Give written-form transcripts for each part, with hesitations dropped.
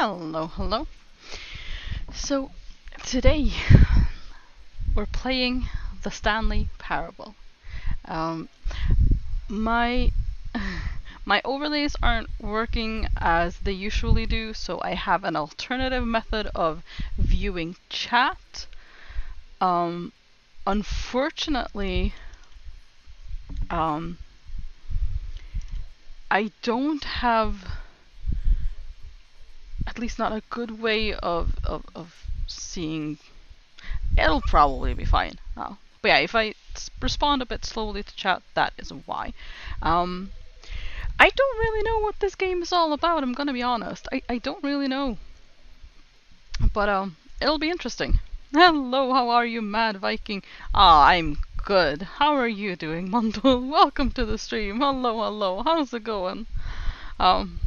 Hello, hello. So, today we're playing the Stanley Parable. Um, my my overlays aren't working as they usually do, so I have an alternative method of viewing chat. Unfortunately, I don't have, at least not a good way of seeing. It'll probably be fine. But yeah, if I respond a bit slowly to chat, that is why. Um, I don't really know what this game is all about, I'm gonna be honest. I don't really know. But it'll be interesting. Hello, how are you, Mad Viking? I'm good. How are you doing, Mundul? Welcome to the stream. Hello, hello. How's it going? Um,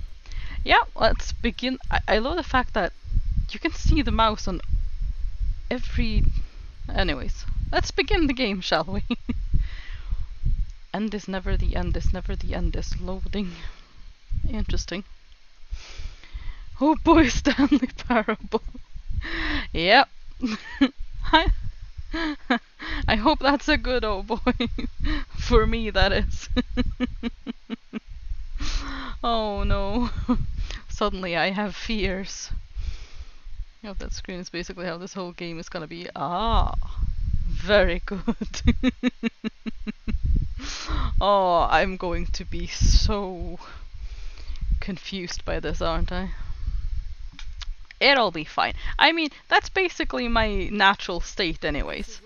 yeah, let's begin. I love the fact that you can see the mouse on every... Anyways, let's begin the game, shall we? End is never the end is never the end is loading. Interesting. Oh boy, Stanley Parable. Yep. I hope that's a good oh boy. For me, that is. Oh no. Suddenly I have fears. Yep, that screen is basically how this whole game is gonna be. Very good. Oh, I'm going to be so confused by this, aren't I? It'll be fine. I mean, that's basically my natural state anyways.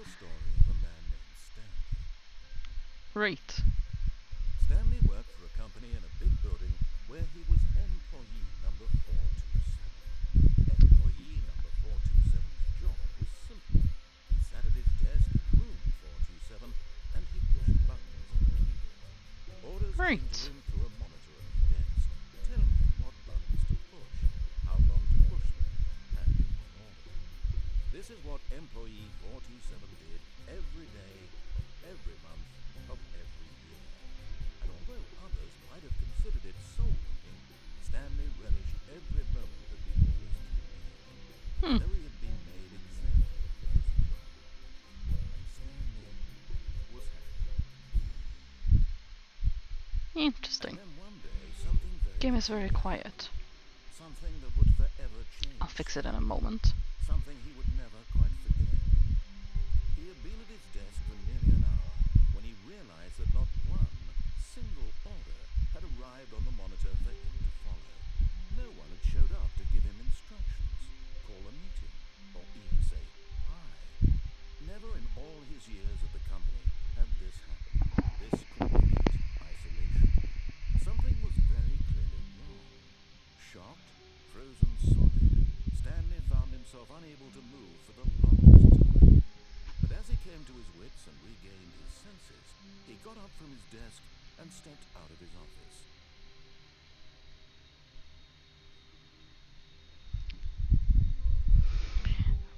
Right. Stanley worked for a company in a big building where he was employee number 427. Employee number 427's job was simple. He sat at his desk in room 427 and he pushed buttons on the keyboard. Orders came to him through a monitor on his desk, telling him what buttons to push, how long to push them, and in what order. This is what employee 427 did every day, every month, of every year. And although others might have considered it soul-wrenching, Stanley relished every moment that the orders came in. Though he had been made exactly for this job. And Stanley was happy. Interesting. And then one day, something Game is very quiet. something that would forever change. I'll fix it in a moment. Something he would never quite forget. He had been at his desk for nearly an hour when he realized that not one single order had arrived on the monitor for him to follow. No one had showed up to give him instructions, call a meeting, or even say hi. Never in all his years at the company had this happened. This complete isolation. Something was very clearly wrong. Shocked, frozen solid, Stanley found himself unable to move for the longest time. But as he came to his wits and regained his senses, he got up from his desk and stepped out of his office.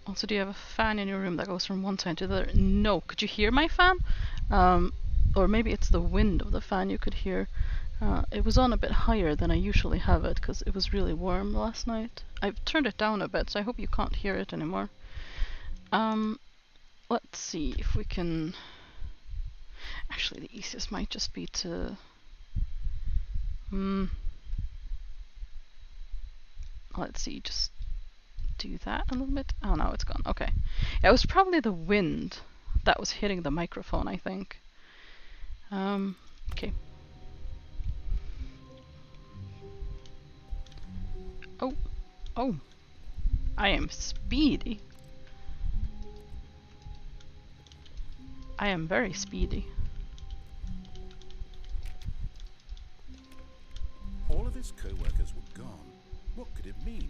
Also, do you have a fan in your room that goes from one side to the other? No. Could you hear my fan? Or maybe it's the wind of the fan you could hear. It was on a bit higher than I usually have it because it was really warm last night. I've turned it down a bit, so I hope you can't hear it anymore. Let's see if we can... Actually, the easiest might just be to... Let's see, just do that a little bit. Oh, now it's gone. Okay. It was probably the wind that was hitting the microphone, I think. Okay. Oh. I am speedy. I am very speedy. All of his co-workers were gone. What could it mean?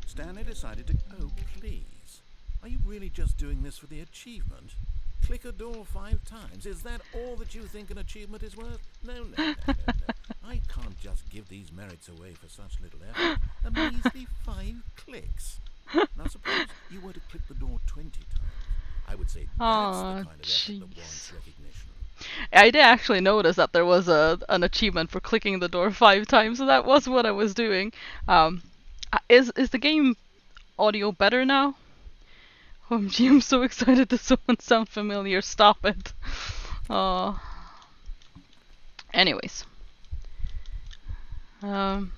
Stanley decided to... Oh, please. Are you really just doing this for the achievement? Click a door 5 times. Is that all that you think an achievement is worth? No. I can't just give these merits away for such little effort. A measly 5 clicks. Now suppose you were to click the door 20 times. I would say that's the kind of effort that wants recognition. I did actually notice that there was an achievement for clicking the door 5 times, so that was what I was doing. Is the game audio better now? OMG, I'm so excited. Does someone sound familiar? Stop it. Uh, anyways. Um.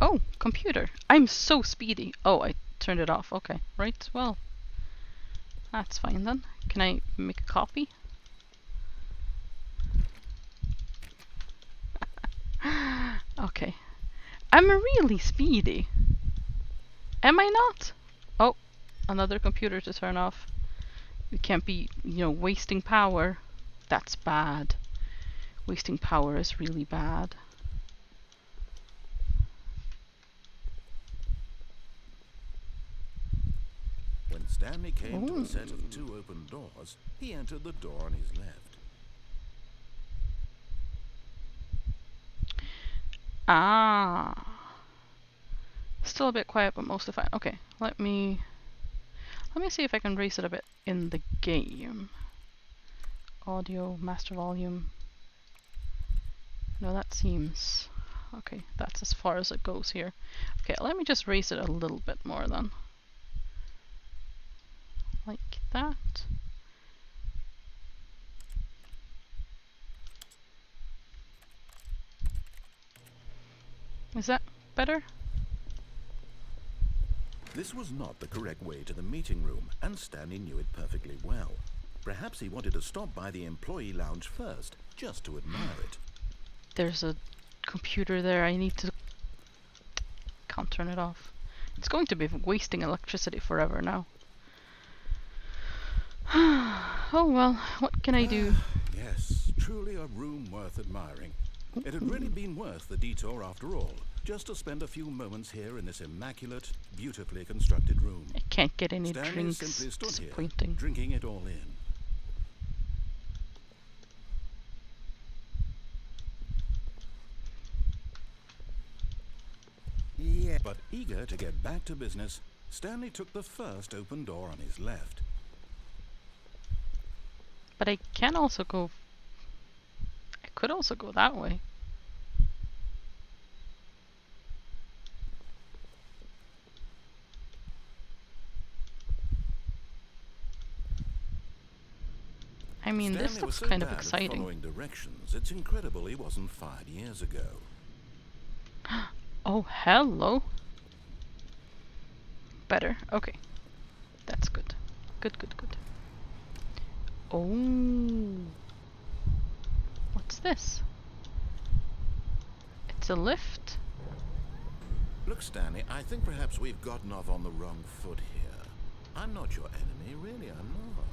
Oh, computer. I'm so speedy. Oh, I turned it off. Okay, right. Well, that's fine then. Can I make a copy? Okay. I'm really speedy. Am I not? Oh, another computer to turn off. We can't be, wasting power. That's bad. Wasting power is really bad. When Stanley came to a set of 2 open doors, he entered the door on his left. Ah. Still a bit quiet, but mostly fine. Okay, let me see if I can raise it a bit in the game. Audio, master volume. No, that seems... Okay, that's as far as it goes here. Okay, let me just raise it a little bit more then. Like that. Is that better? This was not the correct way to the meeting room, and Stanley knew it perfectly well. Perhaps he wanted to stop by the employee lounge first, just to admire it. There's a computer there. I need to... Can't turn it off. It's going to be wasting electricity forever now. Oh well, what can I do? Yes, truly a room worth admiring. It had really been worth the detour after all, just to spend a few moments here in this immaculate, beautifully constructed room. I can't get any Stanley drinks. simply stood Disappointing. here, drinking it all in. Yeah. But eager to get back to business, Stanley took the first open door on his left. But I can also go... I could also go that way. I mean, Stanley this looks was so kind of bad at exciting. following directions, it's incredible he wasn't fired years ago. Oh, hello. Better. Okay. That's good. Good, good, good. Oh. What's this? It's a lift? Look, Stanley, I think perhaps we've gotten off on the wrong foot here. I'm not your enemy, really, I'm not.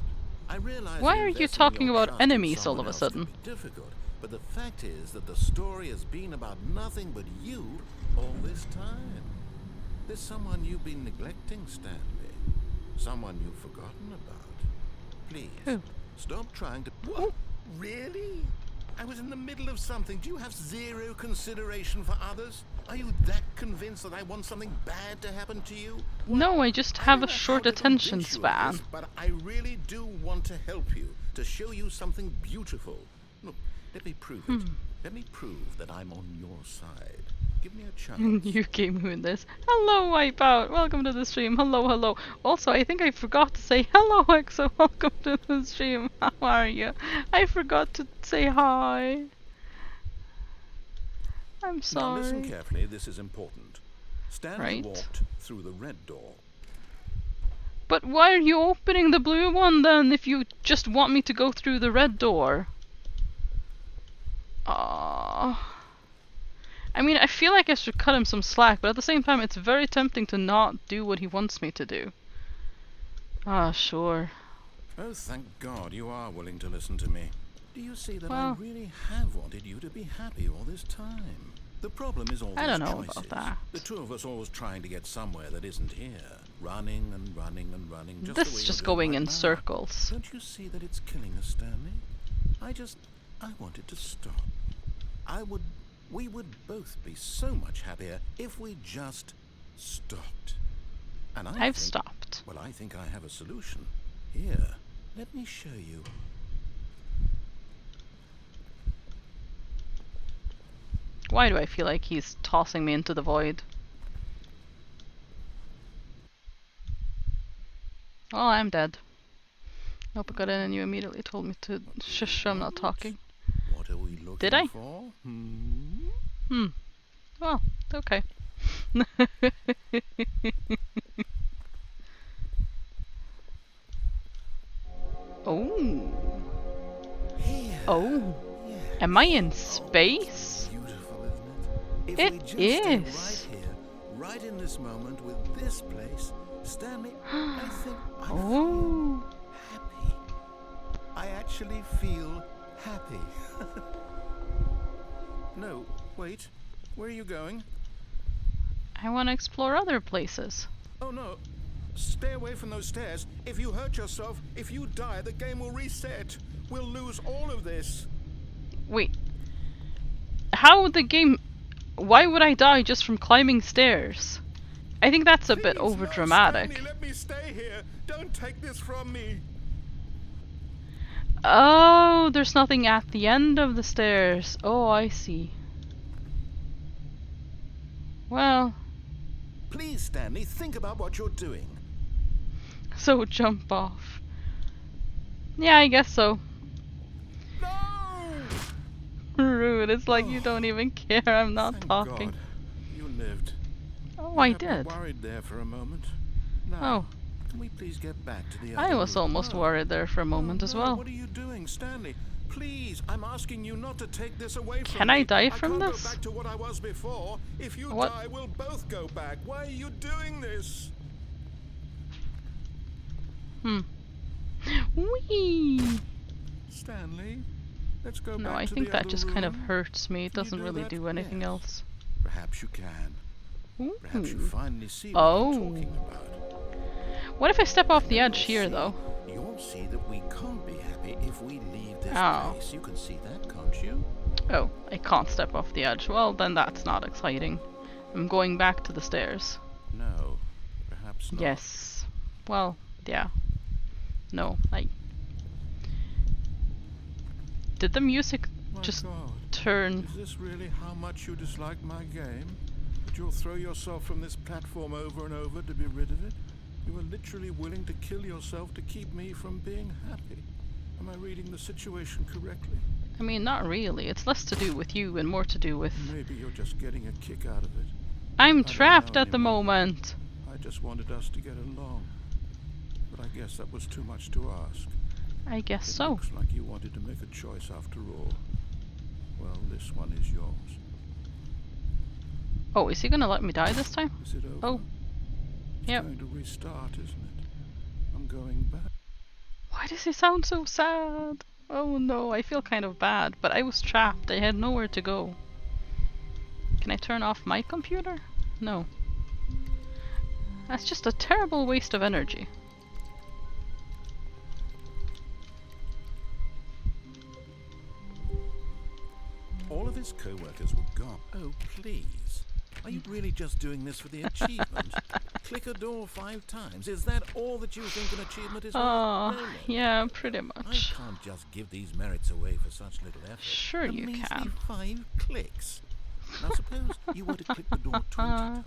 I realize Why are you investing talking your about trust in enemies all someone of a else sudden? can be difficult, but the fact is that the story has been about nothing but you all this time. There's someone you've been neglecting, Stanley. Someone you've forgotten about. Please, Who? stop trying to... What? Really? I was in the middle of something. Do you have zero consideration for others? Are you that convinced that I want something bad to happen to you? No, I just I have don't a know short how to attention convince you of span. this, but I really do want to help you, to show you something beautiful. Look, let me prove it. Let me prove that I'm on your side. Give me a chance. You came in this. Hello, Wipeout. Welcome to the stream. Hello, hello. Also, I think I forgot to say hello, Exo. Welcome to the stream. How are you? I forgot to say hi. I'm Now listen sorry. carefully, this is important. Stanley Right. walked through the red door. But why are you opening the blue one then if you just want me to go through the red door? Aww. I mean, I feel like I should cut him some slack, but at the same time, it's very tempting to not do what he wants me to do. Ah, sure. Oh, thank God you are willing to listen to me. Do you see that Well, I really have wanted you to be happy all this time? The problem is all I these don't know choices. about that. The two of us always trying to get somewhere that isn't here. Running and running and running. Just This the way is just you're doing going right in now. circles. Don't you see that it's killing us, Stanley? I wanted to stop. We would both be so much happier if we just stopped. And I've stopped. Well, I think I have a solution. Here, let me show you. Why do I feel like he's tossing me into the void? Well, I'm dead. Nope, I got in and you immediately told me to shush, I'm not talking. What are we looking Did I? for? Well, okay. Oh. Here. Oh. Yes. Am I in space? Beautiful, isn't it? If It we just is. stay right here, right in this moment with this place, Stanley, I think I feel Oh. happy. I actually feel happy. No, wait. Where are you going? I want to explore other places. Oh no. Stay away from those stairs. If you hurt yourself, if you die, the game will reset. We'll lose all of this. Wait. How would the game... Why would I die just from climbing stairs? I think that's a bit Please, over no, dramatic. Stanley, let me stay here. Don't take this from me. Oh, there's nothing at the end of the stairs. Oh, I see. Well, Please, Stanley, think about what you're doing. so jump off. Yeah, I guess so. No! Rude. It's like you don't even care. I'm not Thank talking. God. You lived. Oh, You I had me did. worried there for a moment. Oh, Now, can we please get back to the other I was room? almost No. worried there for a moment No, as no, well. What are you doing, Stanley? Please, I'm asking you not to take this away from Can me. I die from I can't this? go back to what I was before. If you What? die, we'll both go back. Why are you doing this? Whee! Stanley, let's go No, back I to think the that other just kind of room. hurts me. It Can you doesn't do really that? do anything Yes. else. Perhaps you can. Perhaps you Ooh. finally see what Oh. I'm talking about. What if I step off And the then edge you'll here, see- though? You'll see that we can't be happy if we leave this Oh. place. You can see that, can't you? Oh, I can't step off the edge. Well, then that's not exciting. I'm going back to the stairs. No, perhaps not. Yes. Well, yeah. No, I... Did the music My just God. turn... Is this really how much you dislike my game? That you'll throw yourself from this platform over and over to be rid of it? You are literally willing to kill yourself to keep me from being happy. Am I reading the situation correctly? I mean, not really. It's less to do with you and more to do with... Maybe you're just getting a kick out of it. I'm don't trapped know at the anymore. moment. I just wanted us to get along. But I guess that was too much to ask. I guess It so. looks like you wanted to make a choice after all. Well, this one is yours. Oh, is he gonna let me die this time? Is it over? Oh. It's Yep. going to restart, isn't it? I'm going back. Why does he sound so sad? Oh no, I feel kind of bad, but I was trapped. I had nowhere to go. Can I turn off my computer? No. That's just a terrible waste of energy. All of his co-workers were gone. Oh, please. Are you really just doing this for the achievement? Click a door 5 times. Is that all that you think an achievement is worth? Oh, No, no. yeah, pretty I much. can't just give these merits away for such little effort. Sure A you measly can. 5 clicks. Now suppose you were to click the door 20 times.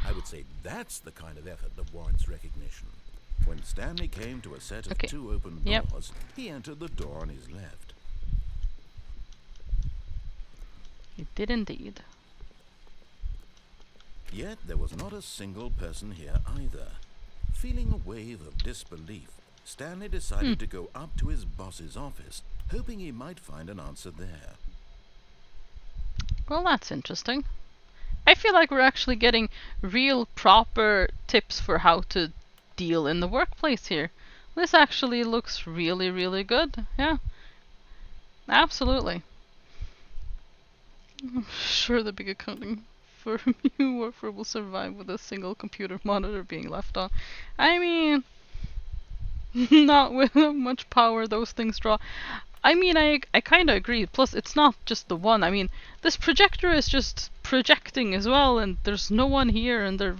I would say that's the kind of effort that warrants recognition. When Stanley came to a set of Okay. 2 open Yep. doors, he entered the door on his left. It did indeed. Yet there was not a single person here either. Feeling a wave of disbelief, Stanley decided to go up to his boss's office, hoping he might find an answer there. Well, that's interesting. I feel like we're actually getting real proper tips for how to deal in the workplace here. This actually looks really, really good. Yeah. Absolutely. I'm sure the big accounting firm you work for will survive with a single computer monitor being left on. I mean, not with how much power those things draw. I mean, I kind of agree. Plus, it's not just the one. I mean, this projector is just projecting as well, and there's no one here, and there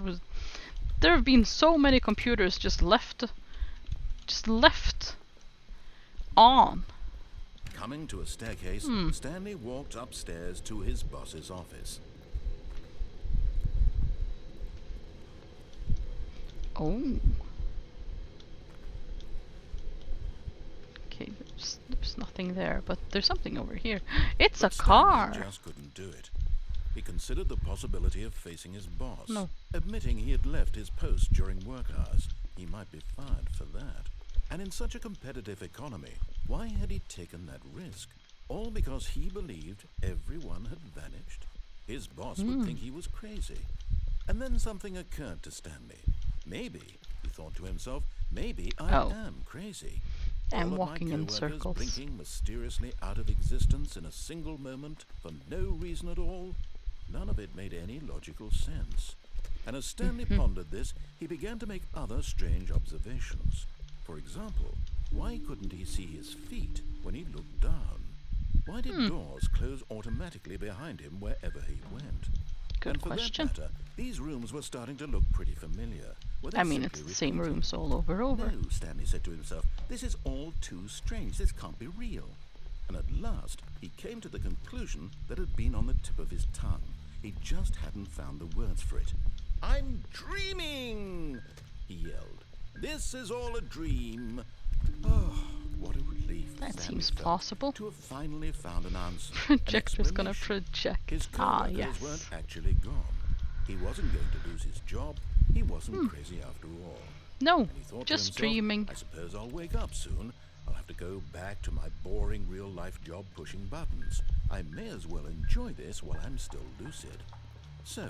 have been so many computers just left on. Coming to a staircase, Stanley walked upstairs to his boss's office. Oh. Okay, there's nothing there, but there's something over here. It's a car! Stanley just couldn't do it. He considered the possibility of facing his boss. No. Admitting he had left his post during work hours, he might be fired for that. And in such a competitive economy, why had he taken that risk? All because he believed everyone had vanished? His boss would think he was crazy. And then something occurred to Stanley. Maybe, he thought to himself, maybe I am crazy. I'm All of walking my in coworkers circles. blinking mysteriously out of existence in a single moment for no reason at all. None of it made any logical sense. And as Stanley pondered this, he began to make other strange observations. For example, why couldn't he see his feet when he looked down? Why did doors close automatically behind him wherever he went? Good And for question. that matter, these rooms were starting to look pretty familiar. Were they I mean, it's simply the same repeating? rooms all over. No, Stanley said to himself, this is all too strange. This can't be real. And at last, he came to the conclusion that had been on the tip of his tongue. He just hadn't found the words for it. I'm dreaming, he yelled. This is all a dream. Oh, what a relief. That Stanley seems felt plausible. to have finally found an answer. Projector's gonna explanation. project. His Ah, coworkers yes. weren't actually gone. He wasn't going to lose his job. He wasn't crazy after all. No, And he thought to just himself, dreaming. I suppose I'll wake up soon. I'll have to go back to my boring real-life job pushing buttons. I may as well enjoy this while I'm still lucid. So,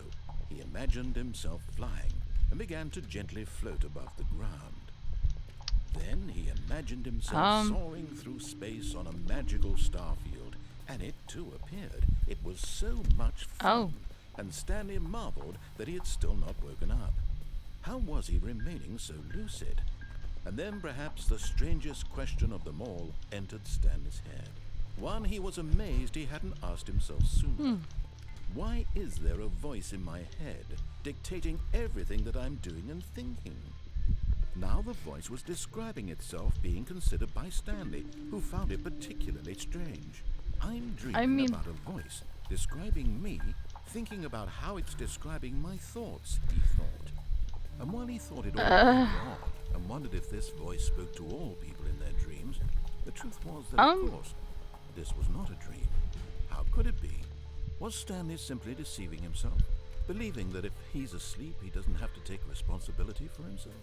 he imagined himself flying and began to gently float above the ground. Then he imagined himself soaring through space on a magical star field, and it too appeared. It was so much fun, and Stanley marveled that he had still not woken up. How was he remaining so lucid? And then perhaps the strangest question of them all entered Stanley's head. One he was amazed he hadn't asked himself sooner. Why is there a voice in my head dictating everything that I'm doing and thinking? Now the voice was describing itself being considered by Stanley, who found it particularly strange. I'm dreaming about a voice describing me, thinking about how it's describing my thoughts, he thought. And while he thought it all very odd and wondered if this voice spoke to all people in their dreams, the truth was that, of course, this was not a dream. How could it be? Was Stanley simply deceiving himself, believing that if he's asleep, he doesn't have to take responsibility for himself?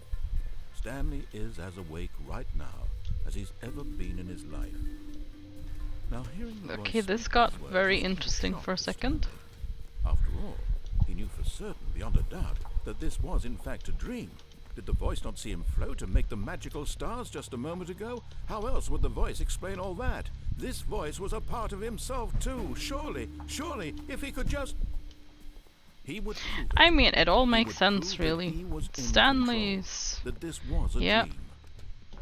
Stanley is as awake right now as he's ever been in his life. Now, hearing the Okay, voice this speak got these words very was a interesting shock for a to second. Stanley. After all, he knew for certain, beyond a doubt, that this was in fact a dream. Did the voice not see him float and make the magical stars just a moment ago? How else would the voice explain all that? This voice was a part of himself too. Surely, if he could just... He would prove it. I mean, it all He makes would sense, prove that really. he was in Stanley's... control, that this was a Yeah. dream.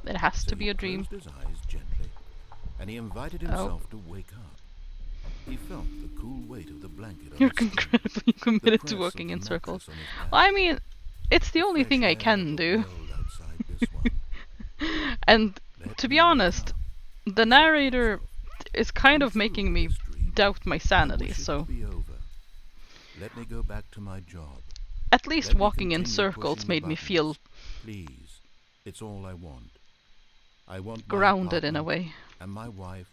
It has So to be he a dream. closed his eyes gently, and he invited himself to wake up. He felt the cool weight of the blanket on You're his skin, incredibly committed press to of walking the in mattress circles. on his back, Well, I mean, it's the only fresh thing I air can of the do. world outside this one. And Let to me be wake honest, up, the narrator himself. is kind I'm of through making with me this dream. doubt my I sanity, wish it so could be over. Let me go back to my job. at least Let me walking in continue circles pushing made me buttons. feel Please, it's all I want. I want my grounded in a apartment way. and my wife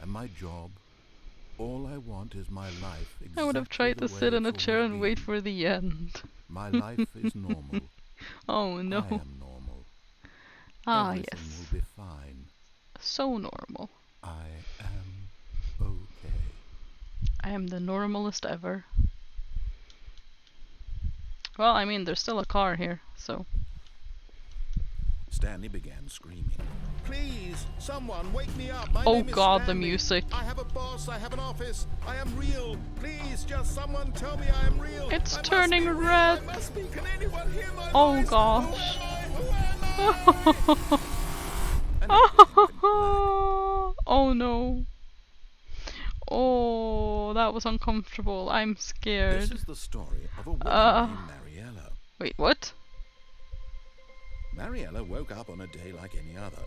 and my job. All I want is my life exactly I would have tried the to way sit in a it's chair always and wait been. for the end. My life is normal. Oh I no. am normal. Ah, Everything yes. will be fine. So normal. I am okay. I am the normalest ever. Well, I mean, there's still a car here, so... Stanley began screaming. Please, someone wake me up. My Oh name is god, the Stanley. music. I have a boss, I have an office. I am real. Please, just someone tell me I am real. It's I must turning be real. red. I must be. Can anyone hear my Oh voice? gosh. Who am I? And everything went black. Oh no. Oh, that was uncomfortable. I'm This scared. is the story of a woman named Mariella. Wait, what? Mariella woke up on a day like any other.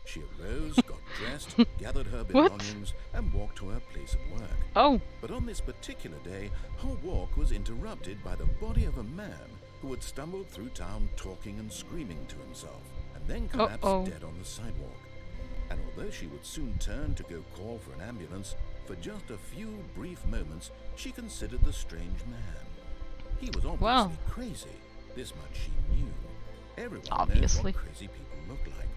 She arose, got dressed, gathered her What? belongings, and walked to her place of work. Oh. But on this particular day, her walk was interrupted by the body of a man who had stumbled through town talking and screaming to himself, and then collapsed dead on the sidewalk. And although she would soon turn to go call for an ambulance, for just a few brief moments she considered the strange man. He was obviously crazy. This much she knew. Everyone knows what crazy people look like.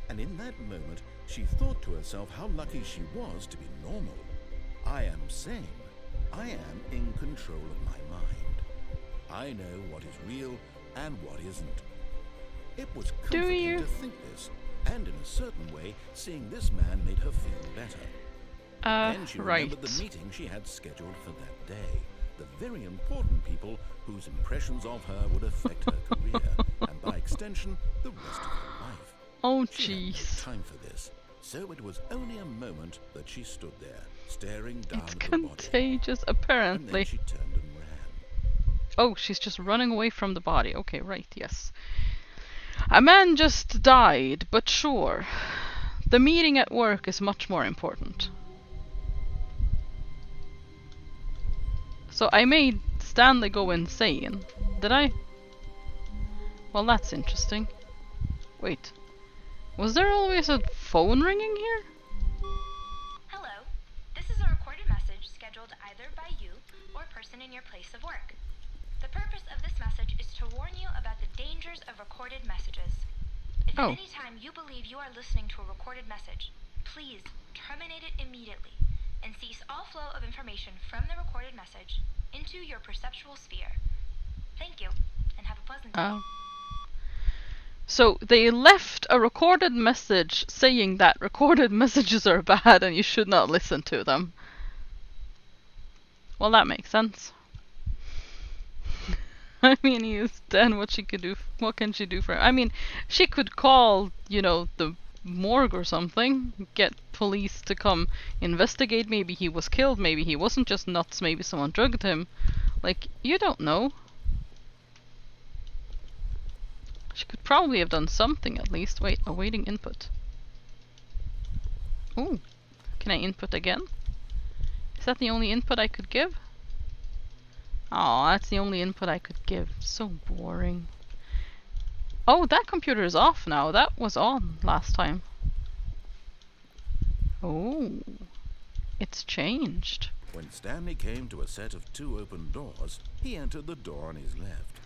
And in that moment, she thought to herself how lucky she was to be normal. I am sane. I am in control of my mind. I know what is real and what isn't. It was comforting to think this, and in a certain way, seeing this man made her feel better. Then she remembered the meeting she had scheduled for that day. The very important people whose impressions of her would affect her career, and by extension, the rest of her life. Oh, jeez. She had no time for this, so it was only a moment that she stood there, staring down at the body. It's contagious, apparently. And then she turned and ran. Oh, she's just running away from the body. Okay, right, yes. A man just died, but sure. The meeting at work is much more important. So I made Stanley go insane. Did I? Well, that's interesting. Wait. Was there always a phone ringing here? Hello. This is a recorded message scheduled either by you or a person in your place of work. The purpose of this message is to warn you about the dangers of recorded messages. If at any time you believe you are listening to a recorded message, please terminate it immediately and cease all flow of information from the recorded message into your perceptual sphere. Thank you, and have a pleasant day. So they left a recorded message saying that recorded messages are bad and you should not listen to them. Well, that makes sense. I mean, he is dead. What can she do for him? I mean, she could call, the morgue or something, get police to come investigate. Maybe he was killed, maybe he wasn't just nuts, maybe someone drugged him. Like, you don't know. She could probably have done something at least. Wait, awaiting input. Ooh, can I input again? Is that the only input I could give? Oh, that's the only input I could give. So boring. Oh, that computer is off now. That was on last time. Oh, it's changed. When Stanley came to a set of 2 open doors, he entered the door on his left.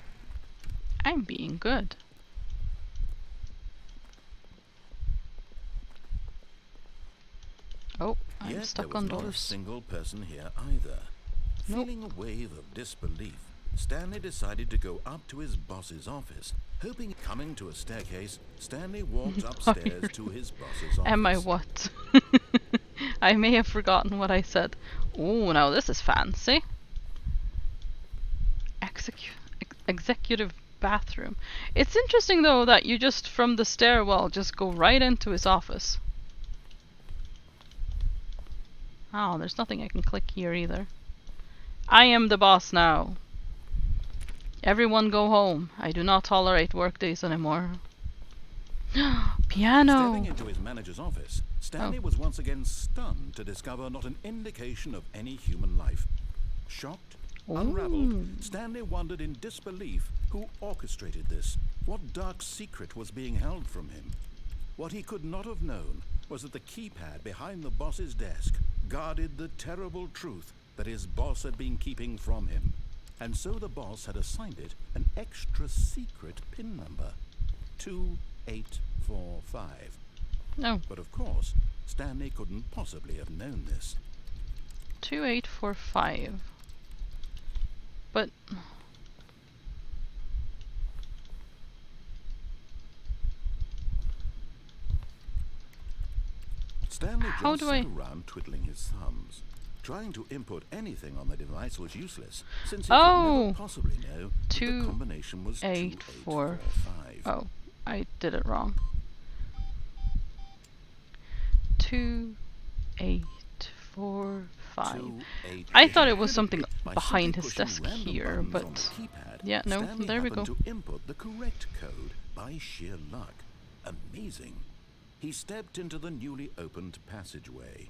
I'm being good. Oh, I'm stuck on doors. Yet there was not a single person here either. Feeling a wave of disbelief, Stanley decided to go up to his boss's office. Hoping, coming to a staircase, Stanley walked upstairs to his boss's office. Am I what? I may have forgotten what I said. Oh, now this is fancy. Executive bathroom. It's interesting though that you just from the stairwell just go right into his office. Oh, there's nothing I can click here either. I am the boss now. Everyone go home. I do not tolerate work days anymore. Piano! Stepping into his manager's office, Stanley was once again stunned to discover not an indication of any human life. Shocked, unraveled, Stanley wondered in disbelief who orchestrated this. What dark secret was being held from him? What he could not have known was that the keypad behind the boss's desk guarded the terrible truth that his boss had been keeping from him. And so the boss had assigned it an extra secret PIN number. 2845. No. But of course, Stanley couldn't possibly have known this. 2845. But Stanley just sat around twiddling his thumbs. Trying to input anything on the device was useless, since he could never possibly know that the combination was 2845. Oh, I did it wrong. 2845. I thought it was something behind his desk here, but yeah, no, there we go. To input the correct code by sheer luck. Amazing. he stepped into the newly opened passageway.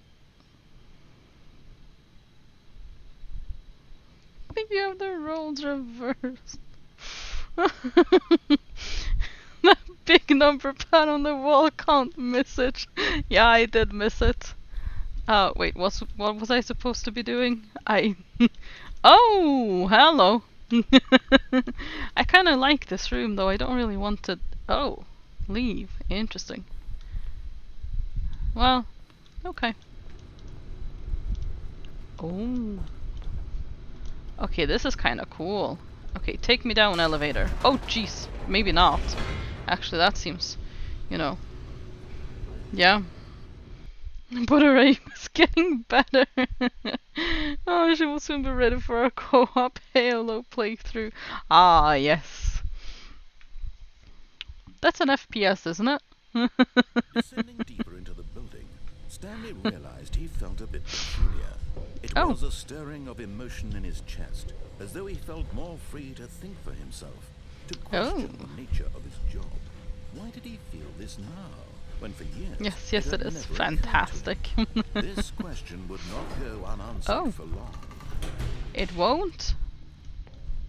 I think you have the roles reversed. That big number pad on the wall can't miss it. Yeah, I did miss it. Wait, what was I supposed to be doing? Oh, hello. I kind of like this room, though. I don't really want to... Oh, leave. Interesting. Well, okay. Oh. Okay, this is kind of cool. Okay, take me down, elevator. Oh, jeez. Maybe not. Actually, that seems, you know... Yeah. But her aim is getting better. Oh, she will soon be ready for a co-op Halo playthrough. Ah, yes. That's an FPS, isn't it? Descending deeper into the building, Stanley realized he felt a bit peculiar. It Oh. was a stirring of emotion in his chest, as though he felt more free to think for himself, to question the nature of his job. Why did he feel this now, when for years... Yes, it it had is never occurred to fantastic. him? This question would not go unanswered Oh. for long. It won't?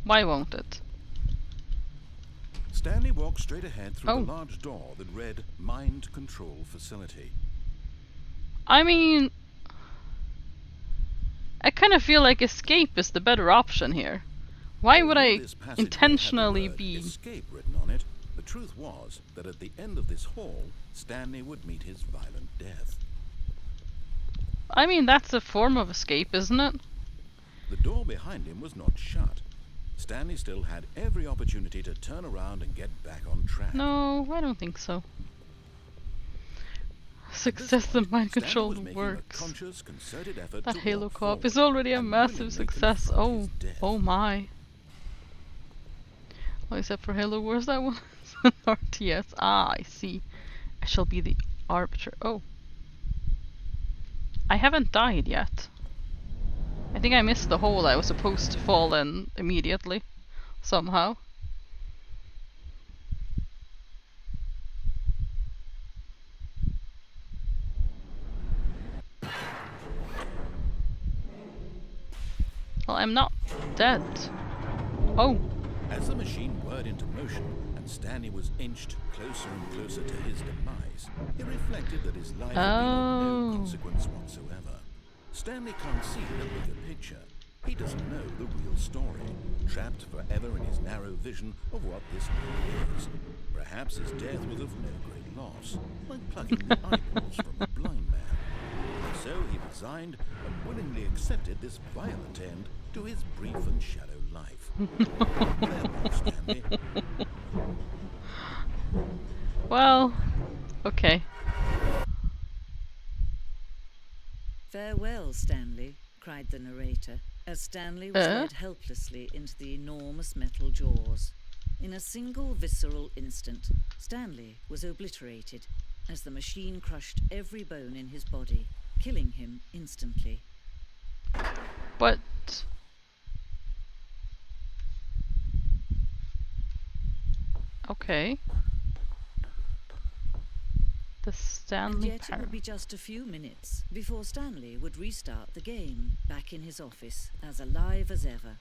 Why won't it? Stanley walked straight ahead through Oh. the large door that read Mind Control Facility. I mean... I kind of feel like escape is the better option here. Why would Although I this passageway had the intentionally word be... escape written on it, the truth was that at the end of this hall, Stanley would meet his violent death. I mean, that's a form of escape, isn't it? The door behind him was not shut. Stanley still had every opportunity to turn around and get back on track. No, I don't think so. At this Success in point, mind Stanley control was making a works. conscious, concerted effort That to Halo walk co-op is forward already a and massive willingly success. confront Oh, his death. oh my. Well, except for Halo Wars, that one is an RTS. Ah, I see. I shall be the arbiter. Oh. I haven't died yet. I think I missed the hole I was supposed to fall in immediately. Somehow. Well, I'm not dead. Oh. As the machine whirred into motion and Stanley was inched closer and closer to his demise, he reflected that his life had been of no Oh. consequence whatsoever. Stanley can't see the bigger picture. He doesn't know the real story, trapped forever in his narrow vision of what this world is. Perhaps his death was of no great loss, like plucking the eyeballs from a blind man. And so he resigned and willingly accepted this violent end to his brief and shallow life. Farewell, Stanley. Well, okay. Farewell, Stanley, cried the narrator, as Stanley was led helplessly into the enormous metal jaws. In a single visceral instant, Stanley was obliterated as the machine crushed every bone in his body, killing him instantly. But... Okay. The And Stanley yet it Parable. would be just a few minutes before Stanley would restart the game, back in his office, as alive as ever.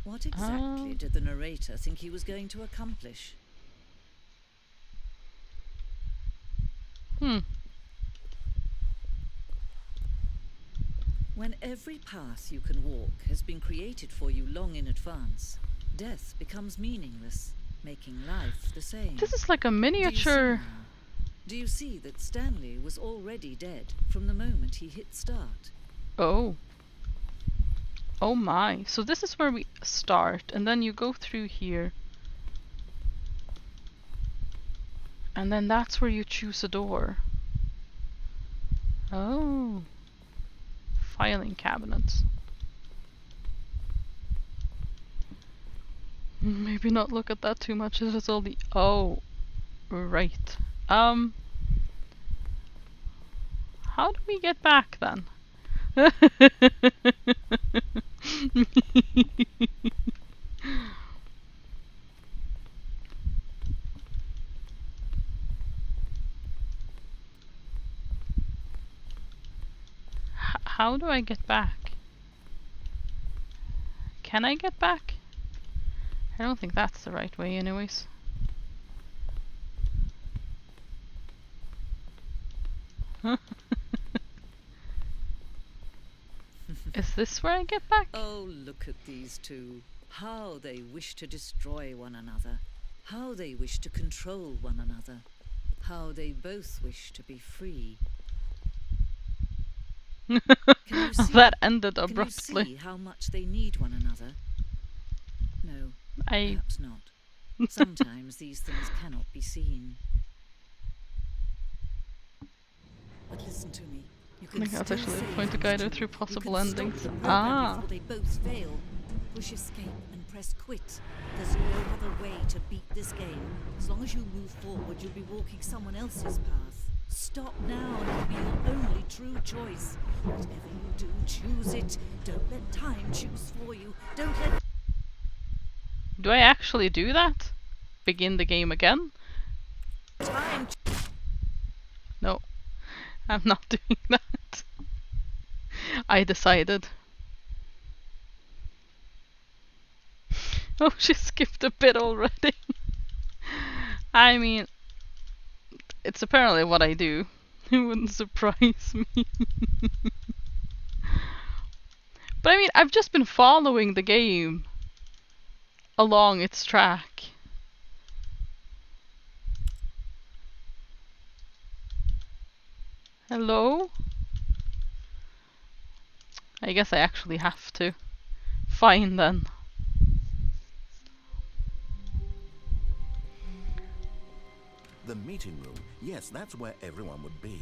What exactly did the narrator think he was going to accomplish? When every path you can walk has been created for you long in advance, death becomes meaningless, making life the same. This is like a Do you see miniature... now? Do you see that Stanley was already dead from the moment he hit start? Oh. Oh my. So this is where we start, and then you go through here. And then that's where you choose a door. Oh. Filing cabinets. Maybe not look at that too much. It is all the... Oh. Right. How do we get back then? how do I get back? Can I get back? I don't think that's the right way anyways. Is this where I get back? Oh, look at these two. How they wish to destroy one another. How they wish to control one another. How they both wish to be free. Can you see? That ended Can you abruptly. see how much they need one another? No, I perhaps not. Sometimes these things cannot be seen. But listen to me. You I can think that's still actually the save point to these guide her two. through You possible can stop endings. the program Ah. before they both fail. Push escape and press quit. There's no other way to beat this game. As long as you move forward, you'll be walking someone else's path. Stop now and it'll be your only true choice. Whatever you do, choose it. Don't let time choose for you. Don't let Do I actually do that? Begin the game again? time No, I'm not doing that. I decided. Oh, she skipped a bit already. I mean, it's apparently what I do. It wouldn't surprise me. But I mean, I've just been following the game along its track. Hello? I guess I actually have to. Fine then. The meeting room. Yes, that's where everyone would be.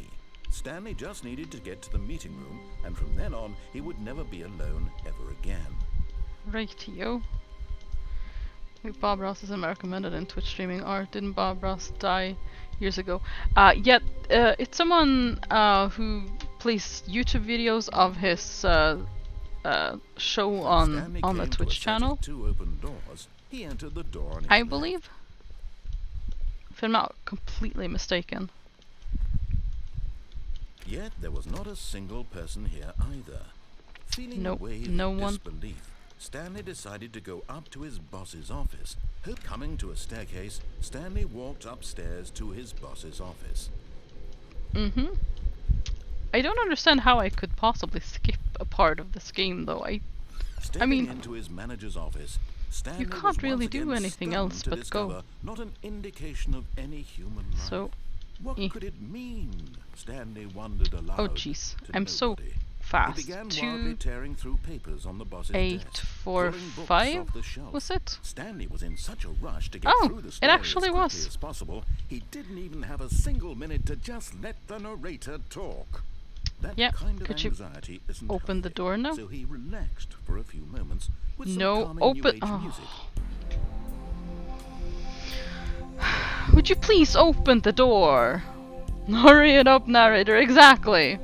Stanley just needed to get to the meeting room, and from then on, he would never be alone ever again. Rightio. Wait, Bob Ross is recommended in Twitch streaming art. Didn't Bob Ross die years ago? It's someone who plays YouTube videos of his show on Stanley the came to a Twitch set of channel, 2 open doors. He entered the door on his I left. believe. If I'm not completely mistaken. Yet there was not a single person here either. Feeling Nope, a wave no of one. disbelief, Stanley decided to go up to his boss's office. Coming to a staircase, Stanley walked upstairs to his boss's office. I don't understand how I could possibly skip a part of this game though. Stepping mean, into his manager's office, Stanley can't was really once do again anything stunned else to but go. discover not an indication of any human life. So, What could it mean? Stanley wondered aloud. oh jeez, to I'm so nobody. fast. He began wildly 2, tearing through papers on the boss's 8, desk, 4, pulling books 5. off the shelf. Was it? Stanley was in such a rush to get Oh, through the it story actually as quickly was. as possible, he didn't even have a single minute to just let the narrator talk. That Yep, kind of could you anxiety isn't open the healthy, door now? So he relaxed for a few moments with some No, calming open. new age Oh. music. Would you please open the door? Hurry it up, narrator. Exactly.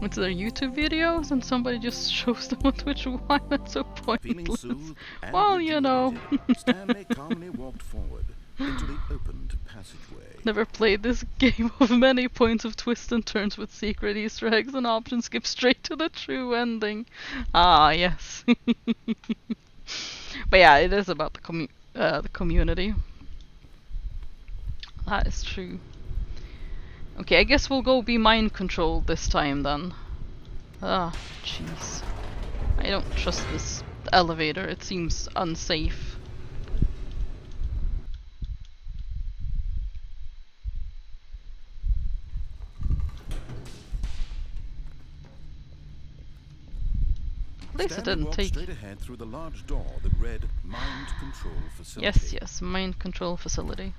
It's their YouTube videos and somebody just shows them on Twitch. Why that's so Feeling pointless? soothed and Well, you know. rejuvenated, Stanley calmly walked forward into the opened passageway. Never played this game of many points of twists and turns with secret Easter eggs and options. Skip straight to the true ending. Ah, yes. But yeah, it is about the community. That is true. Okay, I guess we'll go be mind controlled this time then. Ah, jeez. I don't trust this elevator. It seems unsafe. At least it Stanley didn't walked take. straight ahead through the large door that read Mind Control Facility. Yes, yes, mind control facility.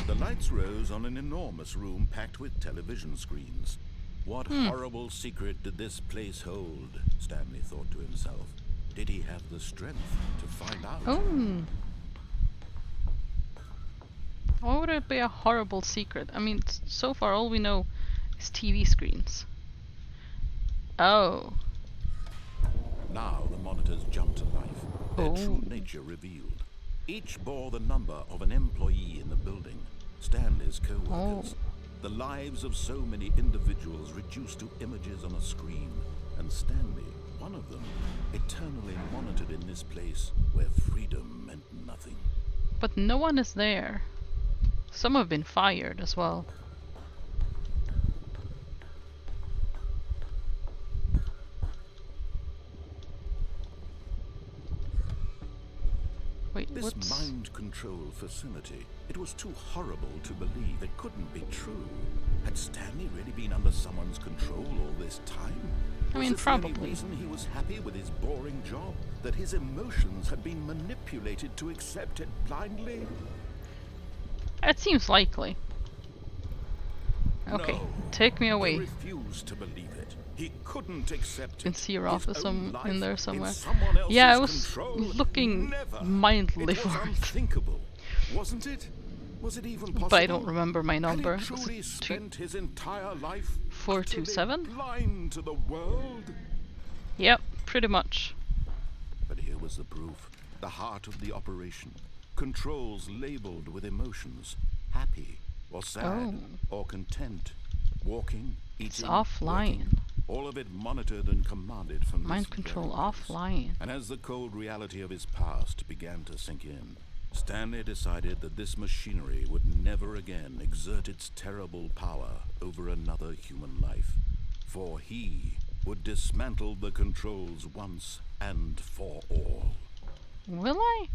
The lights rose on an enormous room packed with television screens. What horrible secret did this place hold? Stanley thought to himself. Did he have the strength to find out? Oh. Why would it be a horrible secret? I mean, so far all we know is TV screens. Oh. Now the monitors jumped to life, their Oh. true nature revealed. Each bore the number of an employee in the building. Stanley's co-workers. The lives of so many individuals reduced to images on a screen. And Stanley, one of them, eternally monitored in this place where freedom meant nothing. But no one is there. Some have been fired as well. Wait, This what's... mind control facility, it was too horrible to believe. It couldn't be true. Had Stanley really been under someone's control all this time? I mean, Was this probably. the only reason he was happy with his boring job? That his emotions had been manipulated to accept it blindly? It seems likely. Okay, No, take me he away. refused to believe it. He couldn't accept it. Can see your His office own in life there somewhere. in someone else's Yeah, I was control? looking Never. mindfully It was for it. unthinkable, wasn't it? Was it even possible? But I don't remember my number. Had he Was truly it spent his entire life 427? utterly blind to the world? Yep, pretty much. But here was the proof. The heart of the operation. Controls labeled with emotions. Happy or sad or content. Walking, eating, It's offline. working. All of it monitored and commanded from Mind this control very place. offline. And as the cold reality of his past began to sink in, Stanley decided that this machinery would never again exert its terrible power over another human life. For he would dismantle the controls once and for all. Will I?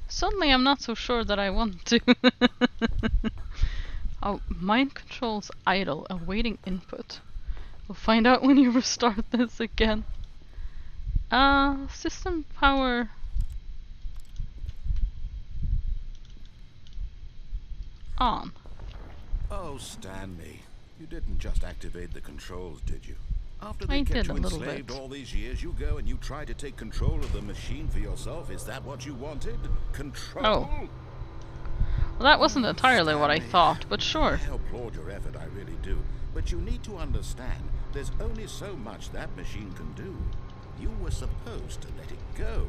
Suddenly I'm not so sure that I want to. Oh, mind controls idle, awaiting input. We'll find out when you restart this again. System power. On. Oh, Stanley, you didn't just activate the controls, did you? After I they kept did you a little enslaved bit. all these years, you go and you try to take control of the machine for yourself. Is that what you wanted? Control? Oh. Well, that wasn't entirely what I Stanley, thought, but sure. I applaud your effort, I really do. But you need to understand, there's only so much that machine can do. You were supposed to let it go,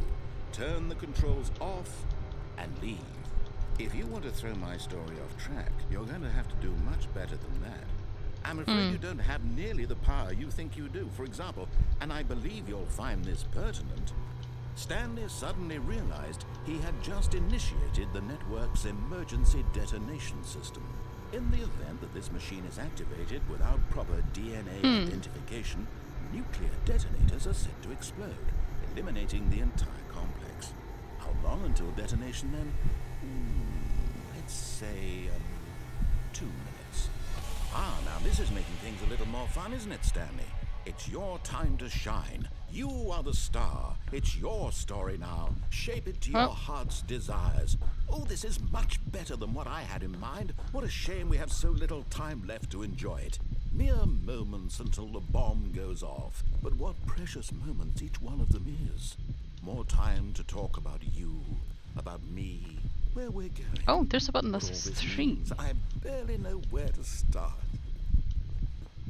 turn the controls off, and leave. If you want to throw my story off track, you're going to have to do much better than that. I'm afraid you don't have nearly the power you think you do. For example, and I believe you'll find this pertinent, Stanley suddenly realized he had just initiated the network's emergency detonation system. In the event that this machine is activated without proper DNA identification, nuclear detonators are set to explode, eliminating the entire complex. How long until detonation then? Let's say 2 minutes. Ah, now this is making things a little more fun, isn't it, Stanley? It's your time to shine. You are the star. It's your story now. Shape it to your heart's desires. Oh, this is much better than what I had in mind. What a shame we have so little time left to enjoy it. Mere moments until the bomb goes off. But what precious moments each one of them is. More time to talk about you, about me, where we're going. Oh, there's a button that What all says this 3. means, I barely know where to start.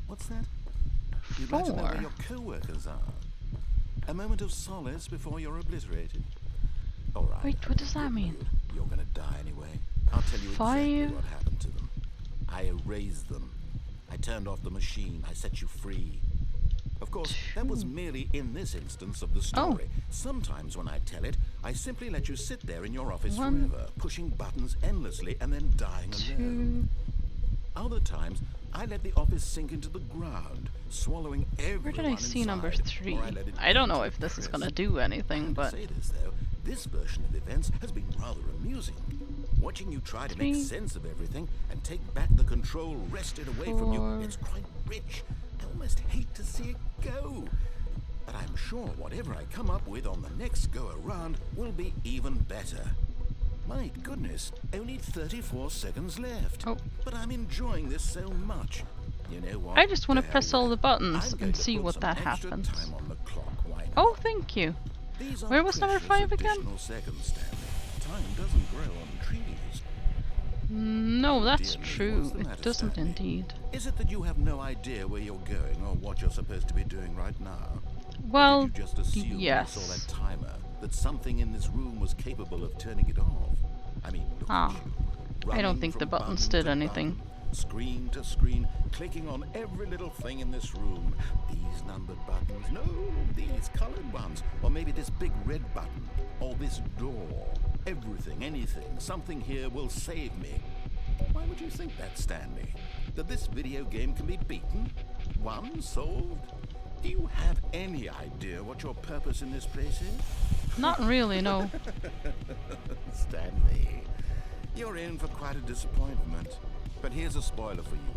What's that? You'd like to know where 4. your co-workers are. A moment of solace before you're obliterated. All right. Wait, what does that mean? You're gonna die anyway. I'll tell you exactly 5. what happened to them. I erased them. I turned off the machine. I set you free. Of course, that was merely in this instance of the story. Sometimes when I tell it, I simply let you sit there in your office 1, forever, pushing buttons endlessly and then dying alone. 2. Other times, I let the office sink into the ground, swallowing everyone Where did I see number inside, 3? or I let it I don't burn know to if this is crisp. gonna do anything, To but say this though, this version of events has been rather amusing. Watching you try to make 3. sense of everything and take back the control wrested away from you, 4. it's quite rich. I almost hate to see it go. But I'm sure whatever I come up with on the next go-around will be even better. My goodness, only 34 seconds left. Oh. But I'm enjoying this so much. You know what? I just want to hell press with all it. the buttons I'm going and to see put what some that extra happens. time on the clock. Why not? Oh, thank you. These are Where was number precious 5 again? additional seconds, Stanley. Time doesn't grow on trees. No, that's Dear me, true. what's the It matter, doesn't Stanley? indeed. Is it that you have no idea where you're going or what you're supposed to be doing right now? Well, Or did you just assume when you yes. saw that timer that something in this room was capable of turning it off? I mean, look Ah. at you. I don't running think the from buttons button did to anything. button, screen to screen, clicking on every little thing in this room. These numbered buttons, no, these colored ones, or maybe this big red button, or this door. Everything, anything, something here will save me. Why would you think that, Stanley? That this video game can be beaten? Won? Solved? Do you have any idea what your purpose in this place is? Not really, no. Stanley, you're in for quite a disappointment. But here's a spoiler for you.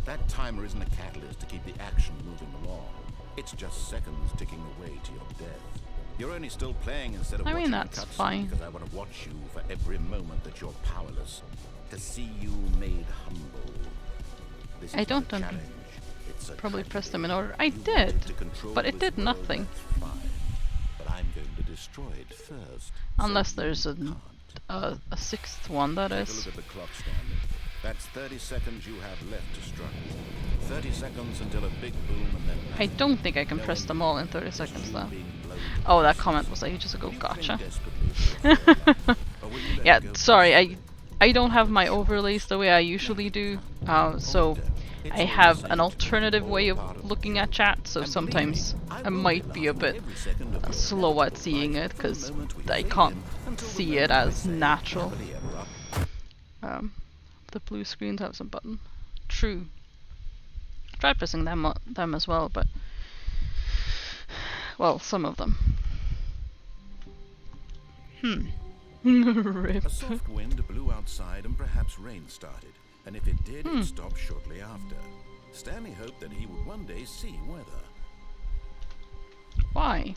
That timer isn't a catalyst to keep the action moving along. It's just seconds ticking away to your death. You're only still playing instead of I mean, watching that's a cutscene fine. because I want to watch you for every moment that you're powerless. To see you made humble. This I is don't not a know. challenge. It's a Probably press tragedy. them in order. I You did, wanted to control but it this did world, nothing. that's fine. But I'm going to destroy it first. Unless so there's you a, can't. a sixth one, that Take a is. look at the clock, Stanley. That's 30 seconds you have left to struggle. 30 seconds until a big boom and then I nothing. don't think I can No press one them all in knows 30 seconds you though. being blown Oh, to that pieces. comment was ages ago, You gotcha. cling desperately for your life, or will you let Yeah, it go sorry, peacefully? I don't have my overlays the way I usually do, so I have an alternative way of looking at chat, so sometimes I might be a bit slow at seeing it, because I can't see it as natural. The blue screens have some button. True. Try pressing them as well, but well, some of them. Rip. A soft wind blew outside and perhaps rain started, and if it did, it stopped shortly after. Stanley hoped that he would one day see weather. Why?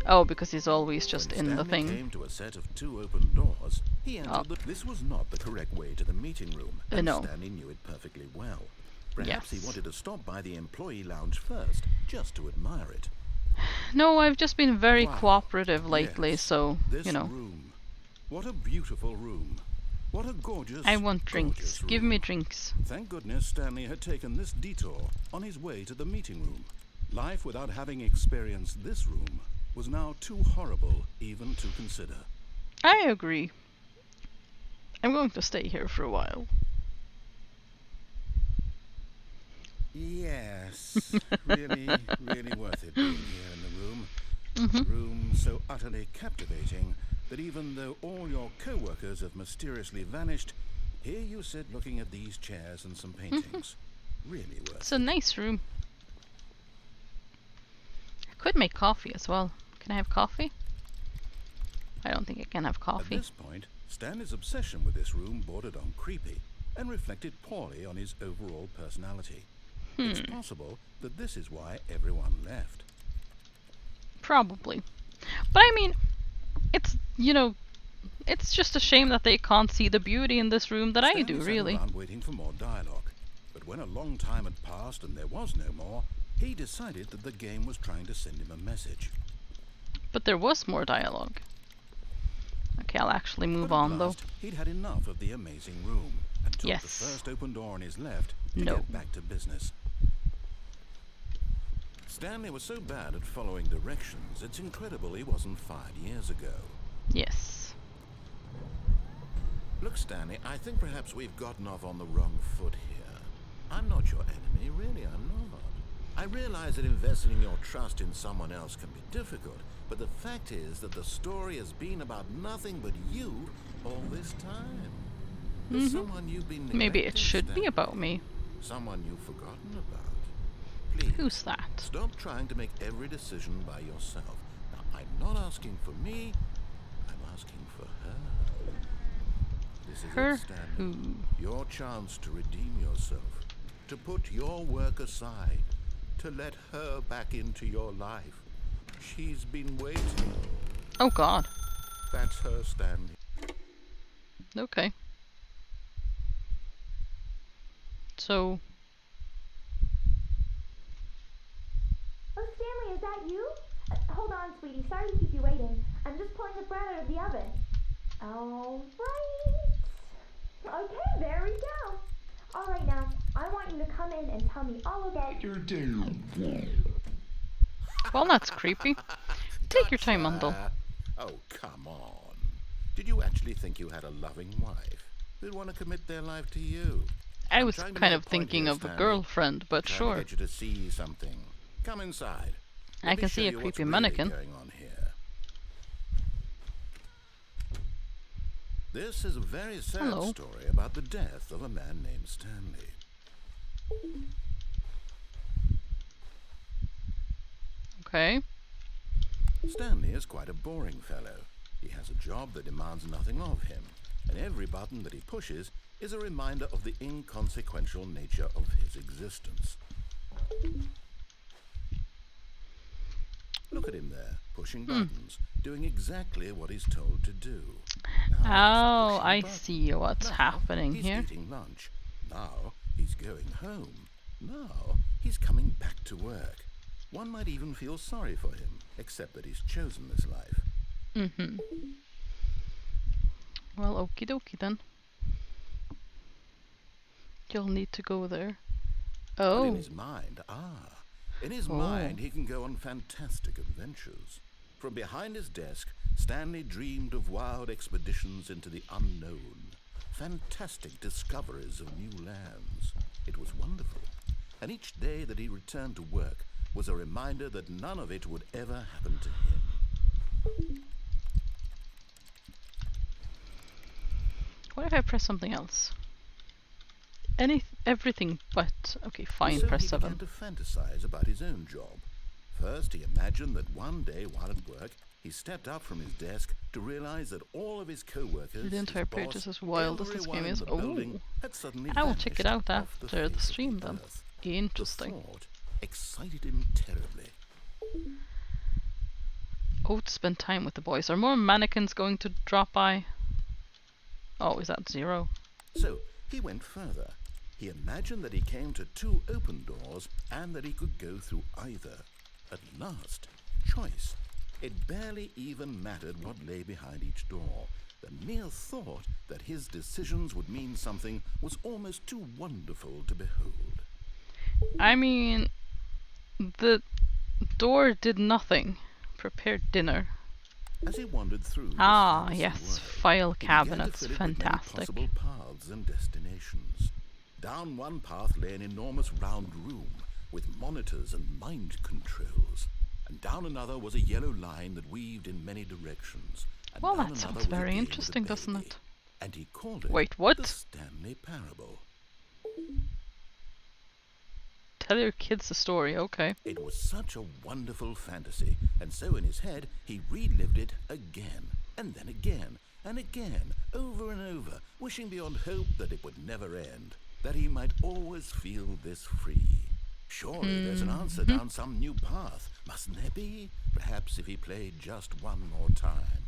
Oh, because he's always just When in the Stanley thing. came to a set of 2 open doors, he entered Oh. This was not the correct way to the meeting room, and No. Stanley knew it perfectly well. Perhaps he Yes. wanted to stop by the employee lounge first, just to admire it. No, I've just been very Wow. cooperative lately, Yes, so, this you know. room. What a beautiful room. What a gorgeous, I want drinks. gorgeous Give room. me drinks. Thank goodness Stanley had taken this detour on his way to the meeting room. Life without having experienced this room was now too horrible even to consider. I agree. I'm going to stay here for a while. Yes, really, really worth it being here in the room. Mhm. Room so utterly captivating that even though all your co-workers have mysteriously vanished, here you sit looking at these chairs and some paintings. Really worth It's a nice room. I could make coffee as well. Can I have coffee? I don't think I can have At coffee. this point, Stanley's obsession with this room bordered on creepy and reflected poorly on his overall personality. It's possible that this is why everyone left. Probably. But I mean, it's, you know, it's just a shame that they can't see the beauty in this room that I Stanley do, sat really. around waiting for more dialogue. But when a long time had passed and there was no more, he decided that the game was trying to send him a message. But there was more dialogue. Okay, I'll actually move But at on, though. last, he'd had enough of the amazing room and took the Yes. first open door on his left to No. get back to business. Stanley was so bad at following directions, it's incredible he wasn't fired years ago. Yes. Look, Stanley, I think perhaps we've gotten off on the wrong foot here. I'm not your enemy, really, I'm not. I realize that investing your trust in someone else can be difficult, but the fact is that the story has been about nothing but you all this time. There's someone you've been Maybe it neglecting, should be Stanley. about me. Someone you've forgotten about. Please, Who's that? stop trying to make every decision by yourself. Now, I'm not asking for me, I'm asking for her. This is Her it, Stanley. who? Your chance to redeem yourself, to put your work aside, to let her back into your life. She's been waiting. Oh god. That's her, Stanley. Okay. So, Oh, Stanley, is that you? Hold on, sweetie. Sorry to keep you waiting. I'm just pulling the bread out of the oven. All right. Okay, there we go. All right, now, I want you to come in and tell me all about your day. well, that's creepy. Take your time, Undle. Oh, come on. Did you actually think you had a loving wife who'd want to commit their life to you? I I'm was trying to kind make of a point thinking here, of a Stanley. girlfriend, but Trying to sure. get you to see something. Come inside. I Let me can show see a you what's creepy really mannequin. going on here. This is a very sad Hello. story about the death of a man named Stanley. Okay. Stanley is quite a boring fellow. He has a job that demands nothing of him, and every button that he pushes is a reminder of the inconsequential nature of his existence. Look at him there, pushing buttons, doing exactly what he's told to do. Now Oh, he's pushing I buttons. see what's Now happening he's here. eating lunch. Now he's going home. Now he's coming back to work. One might even feel sorry for him, except that he's chosen this life. Mm-hmm. Well, okie dokie then. You'll need to go there. But in Oh. his mind, in his mind he can go on fantastic adventures. From behind his desk, Stanley dreamed of wild expeditions into the unknown, fantastic discoveries of new lands. It was wonderful, and each day that he returned to work was a reminder that none of it would ever happen to him. What if I press something else? Everything but... Okay, fine, So press he 7. began to fantasize about his own job. First, he imagined that one day while at work, he stepped up from his desk to realize that all of his co-workers, The entire his boss, page is as wild as this everyone game in is. the building had suddenly I will check it vanished out off the after the face of stream then. earth. Interesting. The thought excited him terribly. Oh, to spend time with the boys. Are more mannequins going to drop by? Oh, is that 0? So he went further. He imagined that he came to 2 open doors and that he could go through either. At last, choice. It barely even mattered what lay behind each door. The mere thought that his decisions would mean something was almost too wonderful to behold. I mean, the door did nothing. Prepared dinner. As he wandered through this Ah, fantasy yes, world, file he began to cabinets. fill it with many Fantastic. possible paths and destinations. Down one path lay an enormous round room with monitors and mind controls, and down another was a yellow line that weaved in many directions. And Well, down that another sounds was a very game with a interesting, doesn't baby, it? And he called it Wait, what? the Stanley Parable. Tell your kids the story, okay. It was such a wonderful fantasy, and so in his head he relived it again, and then again, and again, over and over, wishing beyond hope that it would never end, that he might always feel this free. Surely there's an answer down some new path, mustn't there be? Perhaps if he played just one more time.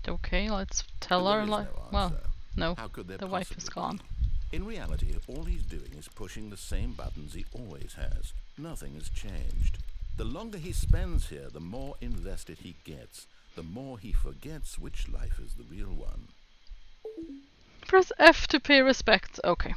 Okay, let's tell But there our is life. no well, answer. no, How could there the wife is possibly gone. be? In reality, all he's doing is pushing the same buttons he always has. Nothing has changed. The longer he spends here, the more invested he gets, the more he forgets which life is the real one. Press F to pay respect. Okay.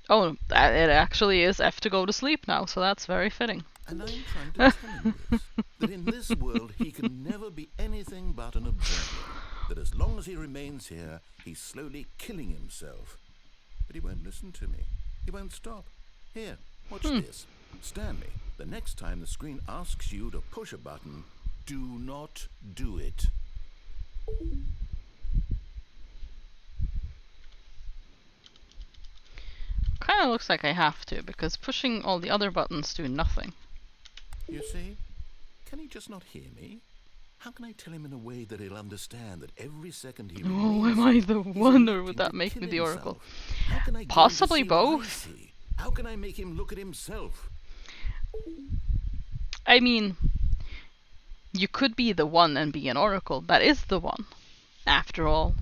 Oh, it actually is F to go to sleep now, so that's very fitting. And I'm trying to tell him this, that in this world he can never be anything but an observer, that as long as he remains here, he's slowly killing himself. But he won't listen to me. He won't stop. Here, watch this. Stanley, the next time the screen asks you to push a button, do not do it. Kinda looks like I have to, because pushing all the other buttons do nothing. You see? Can he just not hear me? How can I tell him in a way that he'll understand that every second he Oh, remains am I here, the he's one, or electing would that to make kill me the Oracle? himself? How can I get him to Possibly see what I both. see? How can I make him look at himself? I mean, you could be the one and be an Oracle. That is the one, after all.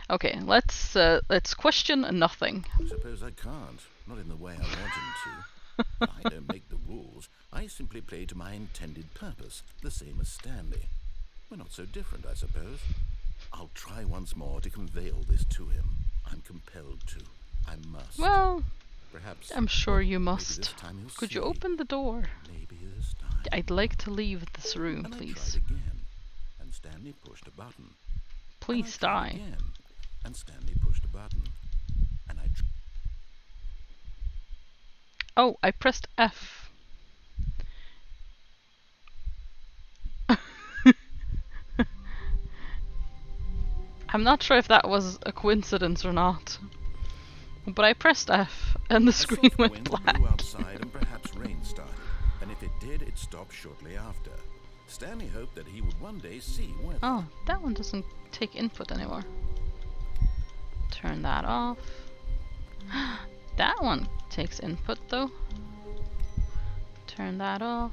Okay, let's question nothing. I suppose I can't. Not in the way I want him to. I don't make the rules. I simply play to my intended purpose, the same as Stanley. We're not so different, I suppose. I'll try once more to convey all this to him. I'm compelled to. I must. Well, Perhaps. I'm sure you maybe must. this time he'll Could you see. open the door? Maybe this time. I'd like to leave this room, And I please. tried again. Stanley pushed a button. Please And I tried die. again, and Stanley pushed a button. And Oh, I pressed F. I'm not sure if that was a coincidence or not. But I pressed F and the A screen soft went wind black. blew outside and perhaps rain started. And if it did, it stopped shortly after. Stanley hoped that he would one day see weather. Oh, that one doesn't take input anymore. Turn that off. That one takes input though. Turn that off.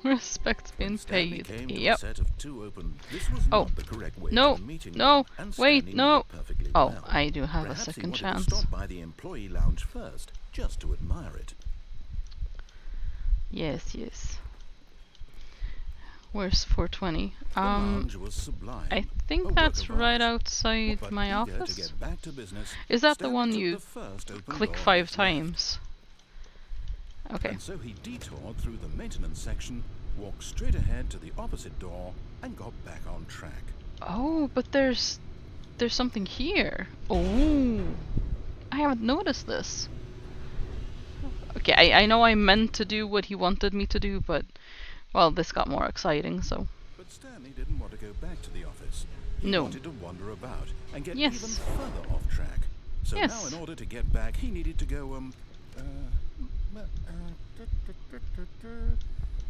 Respect's been When Stanley paid. came to a Yep. set of two open, this was Oh. not the correct way No, to the meeting no, room, and wait, Stanley knew no. it perfectly Oh, well. I do have Perhaps a he second wanted chance. to stop by the employee lounge first, just to admire it. Yes, yes. Where's 420? The lounge was sublime. I A think work that's of right art. outside But my eager office. to get back to business, Is that the Stanley one took you the first open click door on 5 his left. times? Okay. And so he detoured through the maintenance section, walked straight ahead to the opposite door, and got back on track. Oh, but there's something here. Oh, I haven't noticed this. Okay, I know I meant to do what he wanted me to do, but well, this got more exciting, so But Stanley didn't want to go back to the office. He No. wanted to wander about and get Yes. even further off track. So Yes. now in order to get back, he needed to go,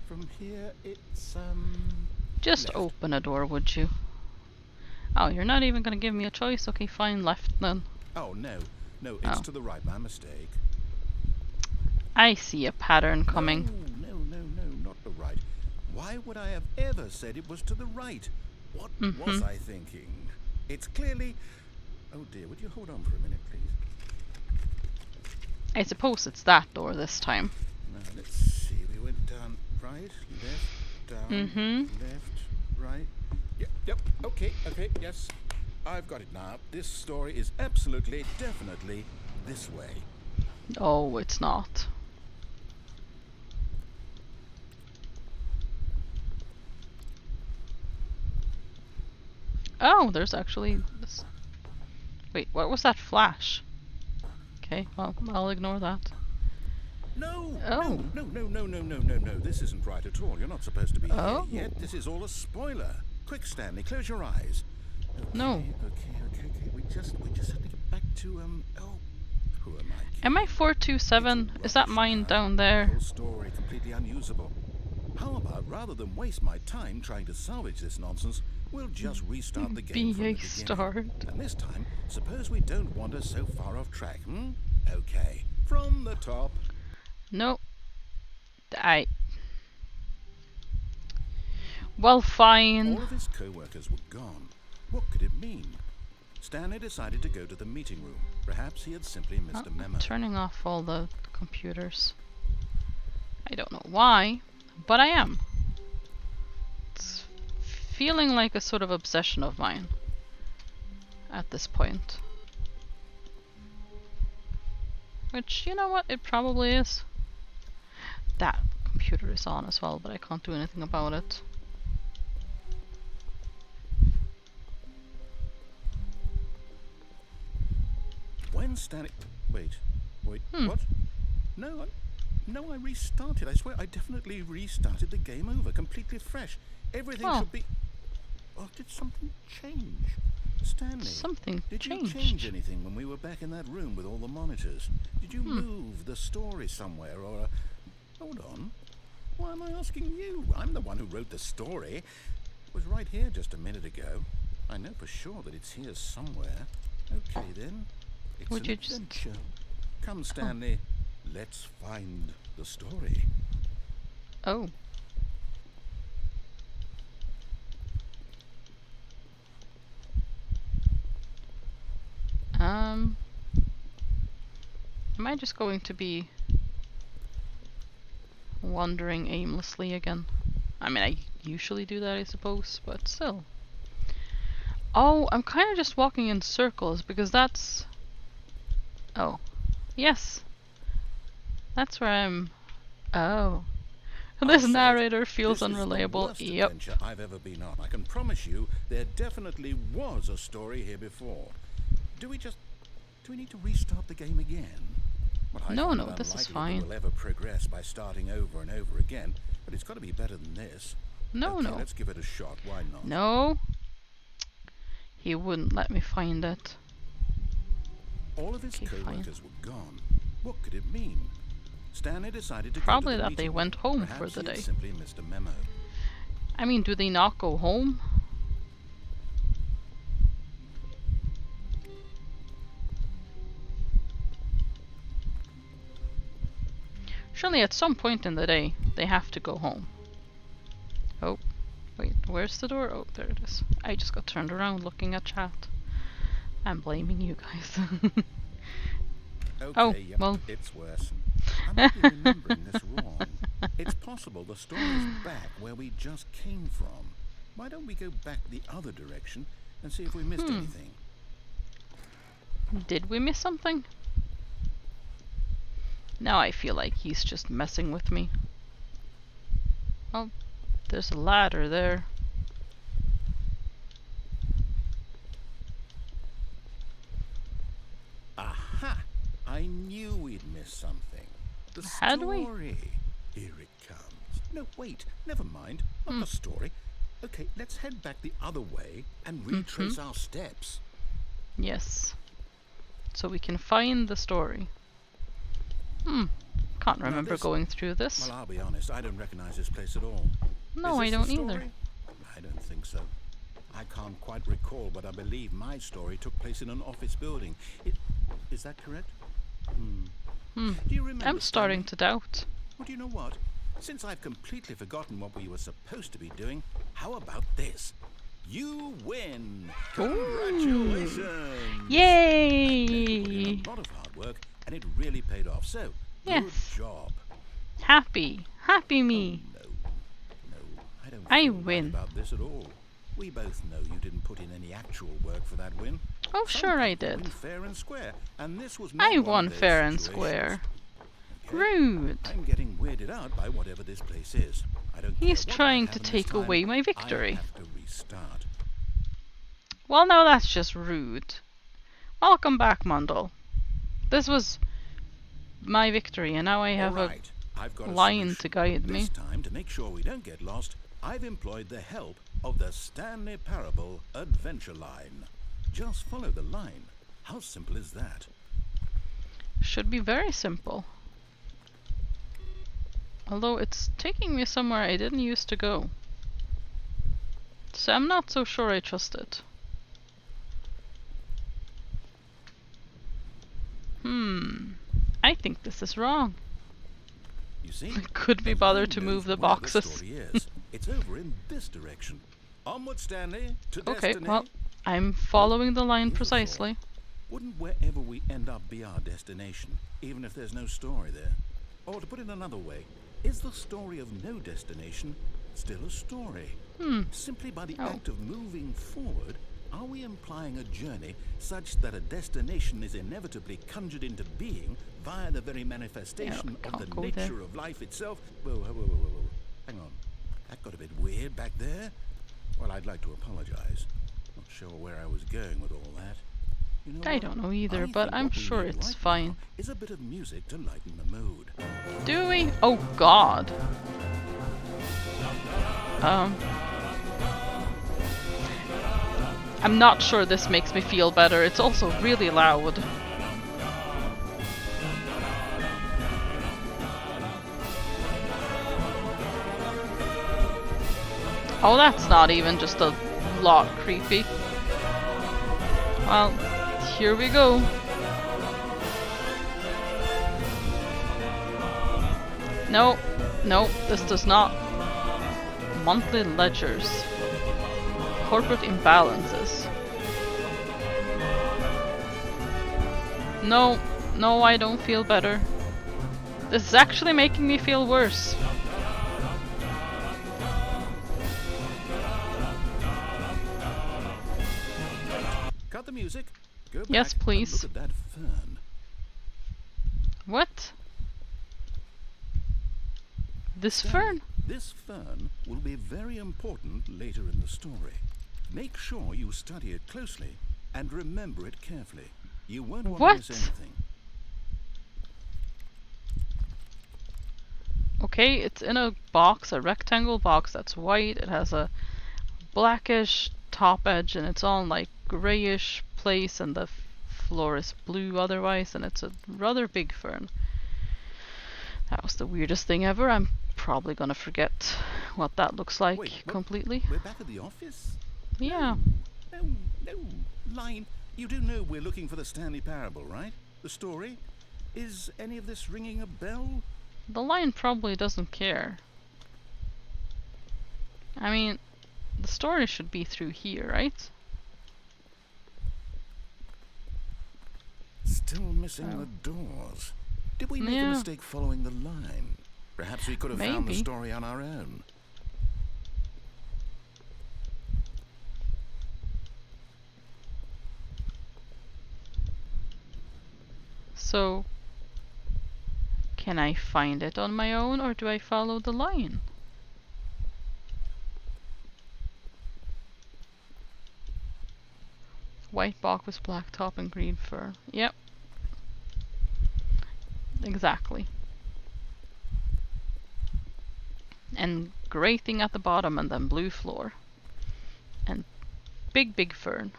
from here it's, just left. open a door, would you? Oh, you're not even gonna give me a choice? Okay, fine, left then. Oh, no, it's Oh. to the right, my mistake. I see a pattern coming. No, not the right. Why would I have ever said it was to the right? What was I thinking? It's clearly... Oh dear, would you hold on for a minute, please? I suppose it's that door this time. Now, let's see. We went down right, left, down, left, right. Yep, okay, yes. I've got it now. This story is absolutely, definitely this way. Oh, it's not. Oh, there's actually this. Wait, what was that flash? Okay, well, I'll ignore that. No, Oh. no. This isn't right at all. You're not supposed to be Oh. here yet. This is all a spoiler. Quick, Stanley, close your eyes. Okay, No. Okay. We just have to get back to, oh, who am I? Am I 427? Is that mine down The there? whole story completely unusable. How about, rather than waste my time trying to salvage this nonsense, we'll just restart the game from the BA beginning. start. And this time, suppose we don't wander so far off track, Okay, from the top. No. Well, fine. All of his co-workers were gone. What could it mean? Stanley decided to go to the meeting room. Perhaps he had simply missed a memo. I'm turning off all the computers. I don't know why, but I am. It's feeling like a sort of obsession of mine at this point. Which, you know what, it probably is. That computer is on as well, but I can't do anything about it. When Stanley... Wait, what? No, I restarted. I swear, I definitely restarted the game over, completely fresh. Everything Oh. should be... Oh, did something change? Stanley, Something did you changed. change anything when we were back in that room with all the monitors? Did you move the story somewhere, or... Hold on. Why am I asking you? I'm the one who wrote the story. It was right here just a minute ago. I know for sure that it's here somewhere. Okay, then. It's Would an you just- adventure. Come, Stanley. Let's find the story. Oh. Am I just going to be wandering aimlessly again? I mean, I usually do that, I suppose, but still. Oh, I'm kind of just walking in circles because that's... Oh. Yes. That's where I'm... Oh. I'll This say it, narrator feels this is the unreliable. worst Yep. adventure I've ever been on. I can promise you there definitely was a story here before. Do we need to restart the game again? Well, I No, find no, it this is unlikely fine. that we'll ever progress by starting over and over again, but it's got to be better than this. No, Okay, no. let's give it a shot. Why not? No. He wouldn't let me find it. All of his Okay, fine. co-workers were gone. What could it mean? Stanley decided to Probably go to the that they meeting went room. home for Perhaps the he had day. simply missed a memo. I mean, do they not go home? Surely at some point in the day, they have to go home. Oh, wait, where's the door? Oh, there it is. I just got turned around looking at chat. I'm blaming you guys. Okay, Oh, yep, well. it's worse. I might be remembering this wrong. It's possible the story is back where we just came from. Why don't we go back the other direction and see if we missed anything? Did we miss something? Now I feel like he's just messing with me. Oh, there's a ladder there. Aha! I knew we'd missed something. The Had we? story. Here it comes. No, wait, never mind. Not the story. Okay, let's head back the other way and retrace our steps. Yes. So we can find the story. Can't remember this- going through this. Well, I'll be honest, I don't recognize this place at all. No, Is I this the don't either. story? I don't think so. I can't quite recall, but I believe my story took place in an office building. Is that correct? Do you remember? I'm starting Stanley? to doubt. Well, do you know what? Since I've completely forgotten what we were supposed to be doing, how about this? You win! Congratulations! Yay! You put in a lot of hard work, and it really paid off. So, Yes. good job. Happy. Happy me. No, I don't I feel right win. about this at all. We both know you didn't put in any actual work for that win. Oh, Some sure I people did. win fair and square, and this was not I one of won those fair and situations. square. Okay? Rude. I'm getting weirded out by whatever this place is. I don't He's care what trying might to happen take this time, away my I victory. have to restart. Well, no, that's just rude. Welcome back, Mundle. This was my victory, and now I have All right, I've got a lion solution. to guide me. This time, to make sure we don't get lost, I've employed the help of the Stanley Parable Adventure Line. Just follow the line. How simple is that? should be very simple. Although it's taking me somewhere I didn't used to go. So I'm not so sure I trust it. I think this is wrong. You see? Could be The bothered line to knows move the where boxes. story is. It's over in this direction. Onward, Stanley, to Okay, destiny. well, I'm following the line Here's a precisely. thought. Wouldn't wherever we end up be our destination, even if there's no story there? Or to put it another way, is the story of no destination still a story? Simply by the act of moving forward, are we implying a journey such that a destination is inevitably conjured into being via the very manifestation Yeah, of can't the go nature there. of life itself? Whoa. Hang on. That got a bit weird back there. Well, I'd like to apologize. Not sure where I was going with all that. You know I what? don't know either, I but think I'm what we sure need it's right fine. now is a bit of music to lighten the mood. Do we? Oh god. I'm not sure this makes me feel better. It's also really loud. Oh, that's not even just a lot creepy. Well, here we go. No, this does not. Monthly ledgers. Corporate imbalances. No, I don't feel better. This is actually making me feel worse. Cut the music. Go back Yes, and please. look at that fern. What? This Stanley, fern? this fern will be very important later in the story. Make sure you study it closely and remember it carefully. You won't want What? to miss anything. Okay, it's in a box, a rectangle box that's white. It has a blackish top edge and it's on like grayish place, and the floor is blue otherwise, and it's a rather big fern. That was the weirdest thing ever. I'm probably gonna forget what that looks like Wait, what? completely. We're back at the office? Yeah. No. Line, you do know we're looking for the Stanley Parable, right? The story? Is any of this ringing a bell? The lion probably doesn't care. I mean, the story should be through here, right? Still missing the doors. Did we make a Yeah. mistake following the line? Perhaps we could have found the Maybe. story on our own. So, can I find it on my own, or do I follow the line? White box with black top and green fur. Yep. Exactly. And grey thing at the bottom, and then blue floor. And big fern.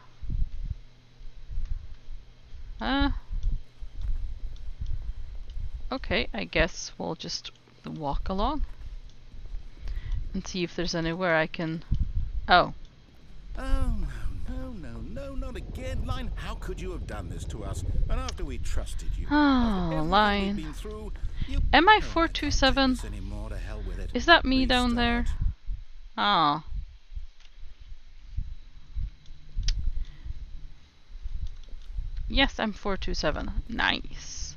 Okay, I guess we'll just walk along and see if there's anywhere I can... Oh. Oh, no, not again. Line, how could you have done this to us? And after we trusted you, Oh, after everything Line. we've been through, you... Am I Oh, 427? can't take this anymore, to hell with it. Is that me down there? Restart. Ah. Yes, I'm 427. Nice.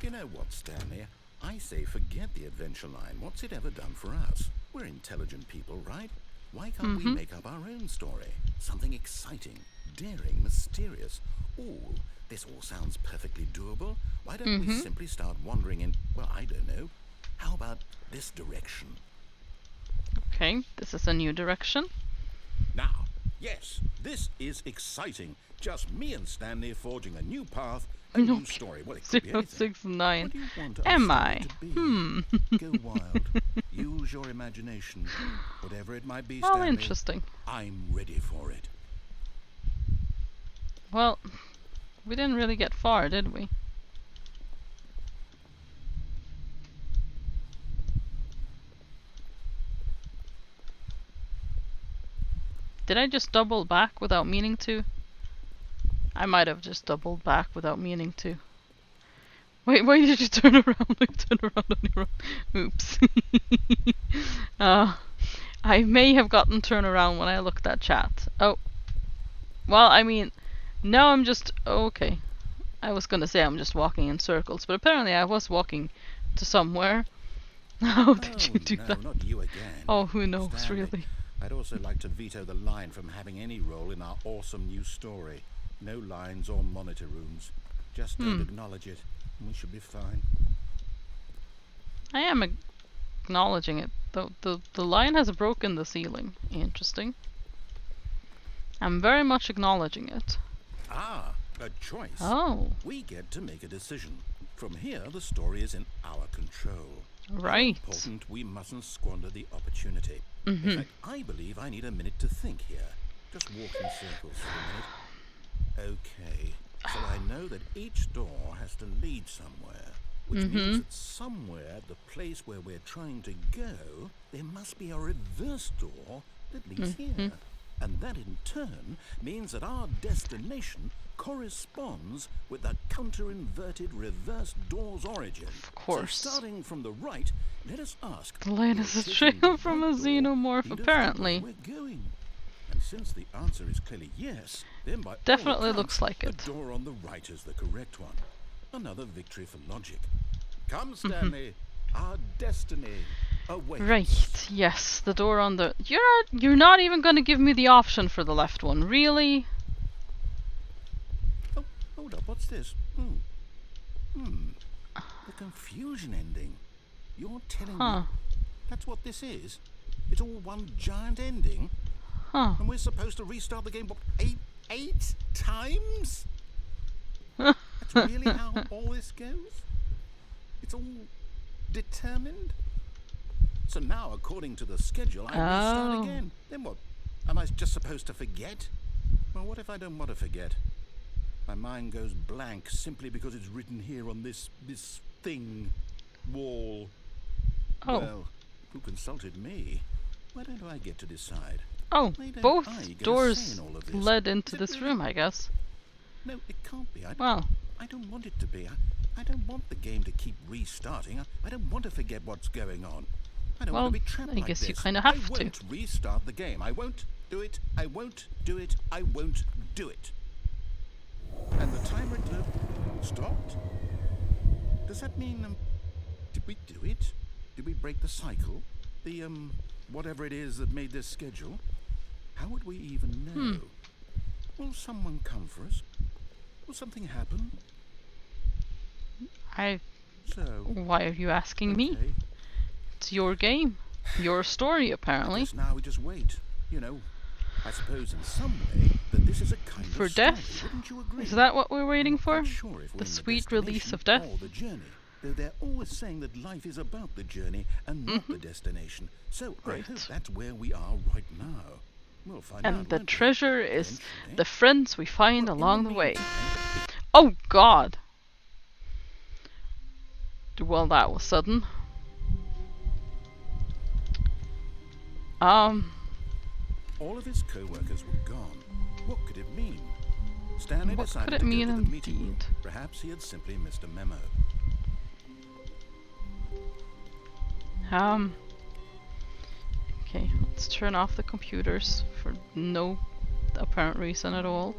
You know what, Stanley? I say forget the adventure line. What's it ever done for us? We're intelligent people, right? Why can't we make up our own story? Something exciting, daring, mysterious. Ooh, this all sounds perfectly doable. Why don't we simply start wandering in, well, I don't know. How about this direction? Okay, this is a new direction. Now, yes, this is exciting. Just me and Stanley forging a new path, a new story. Well, it could be anything. 069. What do you want our Am story I? to be? Go wild. Use your imagination. Whatever it might be, Oh, Stanley, interesting. I'm ready for it. Well, we didn't really get far, did we? Did I just double back without meaning to? I might have just doubled back without meaning to. Wait, why did you turn around? Turn around on your own. Oops. I may have gotten turn around when I looked at chat. Oh. Well, I mean, now I'm just... okay. I was gonna say I'm just walking in circles, but apparently I was walking to somewhere. How did you do no, that? Not you again. Oh, who knows, Stanley, really? I'd also like to veto the line from having any role in our awesome new story. No lines or monitor rooms. Just don't acknowledge it, and we should be fine. I am acknowledging it. The line has broken the ceiling. Interesting. I'm very much acknowledging it. Ah, a choice. Oh, We get to make a decision. From here, the story is in our control. right. Important, we mustn't squander the opportunity. In fact, I believe I need a minute to think here. Just walk in circles for a minute. Okay, so I know that each door has to lead somewhere, which means that somewhere at the place where we're trying to go, there must be a reverse door that leads here. And that in turn means that our destination corresponds with the counter-inverted reverse door's origin. Of course. So starting from the right, let us ask... The line is a trail from a xenomorph, apparently. Where we're going. And since the answer is clearly yes, then by all Definitely accounts, looks like the it. door on the right is the correct one. Another victory for logic. Come, Stanley. Our destiny awaits. Right, yes, the door on the... You're not even gonna give me the option for the left one, really? Oh, hold up. What's this? The confusion ending. You're telling Huh. me that's what this is? It's all one giant ending? Huh. And we're supposed to restart the game, what, eight times? That's really how all this goes? It's all determined? So now, according to the schedule, I restart again. Then what? Am I just supposed to forget? Well, what if I don't want to forget? My mind goes blank simply because it's written here on this thing, wall. Oh. Well, who consulted me? Why don't I get to decide? Oh, Why don't I both get a say doors in all of this? led into Is it this really? room, I guess. No, it can't be. Well, I don't want it to be. I don't want the game to keep restarting. I don't want to forget what's going on. I don't well, want to be trapped I like guess this. you kind of have I to. won't restart the game. I won't do it. I won't do it. I won't do it. And the timer stopped? Does that mean, did we do it? Did we break the cycle? The, whatever it is that made this schedule? How would we even know? Will someone come for us? Will something happen? So, Why are you asking me? okay. It's your game. Your story, I apparently. guess now we just wait. You know, I suppose in some way that this is a kind For of story. death? Wouldn't you agree? Is that what we're waiting I'm for? not sure if we're The in sweet release destination of death? or the journey. Though they're always saying that life is about the journey and not the destination. So I Right. hope that's where we are right now. We'll find out. And the won't we? treasure is Eventually. the friends we find Well, in along the way. meantime, Oh God! Well, that was sudden. all of his co-workers were gone. What could it mean? Stanley What decided could it to mean go to the meeting room. indeed? Perhaps he had simply missed a memo. Okay, let's turn off the computers for no apparent reason at all.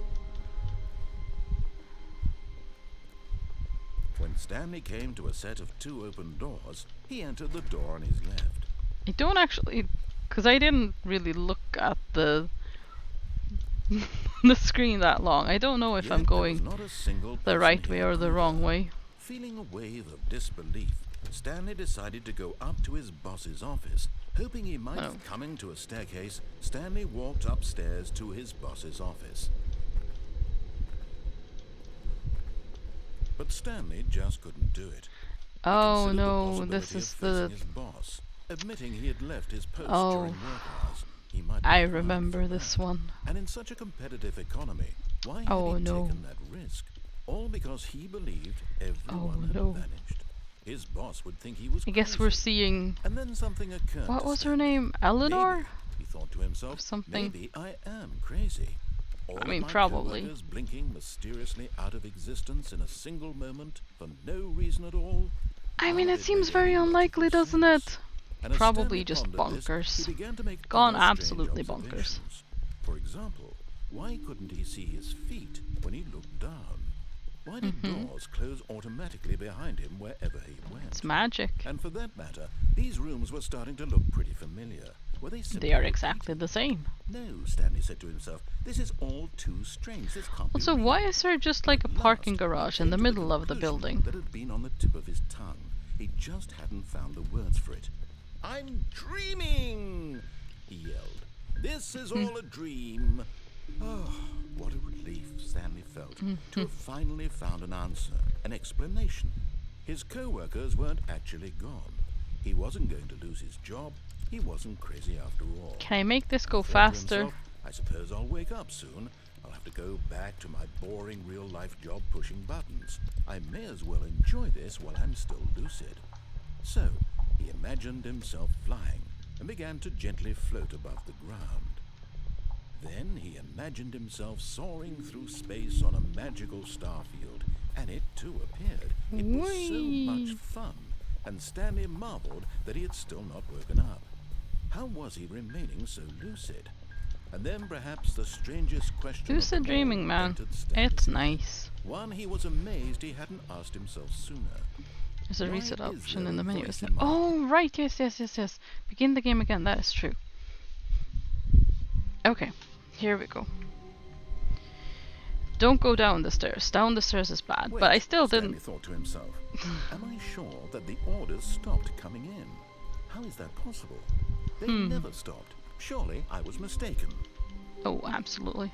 When Stanley came to a set of 2 open doors, he entered the door on his left. I don't actually, because I didn't really look at the the screen that long. I don't know if Yet I'm there was going not a single the person right way here or the either. wrong way. Feeling a wave of disbelief, Stanley decided to go up to his boss's office. Hoping he might have coming to a staircase, Stanley walked upstairs to his boss's office. But Stanley just couldn't do it. He Oh considered the no, possibility this of is facing the... his boss. Admitting he had left his post Oh. during work hours, he might be I fined remember for this that. one. And in such a competitive economy, why had Oh, he no. taken that risk? All because he believed everyone had no. vanished. His boss would think he was I guess crazy. we're seeing... And then something occurred. What to was her Stanley. name? Eleanor? Maybe, he thought to himself, Something. maybe I am crazy. All I of mean, my probably. coworkers blinking mysteriously out of existence in a single moment for no reason at all. I mean, How it did seems they very even unlikely, logical doesn't sense? it? And as Probably Stanley just pondered this, bonkers. he began to make Gone other strange absolutely bonkers. observations. For example, why couldn't he see his feet when he looked down? Why did doors close automatically behind him wherever he went? It's magic. And for that matter, these rooms were starting to look pretty familiar. Were they simply They are repeated? exactly the same. No, Stanley said to himself, this is all too strange. This can't be Also, real. why is there just like a At last, parking he garage in came the to middle of the conclusion building? That had been on the tip of his tongue. He just hadn't found the words for it. I'm dreaming! He yelled. This is all a dream. Oh, what a relief Stanley felt to have finally found an answer, an explanation. His co-workers weren't actually gone. He wasn't going to lose his job. He wasn't crazy after all. Can I make this go He thought to faster? himself, I suppose I'll wake up soon. I'll have to go back to my boring real-life job pushing buttons. I may as well enjoy this while I'm still lucid. So, he imagined himself flying and began to gently float above the ground. Then he imagined himself soaring through space on a magical starfield, and it too appeared. It was so much Whee! fun, and Stanley marveled that he had still not woken up. How was he remaining so lucid? And then perhaps the strangest question of Lucid them all dreaming, man. entered Stanley's It's head. nice. One he was amazed he hadn't asked himself sooner. There's a Why reset is option there in a the menu, voice isn't in it? my Oh, right. Yes. Begin the game again. That is true. Okay. Here we go. Don't go down the stairs. Down the stairs is bad. Wait, but I still Stanley didn't. thought to himself. Am I sure that the orders stopped coming in? How is that possible? They never stopped. Surely I was mistaken. Oh, absolutely.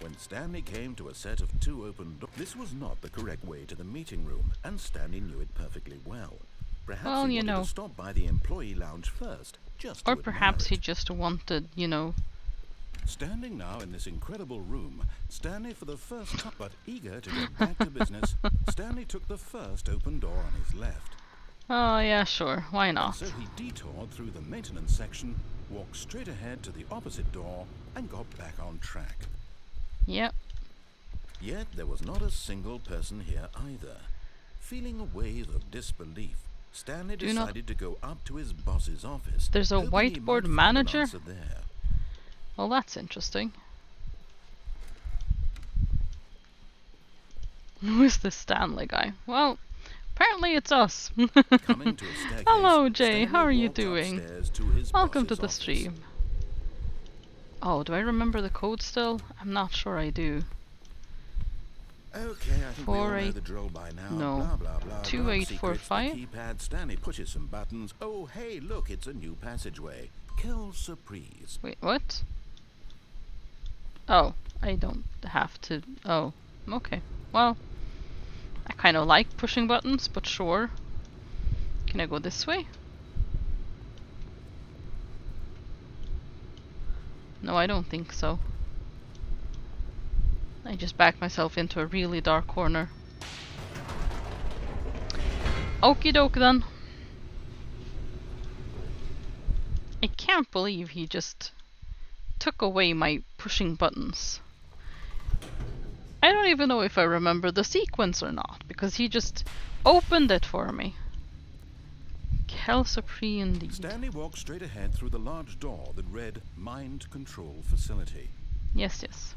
When Stanley came to a set of 2 open doors, this was not the correct way to the meeting room, and Stanley knew it perfectly well. Perhaps Well, he you wanted know. to stop by the employee lounge first, just to Or admire perhaps he it. just wanted, you know. Standing now in this incredible room, Stanley for the first time, but eager to get back to business, Stanley took the first open door on his left. Oh, yeah, sure. Why And not? so he detoured through the maintenance section, walked straight ahead to the opposite door, and got back on track. Yep. Yet there was not a single person here either. Feeling a wave of disbelief, Stanley Do not- decided to go up to his boss's office. There's a hoping he might whiteboard find an manager? answer there. Well, that's interesting. Who is this Stanley guy? Well, apparently it's us. Coming to a staircase, Hello, Jay. Stanley How are you walked doing? upstairs to his Welcome to boss's the office. stream. Oh, do I remember the code still? I'm not sure I do. Okay, I think we all know 48 the drill by now. no. Blah, blah, blah. 2845? The keypad. Stanley pushes some buttons. Oh, hey, look, it's a new passageway. Quelle surprise. Wait, what? Oh, I don't have to. Oh, okay. Well, I kind of like pushing buttons, but sure. Can I go this way? No, I don't think so. I just backed myself into a really dark corner. Okie doke then. I can't believe he just took away my pushing buttons. I don't even know if I remember the sequence or not, because he just opened it for me. Quelle surprise indeed. Stanley walked straight ahead through the large door that read Mind Control Facility. Yes, yes.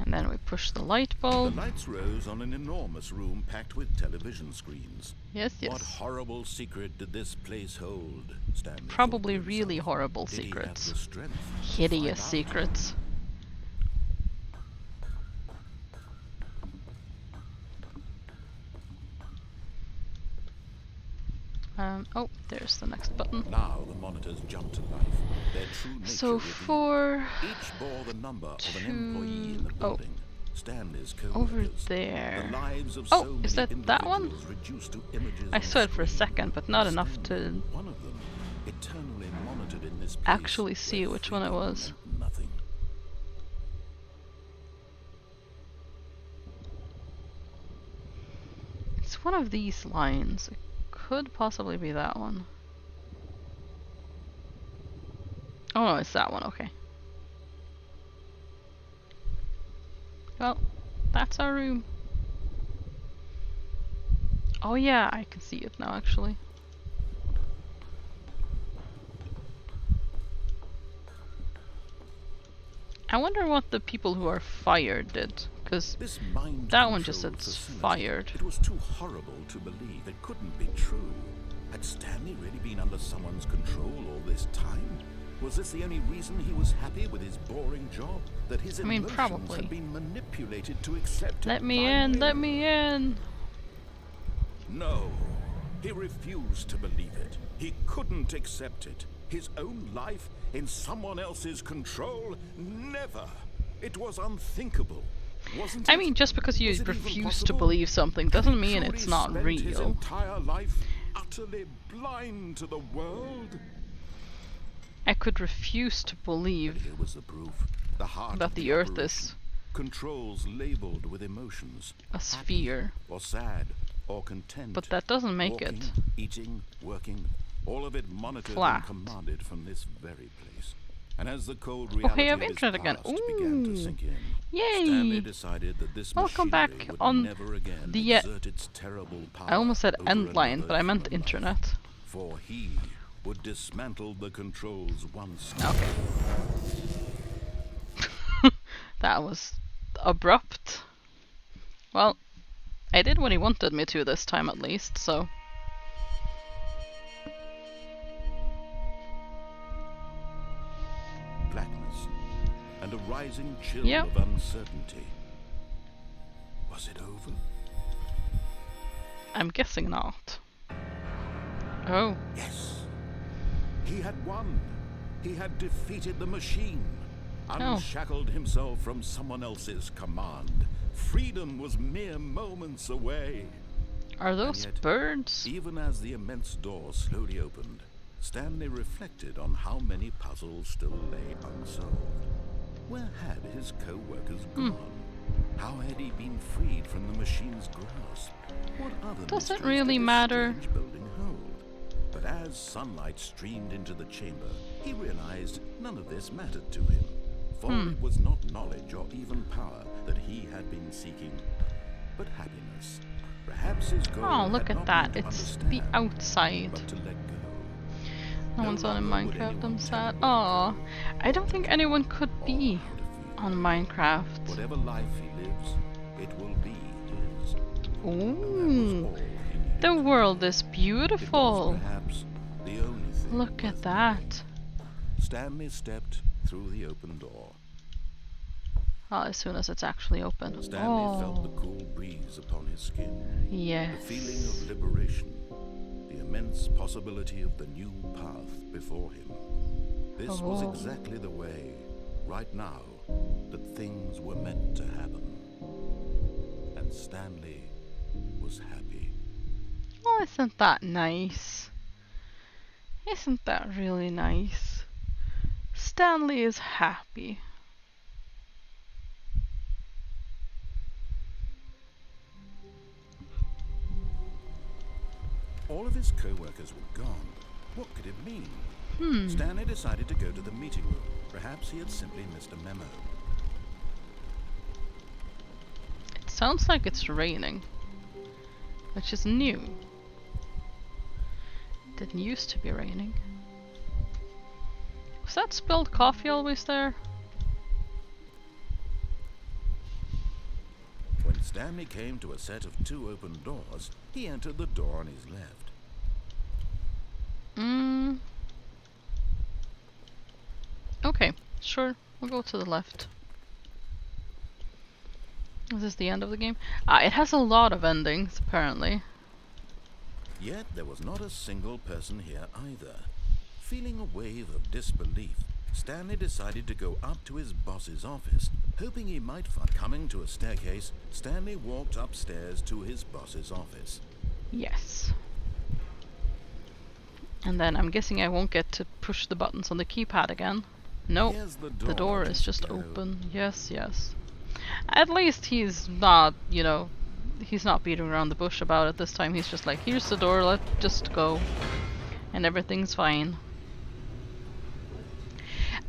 And then we push the light The bulb. lights rose on an enormous room packed with television screens. Yes, What yes. horrible secret did this place hold? Stanley thought Probably to really himself. horrible Did he have secrets. the strength to Hideous find out? secrets. Oh, there's the next button. Now the monitors jumped to life. Their true nature So revealed. for Each bore the number of an to- employee in the oh. building. Stanley's over co-workers. there. The lives of Oh, so is many that one? individuals reduced to images I on saw it for a screen. second, but not enough to Stanley, one of them, eternally monitored in this place actually see where which one it freedom was. meant nothing. It's one of these lines. It could possibly be that one. Oh no, it's that one, okay. Well, that's our room. Oh yeah, I can see it now actually. I wonder what the people who are fired did, because This mind that one just control says facility, fired. It was too horrible to believe. It couldn't be true. Had Stanley really been under someone's control all this time? Was this the only reason he was happy with his boring job? That his I mean, emotions probably. had been manipulated to accept Let him me in, blindly? let me in! No. He refused to believe it. He couldn't accept it. His own life in someone else's control? Never. It was unthinkable. Wasn't it? I mean, just because you Was it even refuse to possible? believe something Had doesn't he mean truly it's not spent his real. entire life utterly blind to the world? I could refuse to But believe here was the proof. The heart that of the Earth operation. is Controls labeled with emotions. a happy sphere, Or sad. Or content. but that doesn't make Walking, it. eating, working, all of it monitored flat. and commanded from this very place. And as the cold Oh, reality hey, I have of his internet again. past began to Ooh. sink in, Yay! Stanley decided that this Welcome machinery back would on never again the, exert its terrible power I almost said over end line, another but I meant human life. internet. For he would dismantle the controls once. Okay. That was abrupt. Well, I did what he wanted me to this time at least, so. silence and a rising chill Yep. of uncertainty. Was it over? I'm guessing not. Oh. Yes. He had won. He had defeated the machine. Oh. Unshackled himself from someone else's command. Freedom was mere moments away. Are those yet, birds? Even as the immense door slowly opened, Stanley reflected on how many puzzles still lay unsolved. Where had his co-workers gone? How had he been freed from the machine's grasp? What other Does it mysteries really did this matter? strange building hold? But as sunlight streamed into the chamber, he realized none of this mattered to him. For it was not knowledge or even power that he had been seeking, but happiness. Perhaps his goal Oh, look had at not that. been to It's the understand, outside. but to let go. No one's on in longer would Minecraft, I'm anyone sad. tell him Aw, what to do, I don't think anyone could or be how to feel. on Minecraft. Whatever life he lives, it will be his. And that was Ooh, all he needed the to know. world is It was beautiful. perhaps the only thing Look at worth that. knowing. Stanley stepped through the open door. Oh, as soon as it's actually open. Stanley felt the Oh, cool breeze upon his skin, the yes. feeling of liberation, the immense possibility of the new path before him. This was Oh. exactly the way, right now, that things were meant to happen. And Stanley was happy. Oh, isn't that nice? Isn't that really nice? Stanley is happy. All of his co-workers were gone. What could it mean? Stanley decided to go to the meeting room. Perhaps he had simply missed a memo. It sounds like it's raining, which is new. It didn't used to be raining. Was that spilled coffee always there? When Stanley came to a set of 2 open doors, he entered the door on his left. Okay, sure. We'll go to the left. Is this the end of the game? It has a lot of endings, apparently. Yet there was not a single person here either. Feeling a wave of disbelief, Stanley decided to go up to his boss's office, hoping he might find. Coming to a staircase, Stanley walked upstairs to his boss's office. Yes. And then I'm guessing I won't get to push the buttons on the keypad again. No, Here's the the door is just go. open. Yes, yes. At least he's not, you know, he's not beating around the bush about it this time. He's just like, here's the door, let's just go. And everything's fine.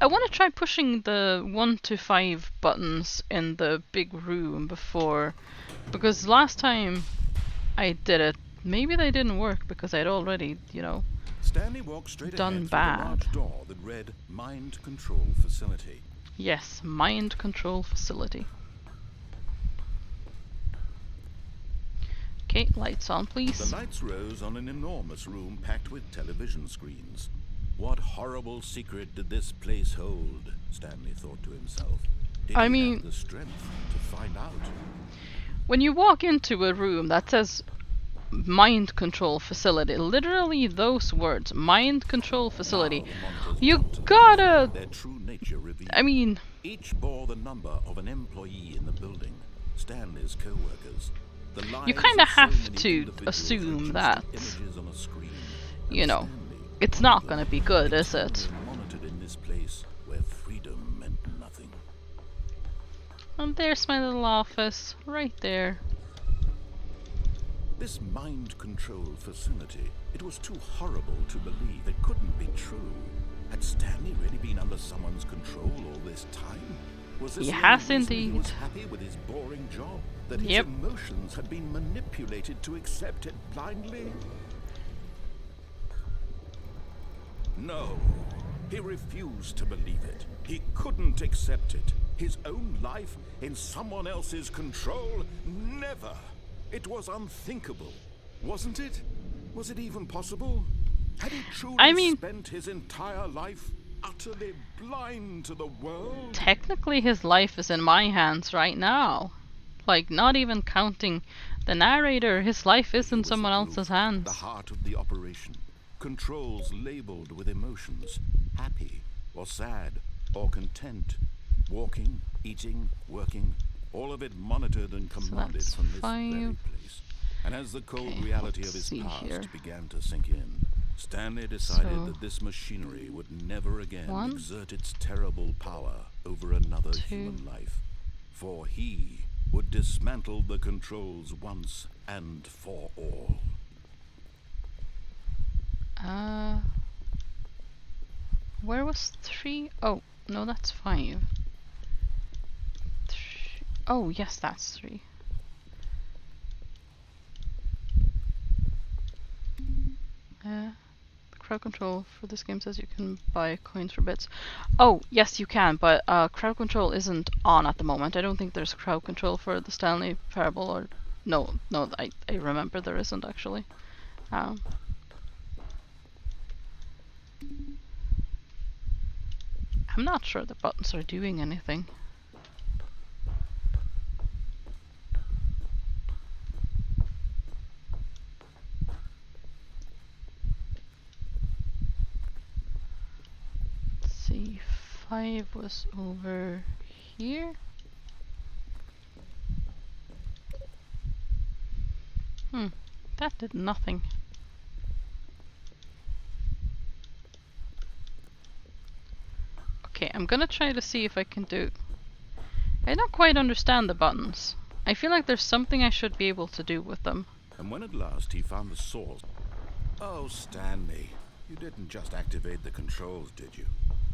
I want to try pushing the 1 to 5 buttons in the big room before, because last time I did it, maybe they didn't work because I'd already, you know, Stanley walked straight Done ahead bad. through the large door that read Mind Control Facility. yes, mind control facility. Okay, lights on, please. The lights rose on an enormous room packed with television screens. What horrible secret did this place hold? Stanley thought to himself. Did I he mean- have the strength to find out? When you walk into a room that says mind control facility, literally those words, mind control facility, Now the monitors you jumped to life, gotta, their true nature revealed. I mean, Each bore the number of an employee in the building, Stanley's co-workers. The You lives kinda of so have many to individuals assume reduced that, to images on a screen, and you know, Stanley it's not wondered gonna be good, is it? eternally monitored in this place where freedom meant nothing. And there's my little office, right there. This mind control facility, it was too horrible to believe. It couldn't be true. Had Stanley really been under someone's control all this time? Was this He the has only reason he indeed. was happy with his boring job? That his Yep. emotions had been manipulated to accept it blindly? No. He refused to believe it. He couldn't accept it. His own life in someone else's control? Never. It was unthinkable. Wasn't it? Was it even possible? Had he truly I mean- spent his entire life utterly blind to the world? Technically, his life is in my hands right now. Like, not even counting the narrator, his life is Here in was someone the else's proof, hands. the heart of the operation. Controls labeled with emotions. Happy, or sad, or content. Walking, eating, working. All of it monitored and commanded that's from this 5. very place. And as the cold Okay, reality of let's his see past here. began to sink in, Stanley decided So, that this machinery would never again 1, exert its terrible power over another 2. human life. For he would dismantle the controls once and for all. Where was 3? Oh, no, that's 5. Oh, yes, that's 3. Crowd control for this game says you can buy coins for bits. Oh, yes, you can, but crowd control isn't on at the moment. I don't think there's crowd control for the Stanley Parable, or no, I remember there isn't actually. I'm not sure the buttons are doing anything. Let's see, 5 was over here. That did nothing. Okay, I'm gonna try to see if I can do... I don't quite understand the buttons. I feel like there's something I should be able to do with them. And when at last he found the source... Oh, Stanley, you didn't just activate the controls, did you?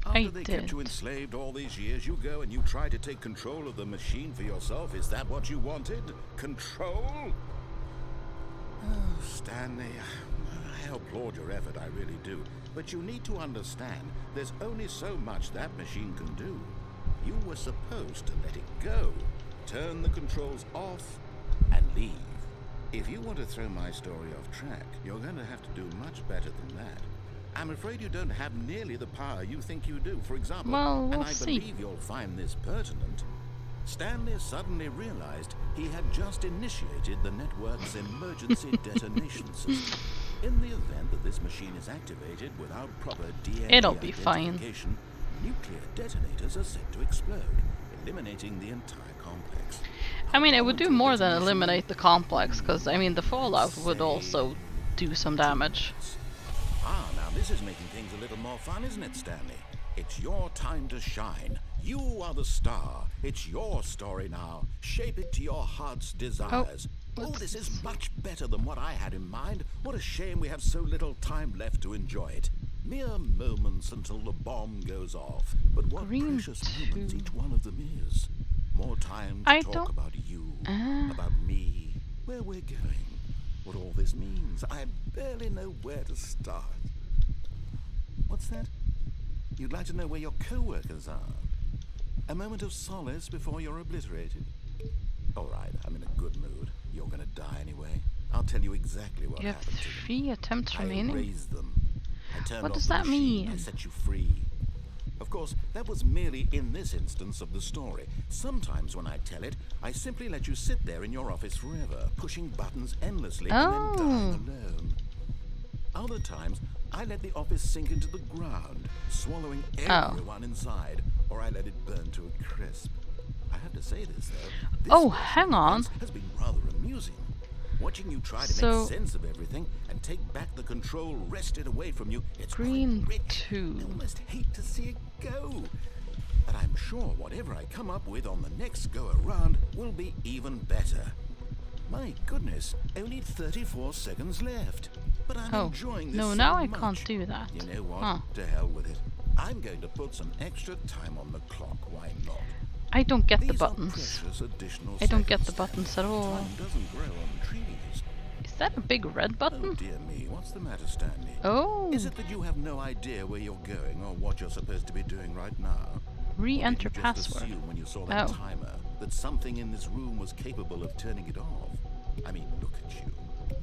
After they kept you enslaved all these years, you go and you try to take control of the machine for yourself. Is that what you wanted? Control? Oh, Stanley, I applaud your effort, I really do. But you need to understand, there's only so much that machine can do. You were supposed to let it go, turn the controls off, and leave. If you want to throw my story off track, you're going to have to do much better than that. I'm afraid you don't have nearly the power you think you do. For example, well, we'll and I believe you'll find this pertinent, Stanley suddenly realized he had just initiated the network's emergency detonation system. In the event that this machine is activated without proper DNA it'll be fine. identification, nuclear detonators are set to explode, eliminating the entire complex. I mean, it would do more than eliminate the complex, because, I mean, the fallout would also do some damage. Ah, now this is making things a little more fun, isn't it, Stanley? It's your time to shine. You are the star. It's your story now. Shape it to your heart's desires. Oh, this is much better than what I had in mind. What a shame we have so little time left to enjoy it. Mere moments until the bomb goes off. But what precious moments each one of them is. More time to talk about you, about me, where we're going, what all this means. I barely know where to start. What's that? You'd like to know where your co-workers are? A moment of solace before you're obliterated? All right, I'm in a good mood. You're gonna die anyway. I'll tell you exactly what happened to them. You have 3 attempts remaining? I raised them. I turned what off does the that machine. mean? I set you free. Of course, that was merely in this instance of the story. Sometimes when I tell it, I simply let you sit there in your office forever, pushing buttons endlessly and then dying alone. Other times, I let the office sink into the ground, swallowing everyone inside, or I let it burn to a crisp. I have to say this, though. This hang on. has been rather amusing. Watching you try to make sense of everything and take back the control wrested away from you, it's green quite rich. 2. I almost hate to see it go. But I'm sure whatever I come up with on the next go-around will be even better. My goodness, only 34 seconds left. But I'm enjoying this no, so now I much. can't do that. You know what? To hell with it. I'm going to put some extra time on the clock. Why not? I don't get These the buttons. I don't get the buttons at all. Time doesn't grow on trees. Is that a big red button? Oh dear me, what's the matter, Stanley? Oh. Is it that you have no idea where you're going or what you're supposed to be doing right now? Re-enter Or did you just password. assume when you saw that timer that something in this room was capable of turning it off? I mean, look at you,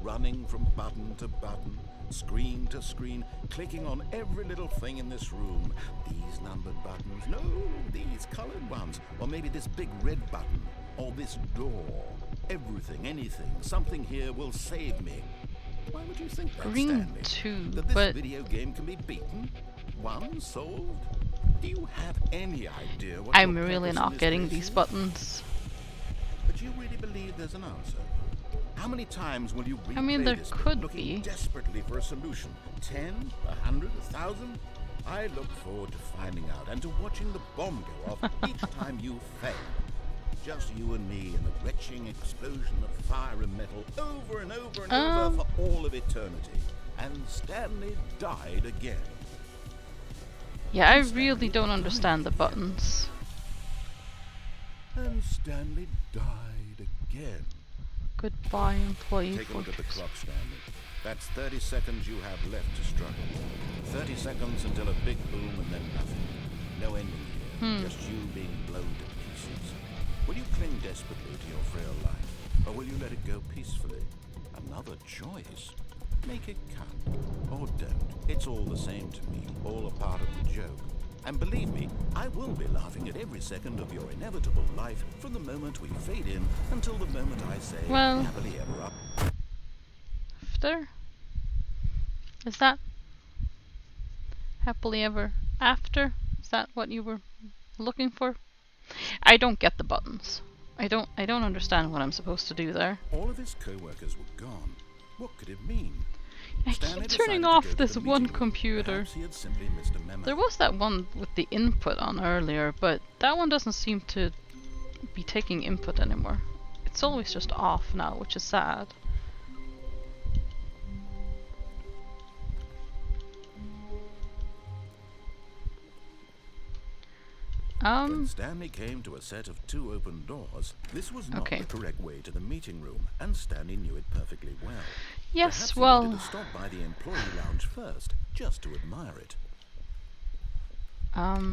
running from button to button, screen to screen, clicking on every little thing in this room. These numbered buttons, no, these colored ones, or maybe this big red button, or this door. Everything, anything, something here will save me. Why would you think that, Green Stanley? too, That this but video game can be beaten? Won? Solved? Do you have any idea what I'm your really purpose in not this getting place these is? buttons. But you really believe there's an answer? How many times will you replay I mean, there this could looking be. desperately for a solution? 10, 100, 1,000? I look forward to finding out and to watching the bomb go off each time you fail. Just you and me in the retching explosion of fire and metal over and over and over for all of eternity. And Stanley died again. Yeah, I really don't understand the buttons. And Stanley died again. Goodbye, employee. Take a look at the fortress. clock, Stanley. That's 30 seconds you have left to struggle. 30 seconds until a big boom and then nothing. No ending here, just you being blown to pieces. Will you cling desperately to your frail life, or will you let it go peacefully? Another choice. Make it count, or don't. It's all the same to me, all a part of the joke. And believe me, I will be laughing at every second of your inevitable life from the moment we fade in until the moment I say Well, happily ever after. After? Is that happily ever after? Is that what you were looking for? I don't get the buttons. I don't understand what I'm supposed to do there. All of his co-workers were gone. What could it mean? I Stanley keep decided turning to off go to this the one meeting room. computer. Perhaps he had simply missed a memo. There was that one with the input on earlier, but that one doesn't seem to be taking input anymore. It's always just off now, which is sad. When Stanley came to a set of 2 open doors, this was not Okay. the correct way to the meeting room, and Stanley knew it perfectly well. Yes, Perhaps he well, wanted to stop by the employee lounge first, just to admire it.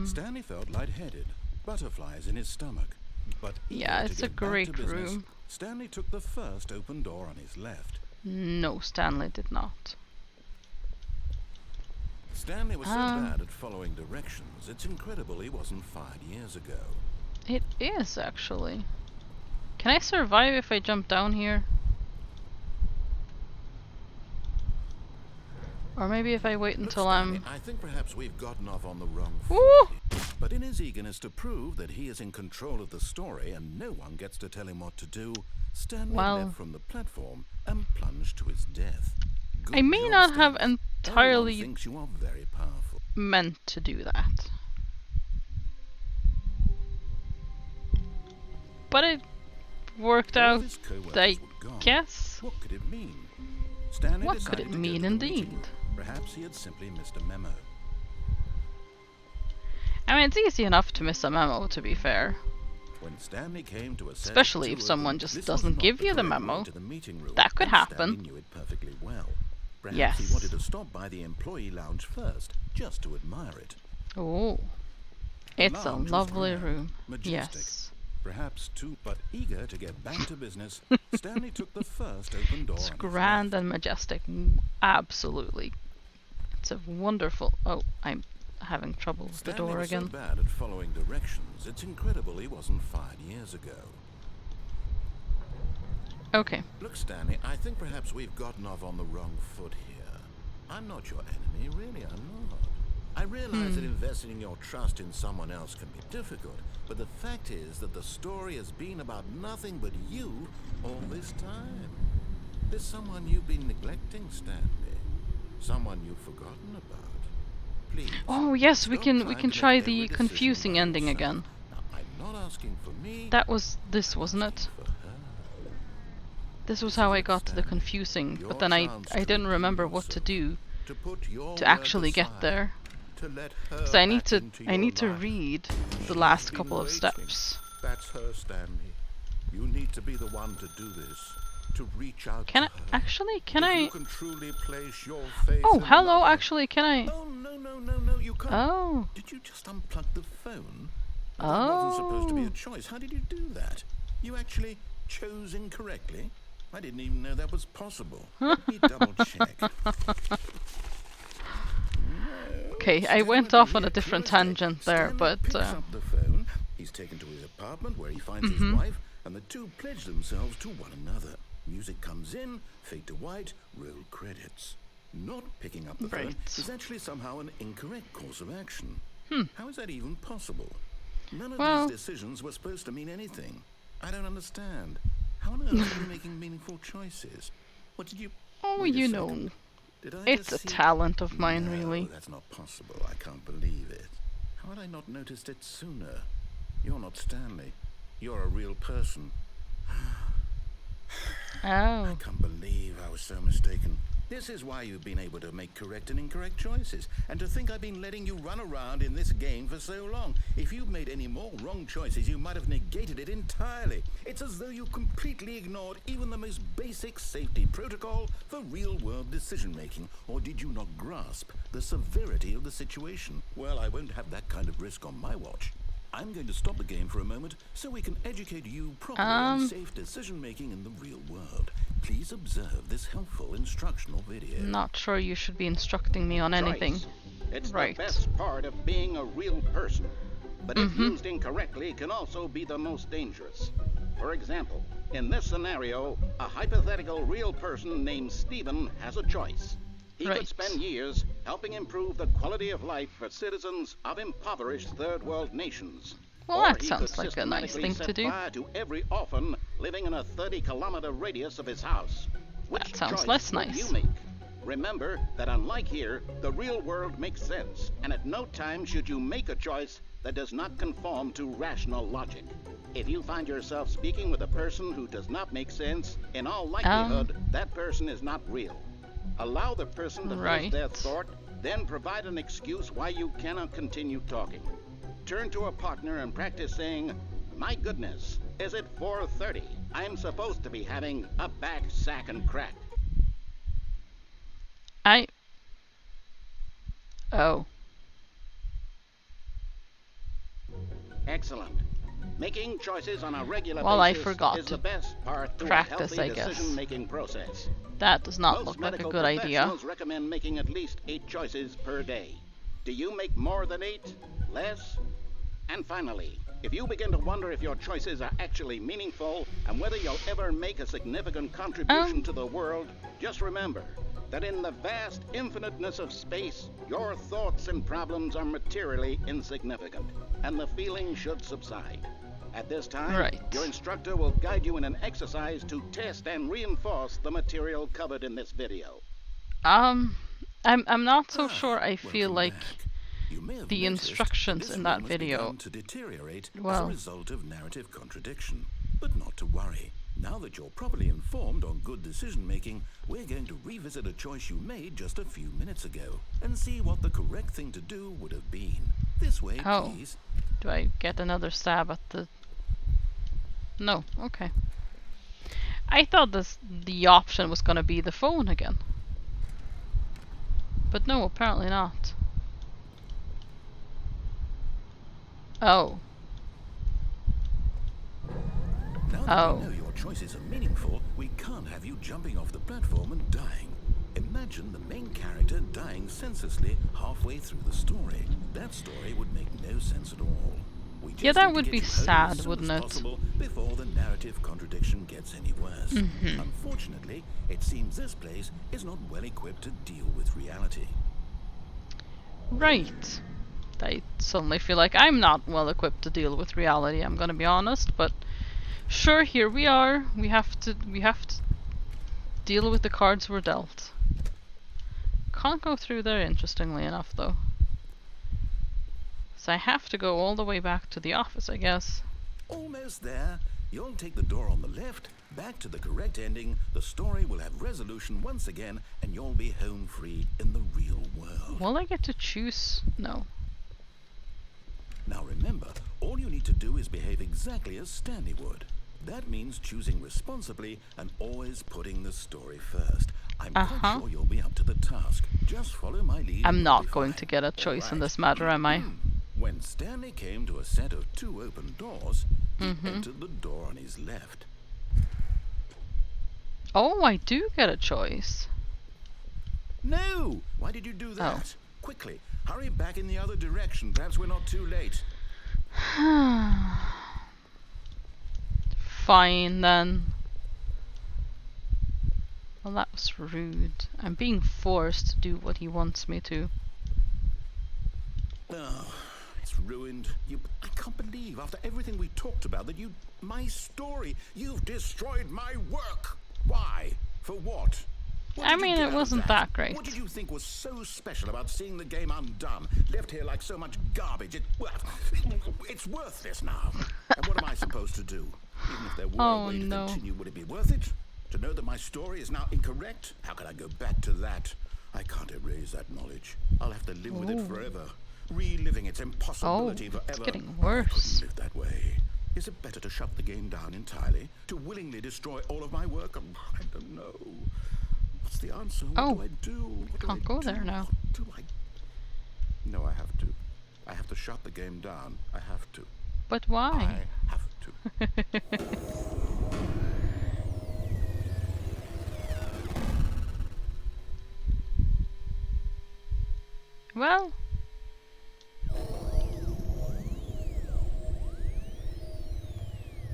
Stanley felt lightheaded, butterflies in his stomach. But yeah, eager to it's a get back to great business, room. Stanley took the first open door on his left. No, Stanley did not. Stanley was so bad at following directions, it's incredible he wasn't fired years ago. It is, actually. Can I survive if I jump down here? Or maybe if I wait Look, until Stanley, I'm... I think perhaps we've gotten off on the wrong Woo! foot here. But in his eagerness to prove that he is in control of the story and no one gets to tell him what to do, Stanley Well, leapt from the platform and plunged to his death. Good I may job, not have Stanley. entirely Everyone thinks you are very powerful. meant to do that. But it worked All out, of his co-workers I were gone. guess. What could it mean? Stanley What could decided it to go mean to the meeting indeed? room. Perhaps he had simply missed a memo. I mean, it's easy enough to miss a memo, to be fair. When Stanley came to a set of Especially 2 if someone open, just this doesn't was not give you the correct way memo. to the meeting room, That could and happen. Stanley knew it perfectly well. Perhaps Yes. he wanted to stop by the employee lounge first, just to admire it. Oh, The it's a lounge was lovely grand, room. majestic. Yes. Perhaps too, but eager to get back to business, Stanley took the first open door. It's on his grand left. and majestic. Absolutely. It's a wonderful... Oh, I'm having trouble with the Stanley door was again. so bad at following directions, it's incredible he wasn't fired years ago. Okay. Look, Stanley, I think perhaps we've gotten off on the wrong foot here. I'm not your enemy, really, I'm not. I realize that investing your trust in someone else can be difficult, but the fact is that the story has been about nothing but you all this time. There's someone you've been neglecting, Stanley. Someone you've forgotten about. Please. Oh yes, we stop can trying to make try every the decision confusing by ending yourself. again. Now, I'm not asking for me. That was this, wasn't it? For her. This was how I got to the confusing, but then I didn't remember what to do To put your to work actually get aside, there. to let her Because I need back to into I your need to life. read the She's last been couple of waiting. steps. That's her, Stanley. You need to be the one to do this. To reach out Can I to her. actually can If I you can truly place your faith Oh, in hello, another- actually can I Oh, no, you can't. Oh. Did you just unplug the phone? That wasn't supposed to be a Oh. choice. How did you do that? You actually chose incorrectly? I didn't even know that was possible. Let me double check. Okay, I went off on a different tangent there, but picks up the phone. He's taken to his apartment where he finds his wife, and the two pledge themselves to one another. Music comes in, fade to white, roll credits. Not picking up the phone is actually somehow an incorrect course of action. How is that even possible? None of these decisions were supposed to mean anything. I don't understand. How on earth are you making meaningful choices? What did you... oh, Wait a you second. know, Did I it's a just see... talent of mine, No, really. that's not possible. I can't believe it. How had I not noticed it sooner? You're not Stanley. You're a real person. Oh, I can't believe I was so mistaken. This is why you've been able to make correct and incorrect choices. And to think I've been letting you run around in this game for so long. If you'd made any more wrong choices, you might have negated it entirely. It's as though you completely ignored even the most basic safety protocol for real-world decision-making. Or did you not grasp the severity of the situation? Well, I won't have that kind of risk on my watch. I'm going to stop the game for a moment so we can educate you properly on safe decision-making in the real world. Please observe this helpful instructional video. not sure you should be instructing me on anything. Choice. It's Right. the best part of being a real person. But if used incorrectly, can also be the most dangerous. For example, in this scenario, a hypothetical real person named Stephen has a choice. He Right. could spend years helping improve the quality of life for citizens of impoverished third world nations. Well, Or that he sounds could like a nice systematically thing set to do. fire to every orphan living in a 30-kilometer radius of his house. Which That sounds choice less will nice. you make? Remember that unlike here, the real world makes sense, and at no time should you make a choice that does not conform to rational logic. If you find yourself speaking with a person who does not make sense, in all likelihood, that person is not real. Allow the person to finish their Right. thought, then provide an excuse why you cannot continue talking. Turn to a partner and practice saying, "My goodness, is it 4:30? I'm supposed to be having a back, sack, and crack." Oh. Excellent. Making choices on a regular Well, I basis forgot is to the best part to practice, a I healthy guess. decision-making process. That does not Most look like a medical good idea. professionals recommend making at least 8 choices per day. Do you make more than 8? Less? And finally, if you begin to wonder if your choices are actually meaningful and whether you'll ever make a significant contribution to the world, just remember that in the vast infiniteness of space, your thoughts and problems are materially insignificant, and the feeling should subside. At this time, Right. your instructor will guide you in an exercise to test and reinforce the material covered in this video. I'm not so sure. I feel Welcome like back. You may have the noticed instructions this in that room has video- begun to deteriorate as a well- result of narrative contradiction. But not to worry. Now that you're properly informed on good decision making, we're going to revisit a choice you made just a few minutes ago and see what the correct thing to do would have been. This way, Oh. please. Do I get another stab at the... No, okay. I thought the option was gonna be the phone again. But no, apparently not. Oh. Now that Oh. we know your choices are meaningful, we can't have you jumping off the platform and dying. Imagine the main character dying senselessly halfway through the story. That story would make no sense at all. We just Yeah, that need to would get be you home sad, as soon wouldn't as it? possible before the narrative contradiction gets any worse. Unfortunately, it seems this place is not well equipped to deal with reality. Right. I suddenly feel like I'm not well equipped to deal with reality, I'm gonna be honest, but sure, here we are. We have to deal with the cards we're dealt. Can't go through there, interestingly enough, though. So I have to go all the way back to the office, I guess. Almost there. You'll take the door on the left, back to the correct ending, the story will have resolution once again, and you'll be home free in the real world. Will I get to choose? No. Now remember, all you need to do is behave exactly as Stanley would. That means choosing responsibly and always putting the story first. I'm quite sure you'll be up to the task. Just follow my lead. I'm and not you'll be going fine. to get a choice in Alright. this matter, am I? When Stanley came to a set of 2 open doors, he entered the door on his left. Oh, I do get a choice. No! Why did you do that? Quickly, hurry back in the other direction. Perhaps we're not too late. Fine then. Well, that was rude. I'm being forced to do what he wants me to. Oh, it's ruined. I can't believe, after everything we talked about, that my story, you've destroyed my work. Why? For what? I mean, it wasn't that great. What did you think was so special about seeing the game undone, left here like so much garbage? It's worthless now. And what am I supposed to do? Even if there were a way to continue, would it be worth it? To know that my story is now incorrect? How can I go back to that? I can't erase that knowledge. I'll have to live with it forever, reliving its impossibility forever. It's getting worse. I couldn't live that way. Is it better to shut the game down entirely? To willingly destroy all of my work? I don't know. What's the answer? What do I do? Can't go there now. What do I... No, I have to. I have to shut the game down. I have to. But why? I have to. Well.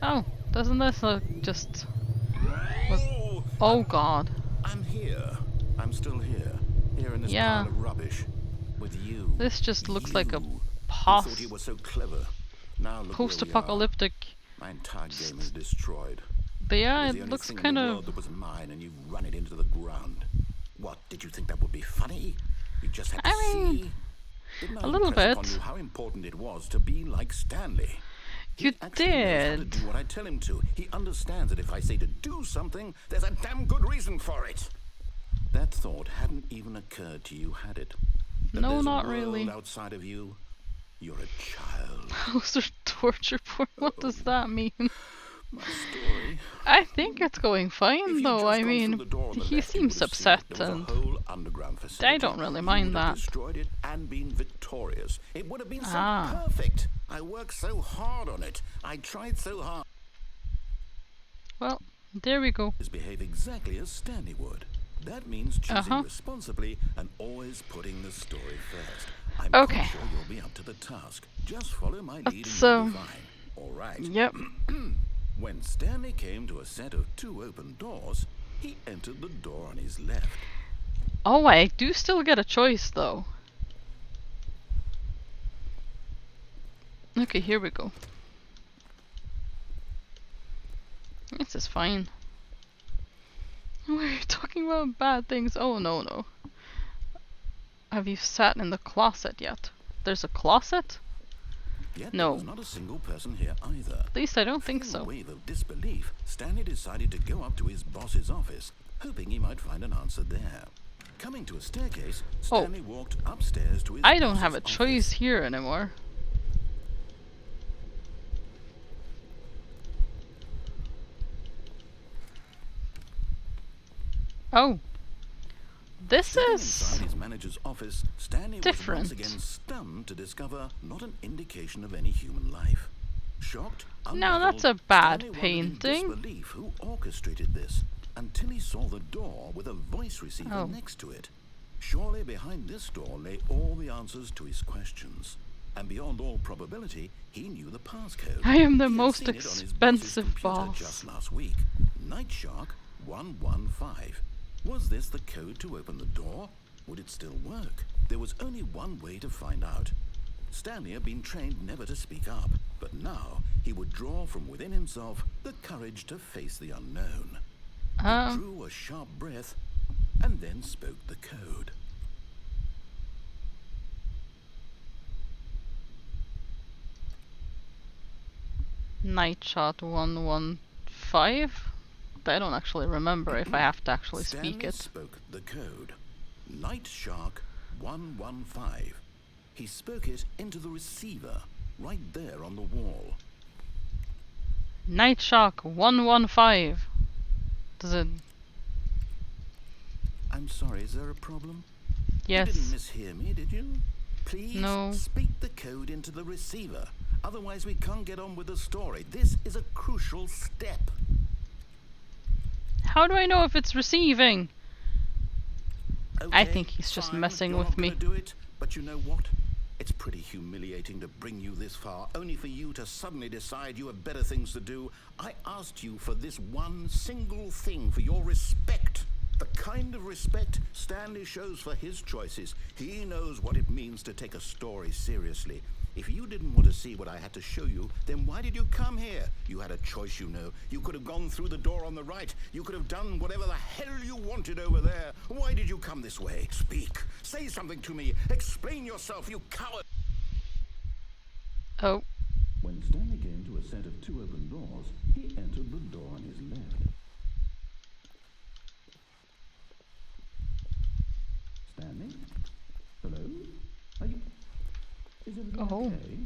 Oh, doesn't this look just... Oh god. I'm here. I'm still here. Here in this pile of rubbish. With you. This just looks like a thought you were so clever. Now look post-apocalyptic. My entire game is destroyed. But yeah, it looks kind of... That was mine, and you've run it into the ground. What, did you think that would be funny? You just had to see? Didn't I a little impress bit. upon you how important it was to be like Stanley? You He knows how to did. do what I tell him to. He understands that if I say to do something, there's a damn good reason for it. That thought hadn't even occurred to you, had it? That No, there's not a world really. outside of you. You're a child. How's there torture porn? What does that mean? My story. I think it's going fine though. I mean, he seems upset and I don't really mind that. Destroyed it and been victorious. It would have been so perfect. I worked so hard on it. I tried so hard. Well, there we go. Behave exactly as Stanley would. That means choosing responsibly and always putting the story first. I'm okay. sure you'll be up to the task. Just follow my lead and you'll be fine. All right. Yep. When Stanley came to a set of 2 open doors, he entered the door on his left. Oh, I do still get a choice though. Okay, here we go. This is fine. Why are you talking about bad things? Oh, no. Have you sat in the closet yet? There's a closet? Yet no. There was not a single person here either. At least I don't think so. In a wave of disbelief, Stanley decided to go up to his boss's office, hoping he might find an answer there. Coming to a staircase, Stanley walked upstairs to his I don't have a office. choice here anymore. Oh. This is inside his manager's office, Stanley different. was once again stunned to discover not an indication of any human life. Shocked, no, that's a bad Stanley painting. in disbelief who orchestrated this until he saw the door with a voice receiver next to it. Surely behind this door lay all the answers to his questions. And beyond all probability, he knew the passcode. I am the He had most seen it on his expensive boss's computer boss. just last week. Night Shark 115. Was this the code to open the door? Would it still work? There was only one way to find out. Stanley had been trained never to speak up, but now he would draw from within himself the courage to face the unknown. He drew a sharp breath and then spoke the code. Night Shot 115? I don't actually remember if I have to actually speak it. Spoke the code. Night Shark 115. He spoke it into the receiver, right there on the wall. Night Shark 115. Does it... I'm sorry, is there a problem? Yes. You didn't mishear me, did you? Please no. Speak the code into the receiver. Otherwise we can't get on with the story. This is a crucial step. How do I know if it's receiving? I Okay, think he's just fine, messing you're with not me. gonna do it, but you know what? It's pretty humiliating to bring you this far, only for you to suddenly decide you have better things to do. I asked you for this one single thing, for your respect. The kind of respect Stanley shows for his choices. He knows what it means to take a story seriously. If you didn't want to see what I had to show you, then why did you come here? You had a choice, you know. You could have gone through the door on the right. You could have done whatever the hell you wanted over there. Why did you come this way? Speak. Say something to me. Explain yourself, you coward. Oh, When Stanley came to a set of 2 open doors, he entered the door on his left. Stanley? Hello? Are you... Is everything Oh. okay?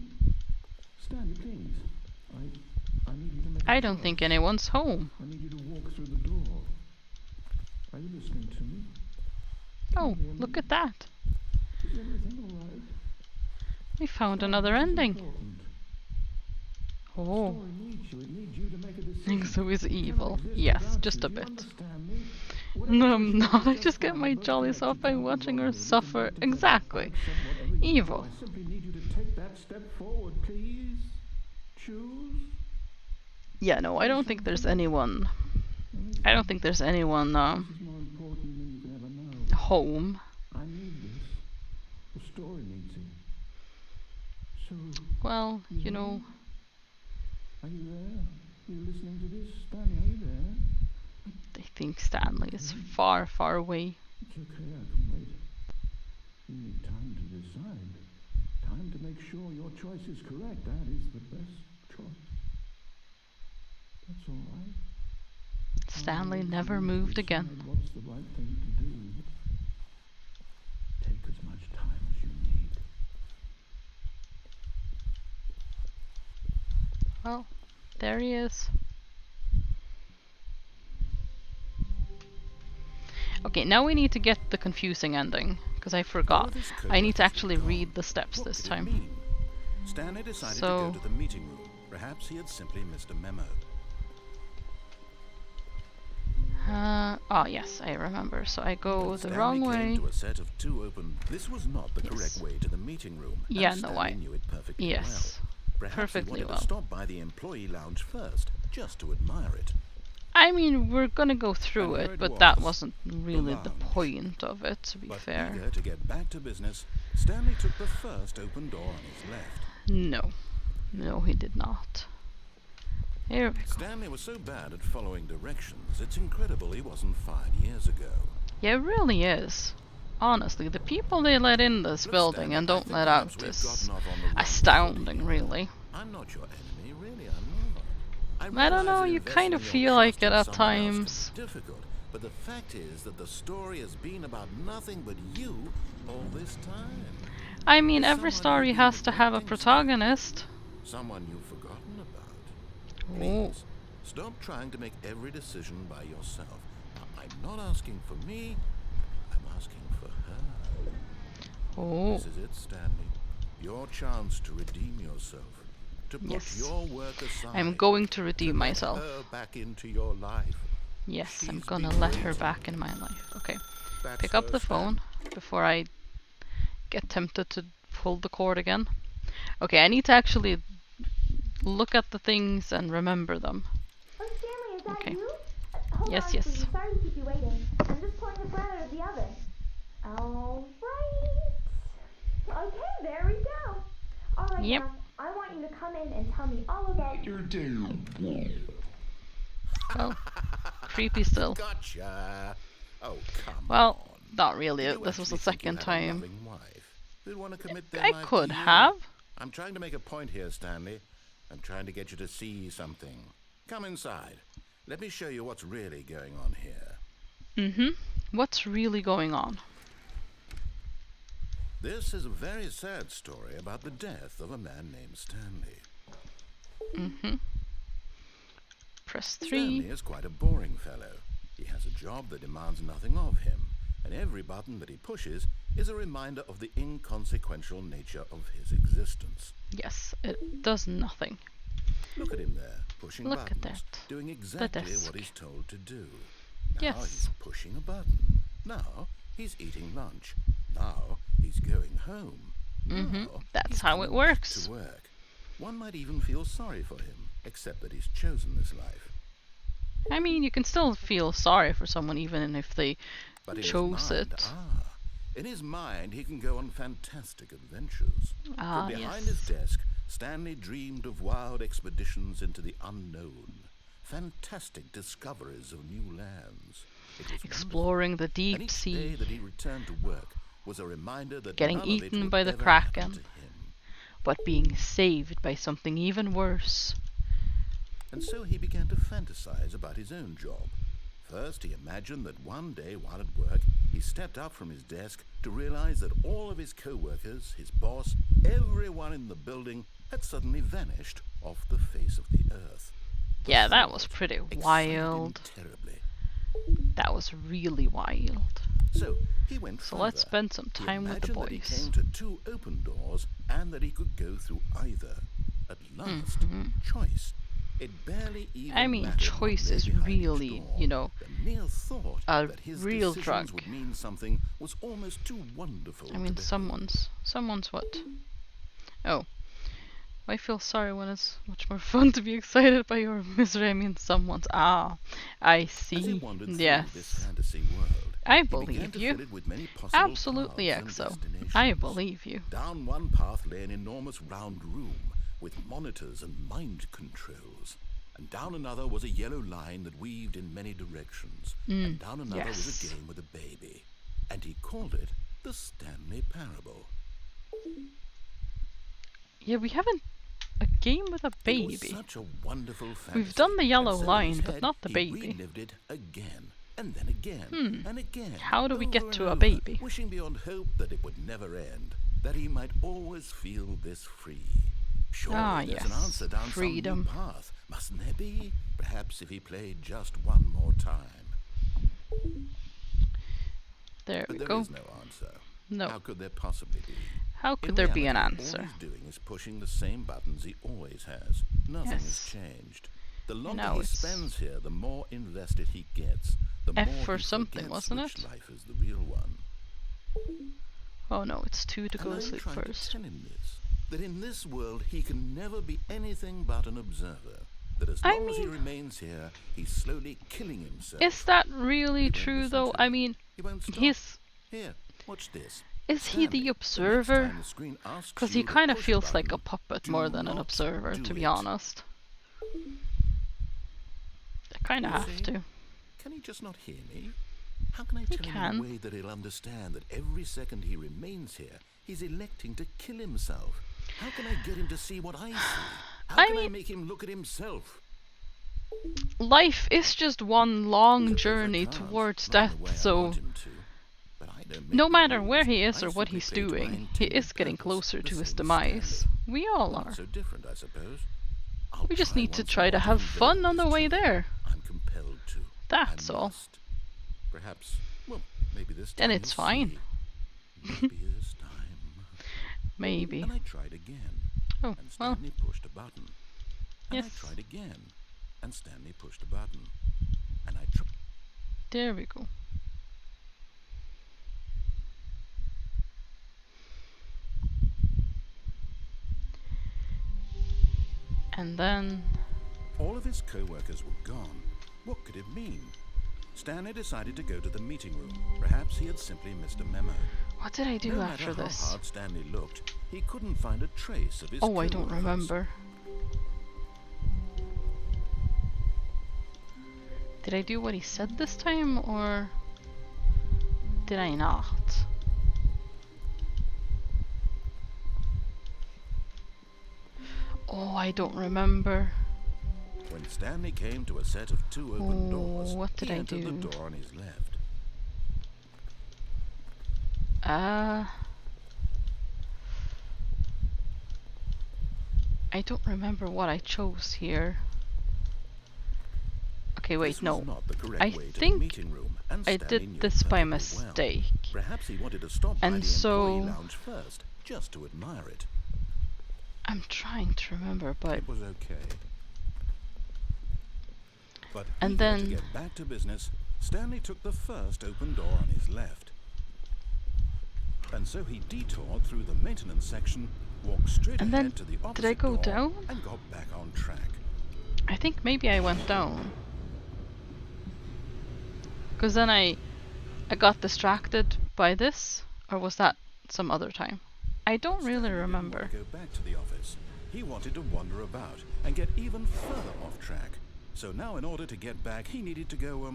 Stanley, please. I need you to make a I don't think choice. anyone's home. I need you to walk through the door. Are you listening to me? Oh, look at that. Is everything all right? We found Stanley, another this is ending. important. The Oh, story needs you. It needs you to make a decision. Ningsu is It cannot evil. exist Yes, without just you. a Do you bit. understand me? No, I'm not. I just get my jolly self by watching her suffer. Exactly. Evil. I simply need you to take that step forward, please. Choose. Yeah, no, I don't think there's anyone. I don't think there's anyone This is more important than you can ever know. home. I need this. The story needs it. So, Well, you know, are you there? Are you listening to this? Stanley, are you there? I think Stanley is far, far away. It's okay, I can wait. You need time to decide. Time to make sure your choice is correct. That is the best choice. That's all right. Stanley All you never need to moved again. decide what's the right thing to do. Take as much time as you need. Well, there he is. Okay, now we need to get the confusing ending, because I forgot. Though this code I need to wasn't actually gone, read the steps what this did it time. mean? Stanley decided to So- go to the meeting room. Perhaps he had simply missed a memo. Oh yes, I remember. So I go the Stanley wrong came way. to a set of 2 open. This was not the correct Yes. way to the meeting room. and Yeah, no, Stanley I- knew it perfectly Yes, well. Perhaps perfectly he wanted well. to stop by the employee lounge first, just to admire it. I mean, we're gonna go through And it, there it but that was, wasn't really the lounge. point of it, to be But fair. eager to get back to business, Stanley took the first open door on his left. No. No, he did not. Here we go. Stanley was so bad at following directions, it's incredible he wasn't fired years ago. Yeah, it really is. Honestly, the people they let in this Look, building Stanley, and I don't think let perhaps out we've is gotten off on the wrong astounding, foot. really. I'm not your enemy, really, I'm not. I don't realize know, that you investing kind of your feel like trust it in at someone else can times. be difficult, but the fact is that the story has been about nothing but you all this time. I mean, There's every someone story you've been has to have a neglecting, protagonist. Someone you've forgotten about. Oh. Please, stop trying to make every decision by yourself. Now, I'm not asking for me, I'm asking for her. Oh, This is it, Stanley. Your chance to redeem yourself. To put Yes. your work aside. I'm going to to redeem let myself. her back into your life. Yes, I'm She's gonna been let her waiting. back in my life. Okay, That's pick up her, the phone Stanley. before I get tempted to pull the cord again. Okay, I need to actually look at the things and remember them. Oh, Stanley, is that Okay. you? Hold Yes, on, yes. sweetie. Sorry to keep you waiting. I'm just pulling the bread out of the oven. All right. Okay, there we go. All right, Yep. now, I want you to come in and tell me all about your Well, creepy still. Gotcha. Oh, come Well, on. not really. Did you This was the actually think you second had a time. loving wife who'd want to commit their I life to could you? have. I'm trying to make a point here, Stanley. I'm trying to get you to see something. Come inside. Let me show you what's really going on here. What's really going on? This is a very sad story about the death of a man named Stanley. Press 3. Stanley is quite a boring fellow. He has a job that demands nothing of him, and every button that he pushes is a reminder of the inconsequential nature of his existence. Yes, it does nothing. Look at him there, pushing Look at buttons, that. doing exactly desk. what he's told to do. Now Yes. he's pushing a button. Now he's eating lunch. Now he's going home. Now That's he's how it coming back works. to work. One might even feel sorry for him, except that he's chosen this life. I mean, you can still feel sorry for someone even if they But in chose his mind, it. in his mind, he can go on fantastic adventures. Ah, From behind yes. his desk, Stanley dreamed of wild expeditions into the unknown, fantastic discoveries of new lands. It was Exploring the wonderful. And deep each day sea, that he returned to work was a reminder that getting none of it eaten would by the ever Kraken. happen to him. but being saved by something even worse. And so he began to fantasize about his own job. First, he imagined that one day while at work, he stepped up from his desk to realize that all of his co-workers, his boss, everyone in the building had suddenly vanished off the face of the earth. The Yeah, that was thought pretty excited him wild. terribly. That was really wild. So he went So further. let's spend some He time with the imagined that he boys. came to 2 open doors and that he could go through either. At last, choice. It barely even I mean, mattered what choice lay is behind each really, door. you know, The mere thought a that his real decisions drug. would mean something was almost too wonderful I mean, to behold. someone's what? Oh. I feel sorry when it's much more fun to be excited by your misery. I mean, someone's. Ah, I As he see. wandered through this Yes. fantasy world, I he began believe to you. fill it with many possible Absolutely, paths and Exo. destinations. I believe you. Down one path lay an enormous round room with monitors and mind controls. And down another was a yellow line that weaved in many directions. And down another was yes. a game with a baby. And he called it the Stanley Parable. Yeah, we haven't a game with a It was baby. such a wonderful fantasy. We've done the yellow And so in line, his but head, not the he baby. relived it again, and then again, and again. How do we over get and to a over, baby? Wishing beyond hope that it would never end, that he might always feel this free. Surely there's an yes, answer down freedom. some new path, mustn't there be? Perhaps if he played just one more time. There But we there go. is no answer. No. How could there possibly be? How could In there be an reality, answer? All he's doing is pushing the same buttons he always has. Nothing has Yes. changed. The longer now he it's spends here, the more invested he gets. The F more for he something, forgets wasn't which it? life is the real one. Oh no, it's 2 to go And to I'm sleep trying first. to tell him this, that in this world he can never be anything but an observer. That as I long as he mean- remains here, he's slowly killing himself. Is that really He won't true listen though? to I me. mean, He won't stop. he's Here, watch this. is he Stanley, the next observer? time the screen asks Because you he to kind of push feels like a button, puppet do more than an not observer, do to be it. honest. I kind of You have see? to. Can he just not hear me? How can I He tell him can. in a way that he'll understand that every second he remains here, he's electing to kill himself? How can I get him to see what I see? How I can I mean- make him look at himself? Life is just one long Suppose I journey can't, towards not in death, the way I so want him to, but I don't make no the matter rules. where he is I or what simply he's play to my doing, he intended is getting purpose, closer the to his same as demise. Stanley. We all Not are. so different, I suppose. I'll We just try need to once try more to have convey fun on this the way to him. there. I'm compelled to. That's I all. must. Perhaps, well, maybe this Then time it's he'll fine. see. Maybe this time. Maybe. And I tried again. Oh, And well, Stanley pushed a button. And Yes. I tried again. And Stanley pushed a button. And I tried. there we go. And then, All of his co-workers were gone. What could it mean? Stanley decided to go to the meeting room. Perhaps he had simply missed a memo. what did I do No after matter this? how hard Stanley looked, he couldn't find a trace of his Oh, I don't co-workers. remember. Did I do what he said this time, or did I not? Oh, I don't remember. When Stanley came to a set of 2 open Oh, doors, what did he I entered do? the door on his left. I don't remember what I chose here. Okay, wait, This no. was not the correct I way to the think meeting room, and I Stanley did knew this it by perfectly well. mistake. Perhaps he wanted to stop by And the employee so- lounge first, just to admire it. I'm trying to remember, but It was okay. But And eager to then- get back to business, Stanley took the first open door on his left. And so he detoured through the maintenance section, walked straight And then, ahead to the opposite did I go door, down? and got back on track. I think maybe I went down. Because then I got distracted by this, or was that some other time? I don't But really Stanley didn't remember. want to go back to the office. He wanted to wander about and get even further off track. So now, in order to get back, he needed to go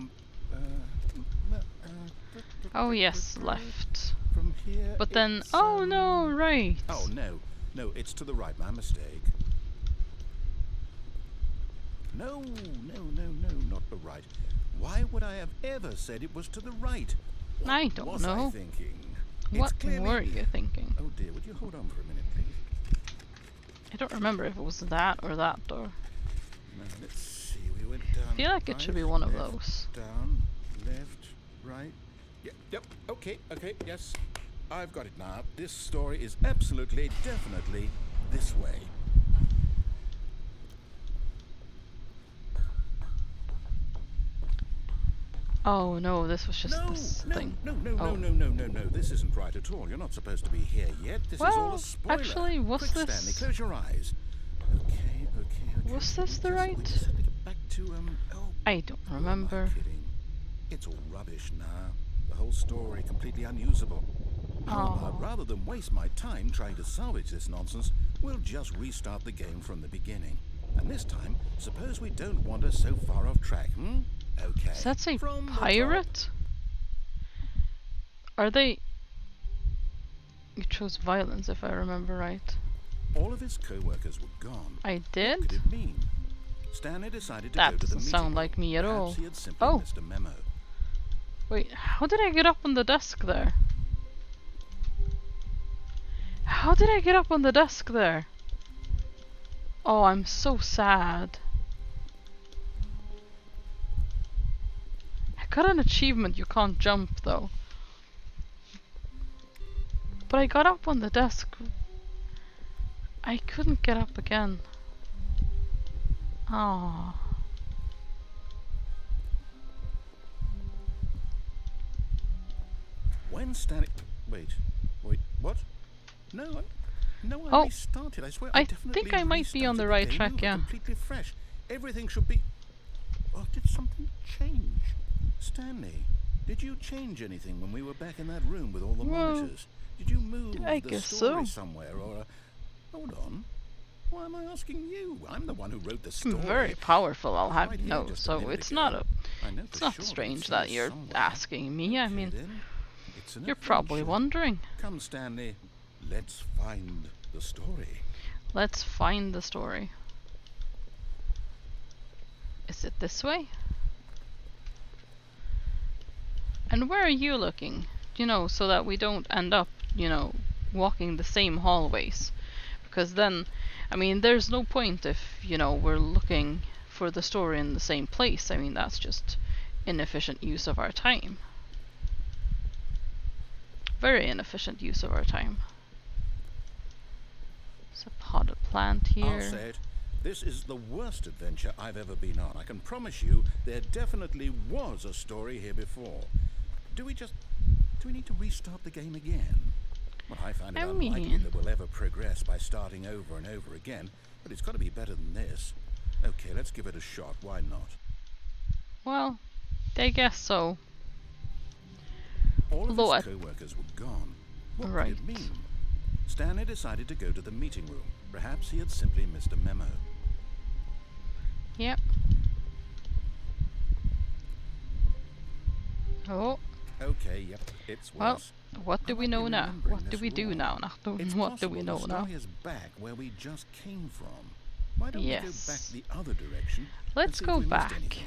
Oh yes, left. from here. But then, it's, oh no, right. Oh no, it's to the right. My mistake. No, not the right. Why would I have ever said it was to the right? What I don't was know. I thinking? What It's clearly... were you thinking? Oh dear, would you hold on for a minute, please? I don't remember if it was that or that door. Now, let's see. We went down. I feel like it should be one of those. Down, left, right. Yep. Okay. Yes, I've got it now. This story is absolutely, definitely this way. Oh no, this was just No, this thing. No. Oh. This isn't right at all. You're not supposed to be here yet. This is all Well, a spoiler. actually, was Quick, this- Stanley, close your eyes. Okay. Was this the We right? just have to get back to Oh, I don't who am I remember. kidding? It's all rubbish now. The whole story completely unusable. How about, Oh. rather than waste my time trying to salvage this nonsense, we'll just restart the game from the beginning. And this time, suppose we don't wander so far off track, Okay. Does that say From the top. pirate? Are they... You chose violence if I remember right. All of his co-workers were gone. I What could did? it mean? Stanley decided to That go to the doesn't meeting sound room. like me at Perhaps all. He had simply Oh. missed a memo. Wait, how did I get up on the desk there? How did I get up on the desk there? Oh, I'm so sad. I got an achievement, you can't jump though. But I got up on the desk. I couldn't get up again. Oh. When Stanley... Wait, what? No, I Oh, restarted. I swear I definitely think I might be on restarted the right game track, over, yeah. completely fresh. Everything should be... Oh, did something change? Stanley, did you change anything when we were back in that room with all the Well, monitors? Did you move I the guess story so. somewhere, or... Hold on. Why am I asking you? I'm the one who wrote the story. Very powerful, I'll have Right you here, know. just a So minute it's ago. not a... I know It's for not sure, but strange it's that here you're somewhere. asking me. I Okay, mean, then. It's an you're probably adventure. wondering. Come, Stanley. Let's find the story. Let's find the story. Is it this way? And where are you looking? You know, so that we don't end up, you know, walking the same hallways. Because then, I mean, there's no point if, you know, we're looking for the story in the same place. I mean, that's just inefficient use of our time. Very inefficient use of our time. There's a potted plant here. I'll say it. This is the worst adventure I've ever been on. I can promise you there definitely was a story here before. Do we need to restart the game again? Well, I find it I unlikely mean- that we'll ever progress by starting over and over again, but it's got to be better than this. Okay, let's give it a shot. Why not? Well, I guess so. All of Although his co-workers were gone. What Right. could it mean? Stanley decided to go to the meeting room. Perhaps he had simply missed a memo. Yep. Oh, Okay, yep, it's well, worse. what do I we might know be now? remembering What do this we do wrong. now? Nachto? It's What do we possible know the now? story is back where we just came from. Why don't we go back Yes. the other direction? and Let's see if go we missed back. anything?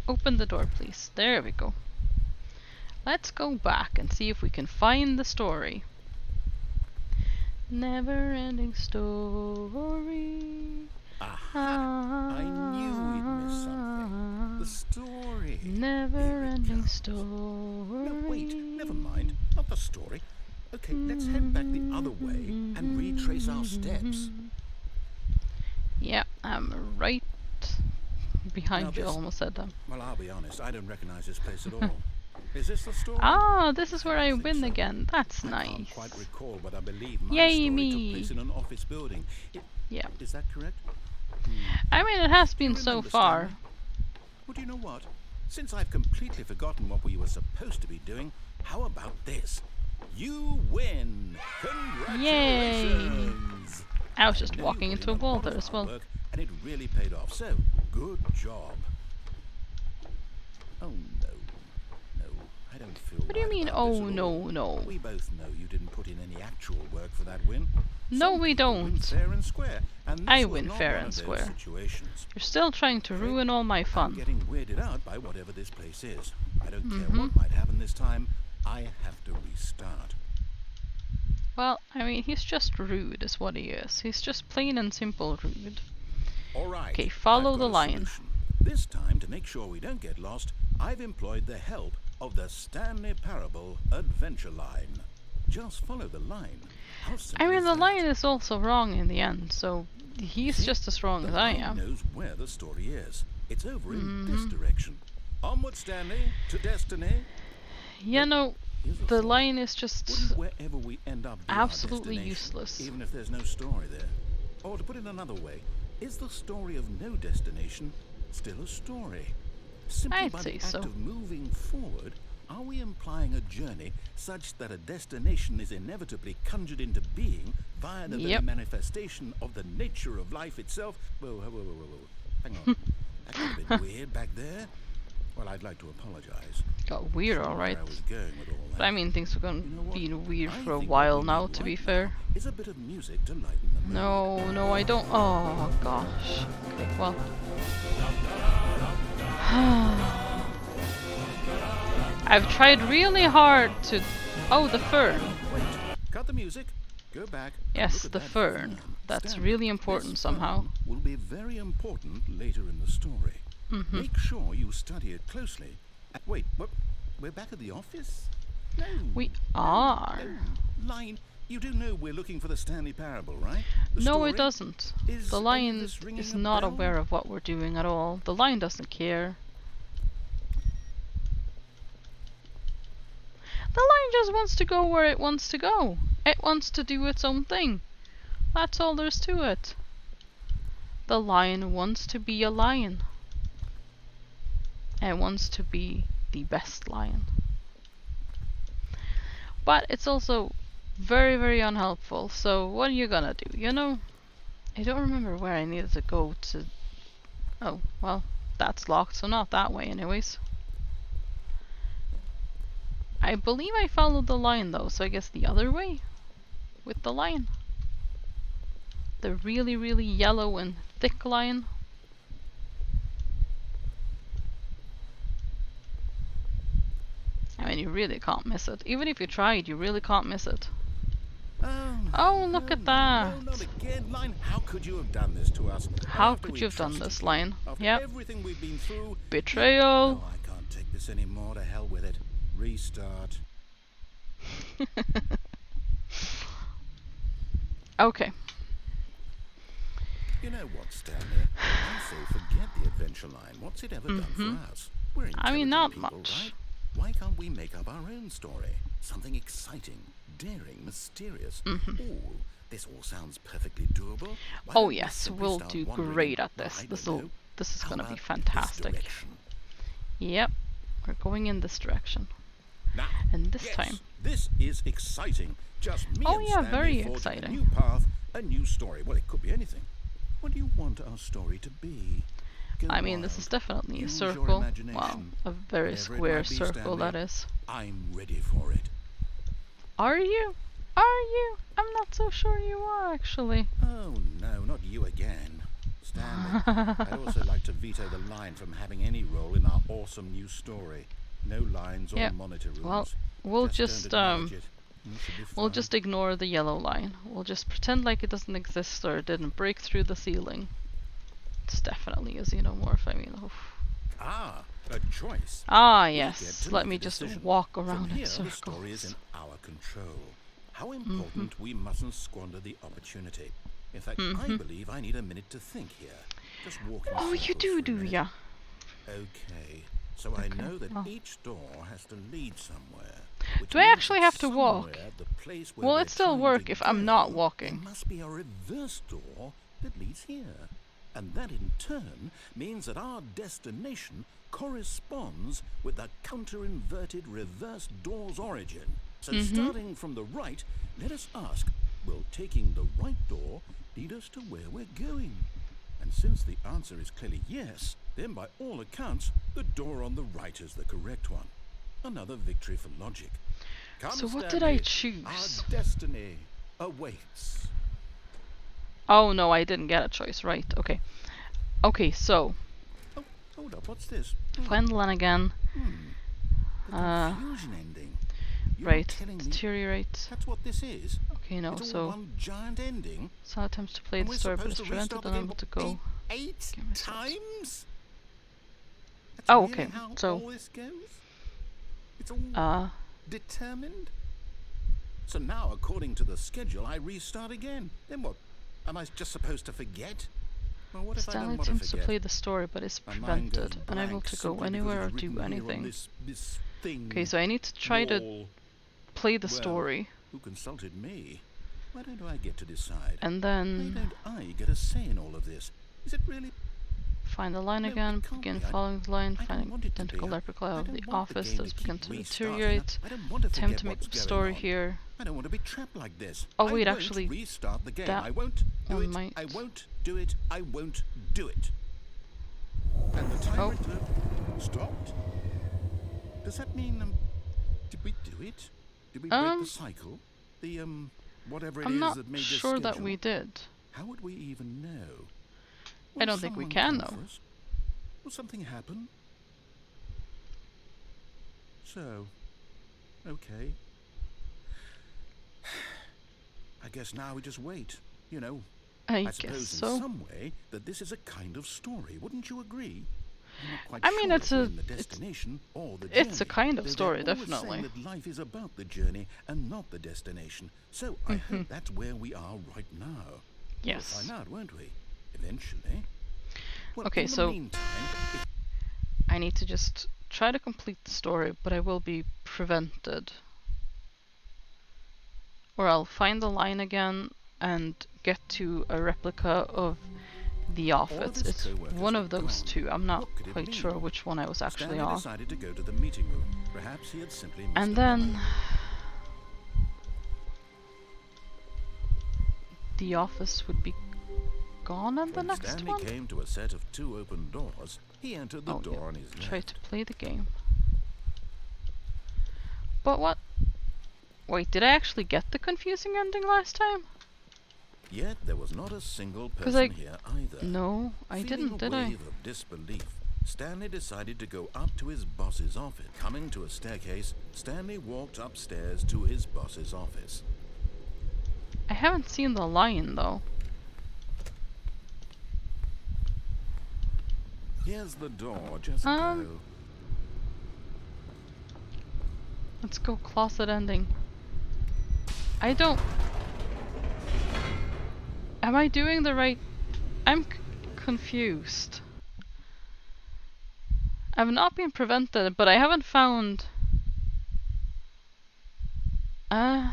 Open the door, please. There we go. Let's go back and see if we can find the story. Never-ending story. Aha! I knew we'd miss something. The story. Never-ending comes. story. No, wait, never mind. Not the story. Okay, let's head back the other way and retrace our steps. Yeah, I'm right behind you, this- almost said that. Well, I'll be honest, I don't recognize this place at all. Is this the story? Ah, this is where I don't think win so. again. That's I nice. can't quite recall, but I believe my Yay, story me. took place in an office building. Yeah. Is that correct? I mean, it has been You so remember, far. Stanley? Well, do you know what? Since I've completely forgotten what we were supposed to be doing, how about this? You win! Congratulations! I was just know you walking put into a in wall lot there of as hard well. work, and it really paid off, so good job. Oh no. No, I don't feel What do you right mean, about this oh at no, all. no? We both know you didn't put in any actual work for that win. No, Some we people win don't. fair and square, and this I was win not fair one and of those square. situations. You're still trying to ruin all my I'm fun. getting weirded out by whatever this place is. I don't care Mm-hmm. what might happen this time. I have to restart. Well, I mean, he's just rude, is what he is. He's just plain and simple rude. All right. Okay, follow I've got the a line. solution. This time, to make sure we don't get lost, I've employed the help of the Stanley Parable Adventure Line. Just follow the line. How simple I mean, is the that? line is also wrong in the end, so he's See? just as wrong The as I line am. knows where the story is. It's over in this Mm-hmm. direction. Onward, Stanley, to destiny. You know, Here's a the thought. line is just Wouldn't wherever we end up be our absolutely destination, useless. even if there's no story there? Or to put it another way, is the story of no destination still a story? Simply I'd by say the act so. of moving forward, are we implying a journey such that a destination is inevitably conjured into being via the very Yep. manifestation of the nature of life itself? Whoa. Hang on. That could have been weird back there. Well, I'd like to apologize. Got weird, Sorry alright. where I was going with all that. But I mean, things are going You know what? to be weird I for a think while what we now, need to be right fair. now is a bit of music to lighten the mood. No, I don't. Oh, gosh. Okay, well. I've tried really hard to... Oh, the fern. Wait, cut the music. Go back. and Yes, look at the that fern. That's Stanley, really important this somehow. fern will be very important later in the story. Mm-hmm. Make sure you study it closely. Wait, what? We're back at the office? No. We are. No. Line, you do know we're looking for the Stanley Parable, right? The No, story? it doesn't. Is The any of lion this ringing is a not bell? aware of what we're doing at all. The lion doesn't care. The lion just wants to go where it wants to go. It wants to do its own thing. That's all there's to it. The lion wants to be a lion. And wants to be the best lion. But it's also very, very unhelpful. So what are you gonna do, you know? I don't remember where I needed to go to... Oh, well, that's locked, so not that way anyways. I believe I followed the line though, so I guess the other way? With the line. The really, really yellow and thick line. I mean, you really can't miss it. Even if you tried, you really can't miss it. Oh, look at that. No, not again, Line. How could you have done this to us? How After could we you have done trusted this, you, Lion? After Yep. everything we've been through. Betrayal. No, I can't take this anymore. To hell with it. Restart. Okay. You know what, Stanley? I say forget the adventure line. What's it ever done for us? We're I mean, intelligent not people, much. right? Why can't we make up our own story? Something exciting, daring, mysterious. Ooh, this all sounds perfectly doable. Why Oh don't we yes, simply we'll start do wandering great in, at this. I This don't will. know, This is how gonna be about this fantastic. direction? Yep, we're going in this direction. Now, And this yes, time. this is exciting. Just me Oh and yeah, Stanley very forging exciting. A new path, a new story. Well, it could be anything. What do you want our story to be? Go I mean, this wild. is definitely a Use your circle. Wow, imagination. a very Whatever it square might be, circle that Stanley. is. I'm ready for it. Are you? Are you? I'm not so sure you are, actually. Oh no, not you again. Stanley, I'd also like to veto the line from having any role in our awesome new story. No lines or Yep. monitor rooms. Well, we'll don't just acknowledge it. We should be we'll fine. just ignore the yellow line. We'll just pretend like it doesn't exist or it didn't break through the ceiling. It's definitely a xenomorph. I mean, oof. Ah, a choice. Ah, We get yes. to Let make me a just decision. walk From around here, in the story is in circles. our control. How important we mustn't squander the opportunity. In fact, I believe I need a minute to think here. Just walking. Oh, you circles do, for a do minute. ya? Okay, so I Okay, know that well. each door has to lead somewhere. which Do I means actually that have to walk? somewhere the place where Will we're it still trying work to if I'm not go, walking? There must be a reverse door that leads here. And that in turn means that our destination corresponds with the counter-inverted reverse door's origin. So starting from the right, let us ask, will taking the right door lead us to where we're going? And since the answer is clearly yes, then by all accounts, the door on the right is the correct one. Another victory for logic. Come, So what did I Stanley, choose? our destiny awaits. Oh no, I didn't get a choice, right, okay. Okay, so, Oh, hold up, what's this? find the line again. The confusion ending. You're Right, telling me deteriorate. that's what this is? Okay, no, It's all so, one giant ending? some attempts to play And the we're story, but supposed it's to prevented restart the and game unable to go. eight Give me some. times? That's Oh, really okay, how so, all this goes? It's all determined? So now, according to the schedule, I restart again. Then what? Am I just supposed to forget? Well, what if I Stanley don't want to attempts to forget? play the story, but is My mind goes prevented, unable blank to go simply because anywhere or it's do written here on anything. this thing. Okay, so I need to try to wall. play the Well, story, who consulted me? Why don't I get to decide? and Why then don't I get a say in all of this? Is it really? find the line No, it again, can't begin be. following the line, I don't finding want it to identical be. replica I of don't the want the office game that's to begun keep to restarting. deteriorate. I don't want to Attempt forget to make what's the going story on. here. I don't want to be trapped like this. Oh, I wait, won't actually, restart the game. that I won't do one it. might- I won't do it. I won't do it. And the timer stopped. Does that mean did we do it? Did we break the cycle? The whatever it I'm is not that made this sure that schedule? we did. How would we even know? I don't think we someone can, come though. for us? Will something happen? So, okay. I guess now we just wait. You know, I I suppose guess in so. some way that this is a kind of story. Wouldn't you agree? I'm not quite I mean, sure it's if we're a- in the it's- destination or the it's a journey, kind of though story, they're always definitely. saying that life is about the journey and not the destination. So I hope that's where we are right now. Yes. We'll find out, won't we? Eventually. Well, Okay, in the so- meantime, if I need to just try to complete the story, but I will be prevented. Or I'll find the line again and get to a replica of the office. his It's co-workers one were of those gone. two. I'm not What could it quite mean? sure which one I was actually Stanley on. decided to go to the meeting room. Perhaps he had simply missed And a then memo. the office would be gone in the When next Stanley one? came to a set of 2 open doors, he entered the Oh, door yeah. on his Try left. to play the game. But what? Wait, did I actually get the confusing ending last time? Yet there was not a single 'Cause person here either. No, I Feeling didn't, a did I? wave of disbelief, Stanley decided to go up to his boss's office. Coming to a staircase, Stanley walked upstairs to his boss's office. I haven't seen the line though. Here's the door, just Um, go. Let's go closet ending. I don't... Am I doing the right... I'm confused. I've not been prevented, but I haven't found... I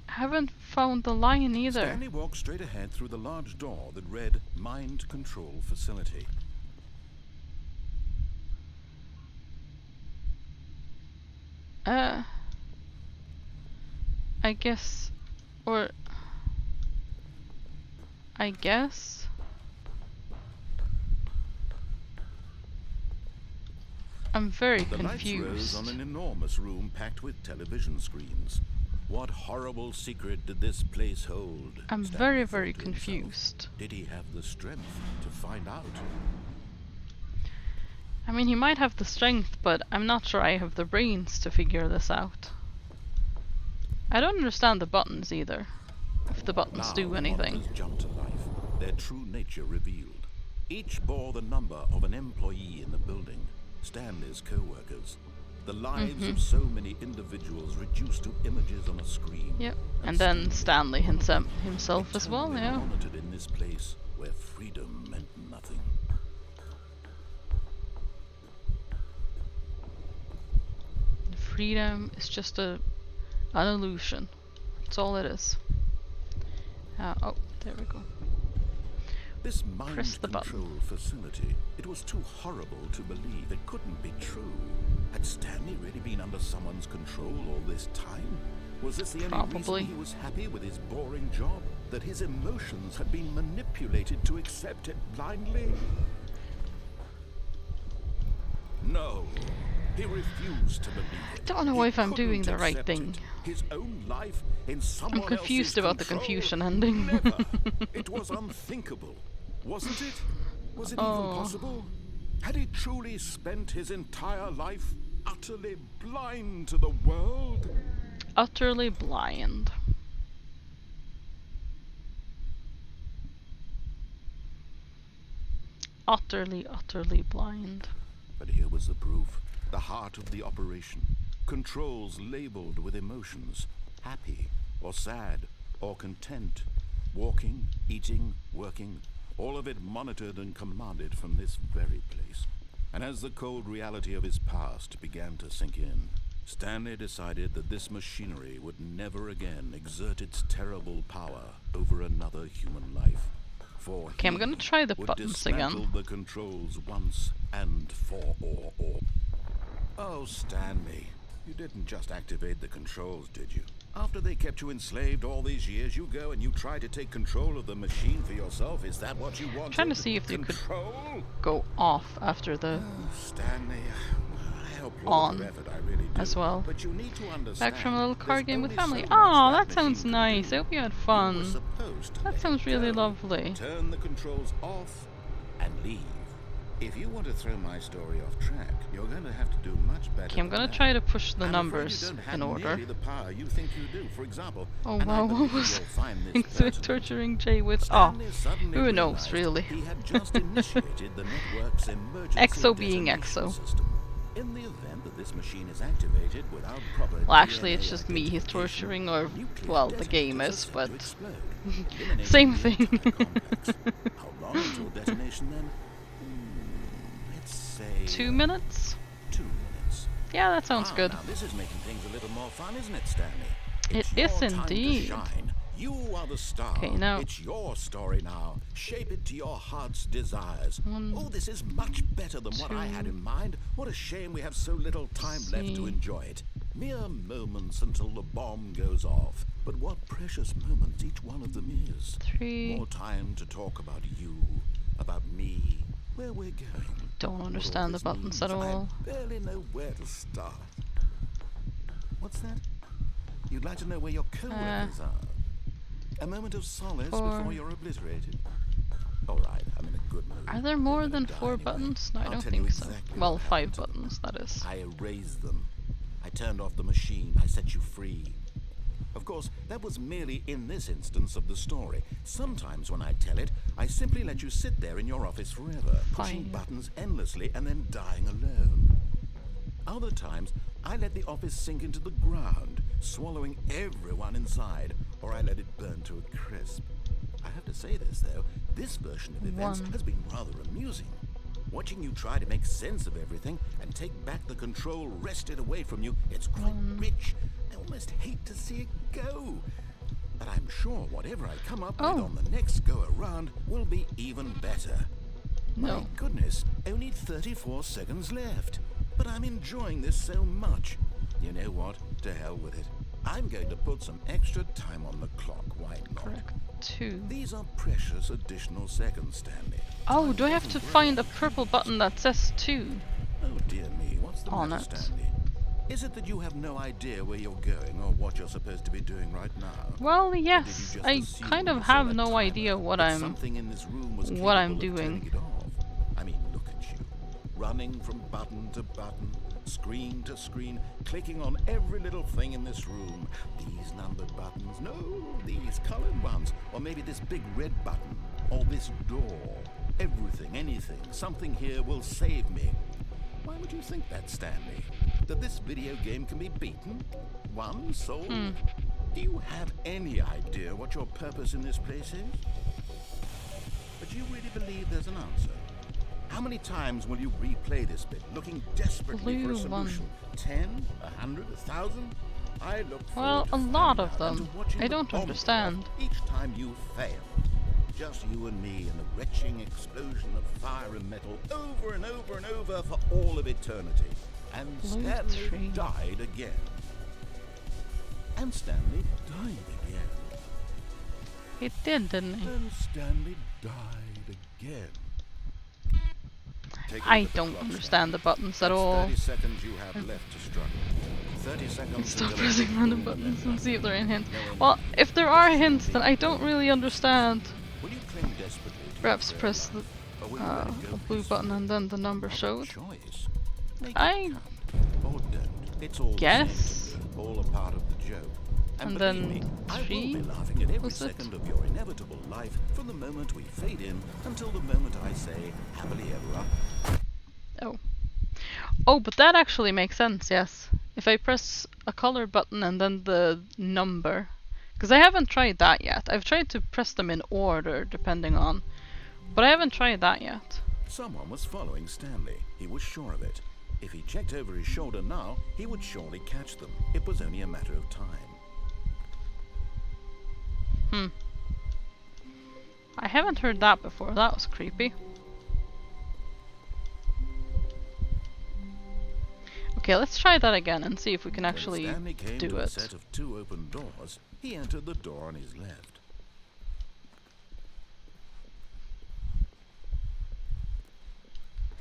haven't found the line either. Stanley walked straight ahead through the large door that read Mind Control Facility. I guess... Or... I guess... I'm very The lights confused. rose on an enormous room packed with television screens. What horrible secret did this place hold? I'm Stanley very, thought very to himself. confused. Did he have the strength to find out? I mean, he might have the strength, but I'm not sure I have the brains to figure this out. I don't understand the buttons either. If the buttons Now do the anything. monitors jumped to life, their true nature revealed. Each bore the number of an employee in the building, Stanley's co-workers. The lives of so many individuals reduced to images on a screen. Yep. And then Stanley himself as well, eternally yeah. monitored in this place where freedom meant nothing. Freedom is just an illusion. That's all it is. Oh, there we go. This mind Press the control button. facility, it was too horrible to believe. It couldn't be true. Had Stanley really been under someone's control all this time? Was this the only Probably. reason he was happy with his boring job? That his emotions had been manipulated to accept it blindly? No. He refused to believe it. Don't know He if I'm doing couldn't the right accept thing. it. His own life in someone I'm confused else's about the control? confusion ending. Never. It was unthinkable, wasn't it? Was it even possible? Had he truly spent his entire life utterly blind to the world? Utterly blind. Utterly blind. But here was the proof. The heart of the operation. Controls labeled with emotions. Happy, or sad, or content. Walking, eating, working. All of it monitored and commanded from this very place. And as the cold reality of his past began to sink in, Stanley decided that this machinery would never again exert its terrible power over another human life. For Okay, I'm gonna try the would buttons dismantle again. the controls once and for all. Oh, Stanley, you didn't just activate the controls, did you? After they kept you enslaved all these years, you go and you try to take control of the machine for yourself. Is that what you want? Trying to see if you could control? go off after the Stanley, I help you on with your effort, I really do. as well. But you need to understand. Back from a little card there's game with only family. so Oh, much that sounds machine can nice. do. I hope you had You were fun. supposed to That let sounds it really go. lovely. Turn the controls off and leave. If you want to throw my story off track, you're going to have to do much better. Okay, I'm than gonna that. try to push the I'm afraid numbers you don't have in order. nearly the power you think you do. For example, Oh and I wow, what believe was you'll find this so pertinent. torturing Jay with Stanley suddenly who knows realized really. He had just initiated the network's emergency EXO being detonation EXO. system. In the event that this machine is activated without proper Well, actually, DNA it's just me he's identification, torturing, or nuclear well, the game detonators is, are but set to explode, eliminating same the thing. entire complex. How long until detonation then? Let's say 2 minutes? 2 minutes. Yeah, that sounds good. Now this is making things a little more fun, isn't it, Stanley? It It's is your time to indeed. shine. You are the star. Okay, now- It's your story now. Shape it to your heart's desires. Oh, this is much better than what I had in mind. What a shame we have so little time left to see. enjoy it. Mere moments until the bomb goes off. But what precious moments each one of them is. 3. More time to talk about you, about me, where we're going. Don't What all understand the this buttons means. at all. I barely know where to start. What's that? You'd like to know where your co-workers are? A moment of solace 4. before you're obliterated. All right, I'm in a good mood. Are there You're more gonna than die 4 anyway. buttons? No, I I'll don't tell you think so. exactly Well, what 5 happened to them. buttons, that is. I erased them. I turned off the machine. I set you free. Of course, that was merely in this instance of the story. Sometimes when I tell it, I simply let you sit there in your office forever, pushing Fine. buttons endlessly and then dying alone. Other times, I let the office sink into the ground, swallowing everyone inside, or I let it burn to a crisp. I have to say this, though, this version of events 1. has been rather amusing. Watching you try to make sense of everything and take back the control wrested away from you, it's quite rich. I almost hate to see it go. But I'm sure whatever I come up with Oh. on the next go around will be even better. No. My goodness, only 34 seconds left. But I'm enjoying this so much. You know what? To hell with it. I'm going to put some extra time on the clock. Why not? Correct. 2. These are precious additional seconds, Stanley. Oh, do I have to find a purple button that says 2? Oh dear me, what's the On matter, it. Stanley? Is it that you have no idea where you're going or what you're supposed to be doing right now? Well, Or did you yes. just I assume kind when of you saw have that no timer idea what that I'm something in this room was what I'm capable of doing. turning it off? I mean, look at you, running from button to button, screen to screen, clicking on every little thing in this room. These numbered buttons, no, these colored ones, or maybe this big red button, or this door. Everything, anything, something here will save me. Why would you think that, Stanley? that this video game can be beaten? Won? Sold? Hmm. Do you have any idea what your purpose in this place is? But do you really believe there's an answer? How many times will you replay this bit, looking desperately for a Blue one. solution? 10? 100? 1,000? I look Well, forward to a finding lot out of and them. to watching I the don't bomb go understand. off each time you fail. Just you and me and the retching explosion of fire and metal over and over and over for all of eternity. And Blue Stanley tree. died again. And Stanley died again. He did, didn't he? And Stanley died again. Take a I look at the don't clock, understand the Stanley. buttons at That's all. 30 seconds you have left to struggle. 30 seconds Stop until pressing every random boom and buttons then and see if there are any hints. nothing. Well, if there are hints, then I don't really understand. Will you cling desperately to Perhaps your press fair the, life, or will you let it go the blue peacefully? button and then the number Have a showed. choice. Make I it count, or don't. It's all the guess. same. All a part of the joke. And believe then me, I will 3, be laughing at every was it? second of your inevitable life from the moment we fade in until the moment I say happily ever after. Oh. Oh, but that actually makes sense, yes. If I press a color button and then the number. Because I haven't tried that yet. I've tried to press them in order, depending on. But I haven't tried that yet. Someone was following Stanley. He was sure of it. If he checked over his shoulder now, he would surely catch them. It was only a matter of time. I haven't heard that before. That was creepy. Okay, let's try that again and see if we can actually When Stanley came do to a it. set of 2 open doors, he entered the door on his left.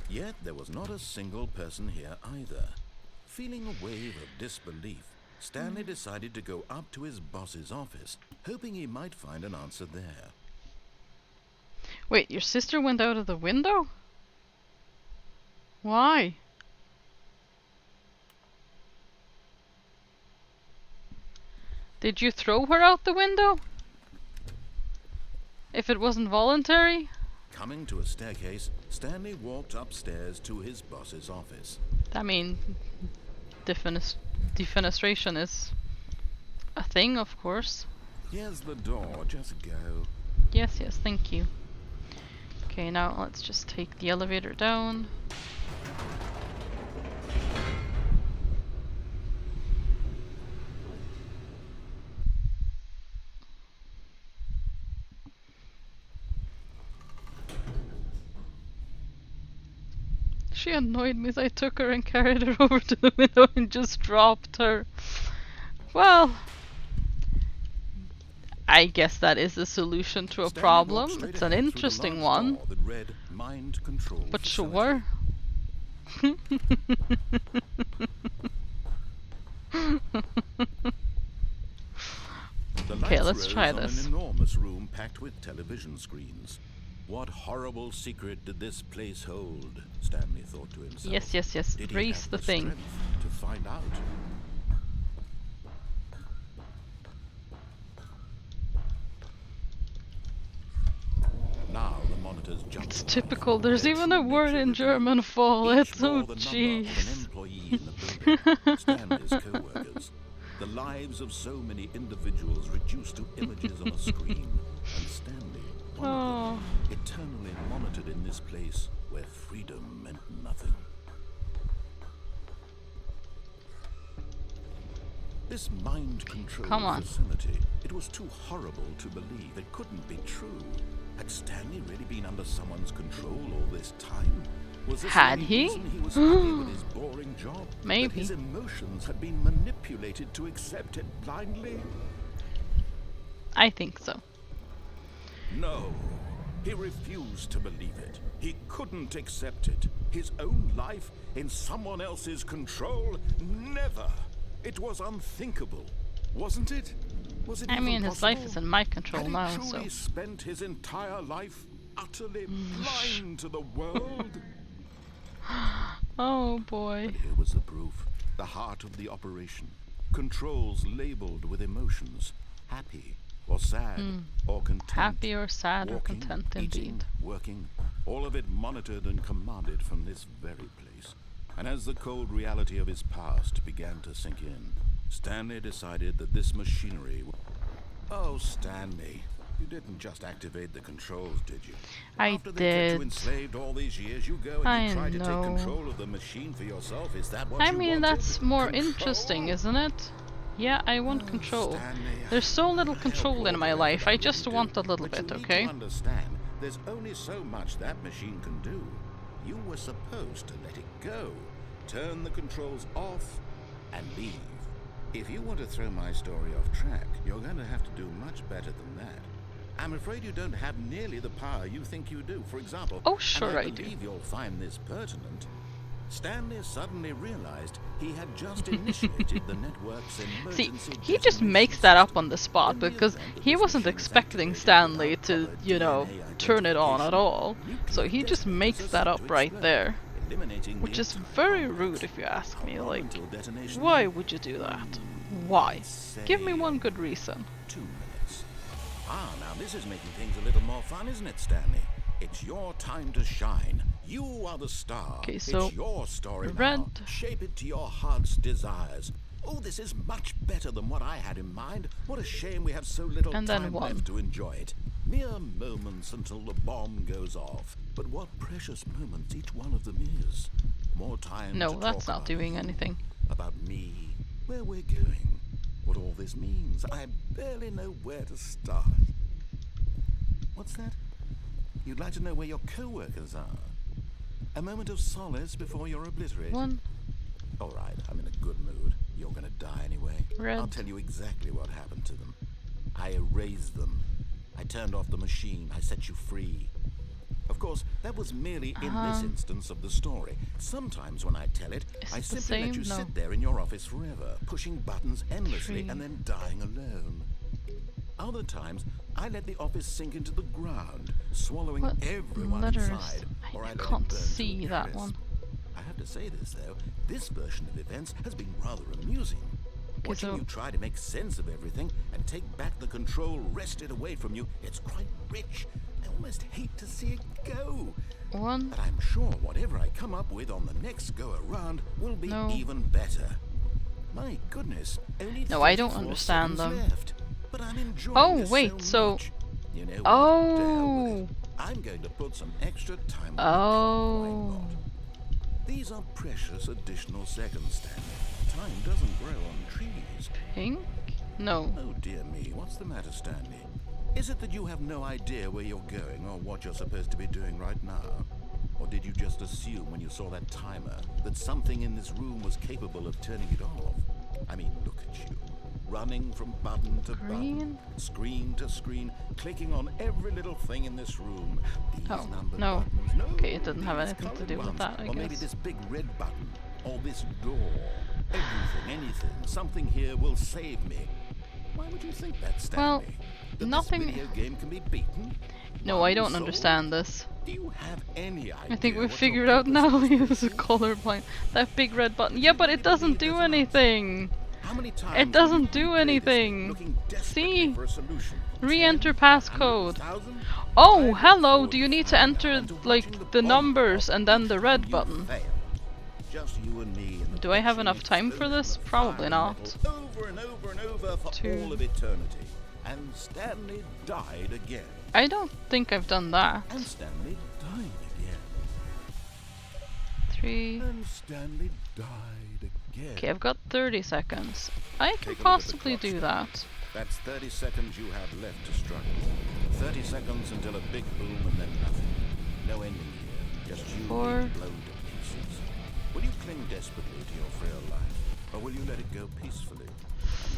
Yet there was not a single person here either. Feeling a wave of disbelief, Stanley decided to go up to his boss's office, hoping he might find an answer there. Wait, your sister went out of the window? Why? Did you throw her out the window? If it wasn't voluntary? Coming to a staircase, Stanley walked upstairs to his boss's office. I mean, defenestration is a thing, of course. Here's the door, just go. Yes, yes, thank you. Okay, now let's just take the elevator down. She annoyed me, so I took her and carried her over to the window and just dropped her. Well, I guess that is a solution to a Stanley problem. walked straight It's an ahead through the interesting large one, door that read Mind Control but Facility. sure. The Okay, lights let's rose try on this. an enormous room packed with television screens. What horrible secret did this place hold? Stanley thought to himself. Yes, yes, yes. Did he Raise have the thing. strength to find out? Now the monitors jumped. It's to typical. life. There's Their even true a word nature in revealed. German for Each it. bore Oh, the number of an jeez. employee in the building. Stanley's co-workers. The lives of so many individuals reduced to images on a screen. And Stanley, one of them, eternally monitored in this place where freedom meant nothing. This mind control Come on. facility, it was too horrible to believe. It couldn't be true. Had Stanley really been under someone's control all this time? Was this Had the only he? reason he was happy with his boring job? Maybe. That his emotions had been manipulated to accept it blindly? I think so. No. He refused to believe it. He couldn't accept it. His own life in someone else's control? Never. It was unthinkable, wasn't it? Was it I even mean, his life possible? is in my control Had now, he so. truly spent his entire life utterly blind to the world? Oh boy. But here was the proof. The heart of the operation. Controls labeled with emotions. Happy or sad or content. Happy or sad or Walking, content eating, indeed. working. All of it monitored and commanded from this very place. And as the cold reality of his past began to sink in, Stanley decided that this machinery... Oh, Stanley, you didn't just activate the controls, did you? I After they kept you did. enslaved all these years, you go and I you try to take know. control of the machine for yourself. Is that what I you mean, wanted? that's more Control? interesting, isn't it? Yeah, I want control. Stanley, There's so little I'll control in my cooperate, life, I really just do. want a little But bit, you okay? need to understand, there's only so much that machine can do. You were supposed to let it go, turn the controls off, and leave. If you want to throw my story off track, you're going to have to do much better than that. I'm afraid you don't have nearly the power you think you do. For example, Oh, sure and I I do. believe you'll find this pertinent. Stanley suddenly realized he had just initiated the network's See, emergency he just detonation makes that up system. on the spot In the because event that he this wasn't machine is expecting activated Stanley without to, proper you know, DNA turn it on at identification, all. So he nuclear just detonators makes are that set up to right explode, there. eliminating Which the is entire very complex. rude if you ask me, How long like, until detonation why then? would you do that? Why? Give me Say one good reason. 2 minutes. Ah, now this is making things a little more fun, isn't it, Stanley? It's your time to shine. You are the star. Okay, so it's your story red. now. Shape it to your heart's desires. Oh, this is much better than what I had in mind. What a shame we have so little And then time one. left to enjoy it. Mere moments until the bomb goes off. But what precious moments each one of them is. More time No, to that's talk not about doing you, anything. about me, where we're going, what all this means. I barely know where to start. What's that? You'd like to know where your co-workers are? A moment of solace before you're obliterated. One. All right, I'm in a good mood. You're gonna die anyway. Red. I'll tell you exactly what happened to them. I erased them. I turned off the machine. I set you free. Of course, that was merely in this instance of the story. Sometimes when I tell it, Is I it the simply let you same? No. sit there in your office forever, pushing buttons endlessly Free. and then dying alone. Other times, I let the office sink into the ground, swallowing What everyone letters? inside, or I let it can't burn to a see that crisp. one. I have to say this, though. This version of events has been rather amusing. Watching so- you try to make sense of everything and take back the control wrested away from you, it's quite rich. I almost hate to see it go. One. But I'm sure whatever I come up with on the next go-around will be No. even better. My goodness, only No, I don't 34 understand seconds them. left. But I'm enjoying Oh, this wait, so- much. You know what? To hell with Oh. it. I'm going to put some extra time on the Oh. clock. Why not? These are precious additional seconds, Stanley. Time doesn't grow on trees. Pink? No. Oh dear me, what's the matter, Stanley? Is it that you have no idea where you're going or what you're supposed to be doing right now? Or did you just assume when you saw that timer that something in this room was capable of turning it off? I mean, look at you. Running from button to Green? button, screen to screen, clicking on every little thing in this room. These Oh, numbered no. buttons. No, Okay, it doesn't have these anything to colored do with ones. that, I Or maybe guess. this big red button. Or this door. Everything, anything. Something here will save me. Why would you think that, Well, Stanley? That nothing- this video game can be beaten? No, I don't Unsolved? understand this. Do you have any idea? I think we've what figured your out now purpose he is was a colorblind. That big red button. Yeah, but it doesn't do anything. How many times It will doesn't you do replay this anything. looking desperately See? for a solution? Re-enter 10, passcode. 100,000? Oh, I look hello. forward Do you to need to finding enter out and to watching like the bomb numbers go off and then the each red time you button? fail. Just you and me in the Do I have pitching enough time for this? explosion of Probably fire and not. metal Over and over and over for 2. all of eternity. And Stanley died again. I don't think I've done that. And Stanley died again. 3. And Stanley died again. Okay, I've got 30 seconds. I Take a can look at the possibly clock, do Stan. that. That's 30 seconds you have left to struggle. 30 seconds until a big boom and then nothing. No ending here. Just you 4. being blown to pieces. Will you cling desperately to your frail life? Or will you let it go peacefully?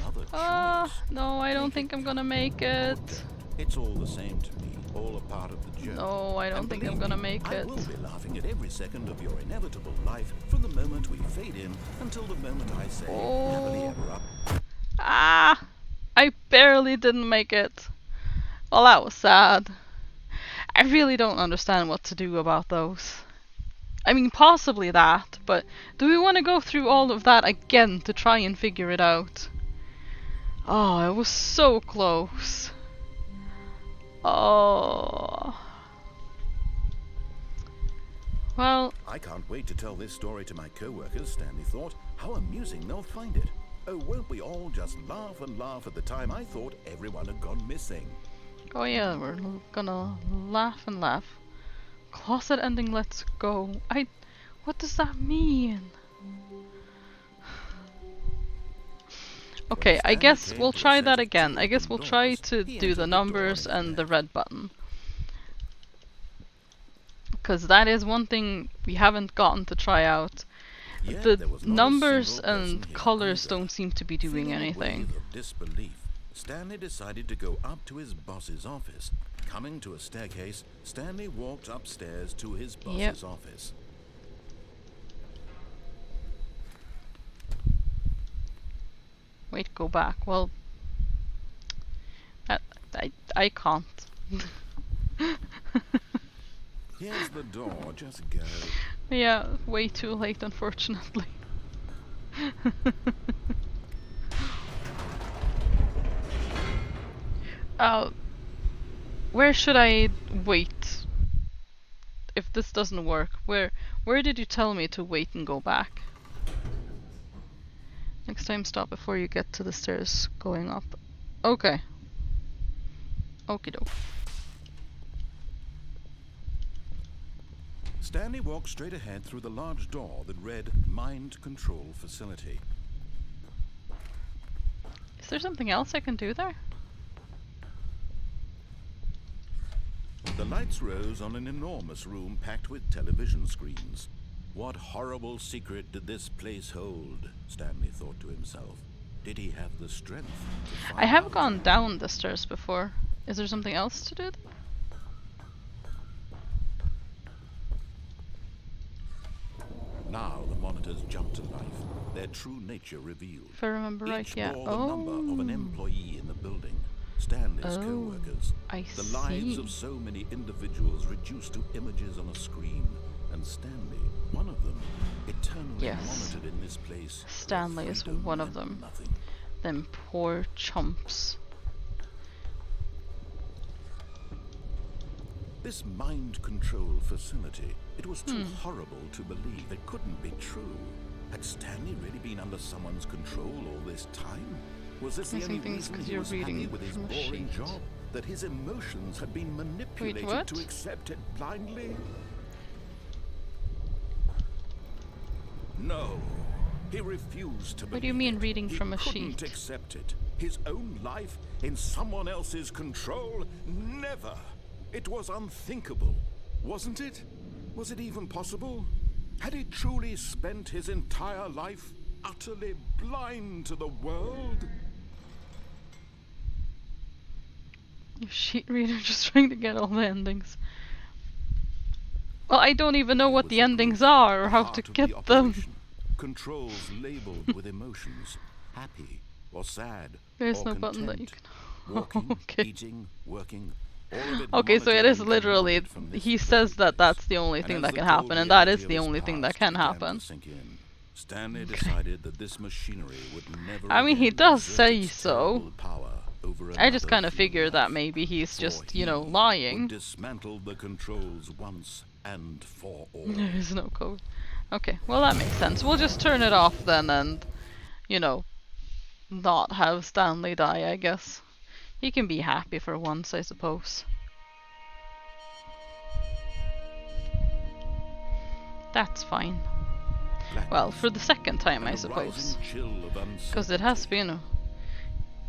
Another choice. No, I don't think I'm gonna make it. It's all the same to me. All a part of the journey. No, I don't And think I'm believe gonna me, make I it. will be laughing at every second of your inevitable life from the moment we fade in until the moment I say happily Oh. ever up. Ah! I barely didn't make it. Well, that was sad. I really don't understand what to do about those. I mean, possibly that, but do we want to go through all of that again to try and figure it out? Oh, it was so close. Oh. Well, I can't wait to tell this story to my co-workers, Stanley thought. How amusing they'll find it. Oh, won't we all just laugh and laugh at the time I thought everyone had gone missing? Oh yeah, we're gonna laugh and laugh. Closet ending, let's go. What does that mean? Okay, I guess we'll try that again. I guess we'll try to do the numbers and the red button. Because that is one thing we haven't gotten to try out. Yet The there was not a numbers single person and here colors either. don't seem to be doing Feeling a anything. wave of disbelief, Stanley decided to go up to his boss's office. Coming to a staircase, Stanley walked upstairs to his boss's office. Wait, go back. Well, I can't. Here's the door, just go. Yeah, way too late, unfortunately. Where should I wait? If this doesn't work, where did you tell me to wait and go back? Next time stop before you get to the stairs going up. Okay. Okie doke. Stanley walked straight ahead through the large door that read Mind Control Facility. Is there something else I can do there? The lights rose on an enormous room packed with television screens. What horrible secret did this place hold? Stanley thought to himself. Did he have the strength to find I have out? gone down the stairs before. Is there something else to do? Now the monitors jumped to life, their true nature revealed. If I remember right, Each yeah. bore the number of an employee in the building. Stanley's co-workers. I The see. lives of so many individuals reduced to images on a screen. And Stanley, one of them, eternally Yes. monitored in this place. where Stanley is freedom one of meant them. Nothing. Them poor chumps. This mind control facility, it was too horrible to believe. It couldn't be true. Had Stanley really been under someone's control all this time? Was this the Missing only things reason 'cause he you're was happy reading with his from a boring sheet. job? That his emotions had been manipulated what? to accept it blindly? No. He refused to believe What do you mean it. reading He from a couldn't sheet? accept it. His own life in someone else's control? Never. It was unthinkable, wasn't it? Was it even possible? Had he truly spent his entire life utterly blind to the world? Your sheet reader just trying to get all the endings. Well, I don't even know Here what was the the endings proof, are or the how heart to of the get them. operation. Controls labeled with emotions, happy or sad There's or no button that you content. can. Walking, Okay. eating, working. All of it Okay, so it monitored is and literally. commanded from this He very says that place. that's the only And thing as that the can cold happen, and that reality is of the his only thing that past can began to happen. sink in, Stanley decided that this machinery would never I mean, he again does exert say its so. terrible power over I just another kind of human figure that life. maybe he's For just, he lying. would dismantle the controls once and for all. There is no code. Okay, well that makes sense. We'll just turn it off then and, not have Stanley die, I guess. He can be happy for once, I suppose. That's fine. Well, for the second time, I suppose. Because it has been.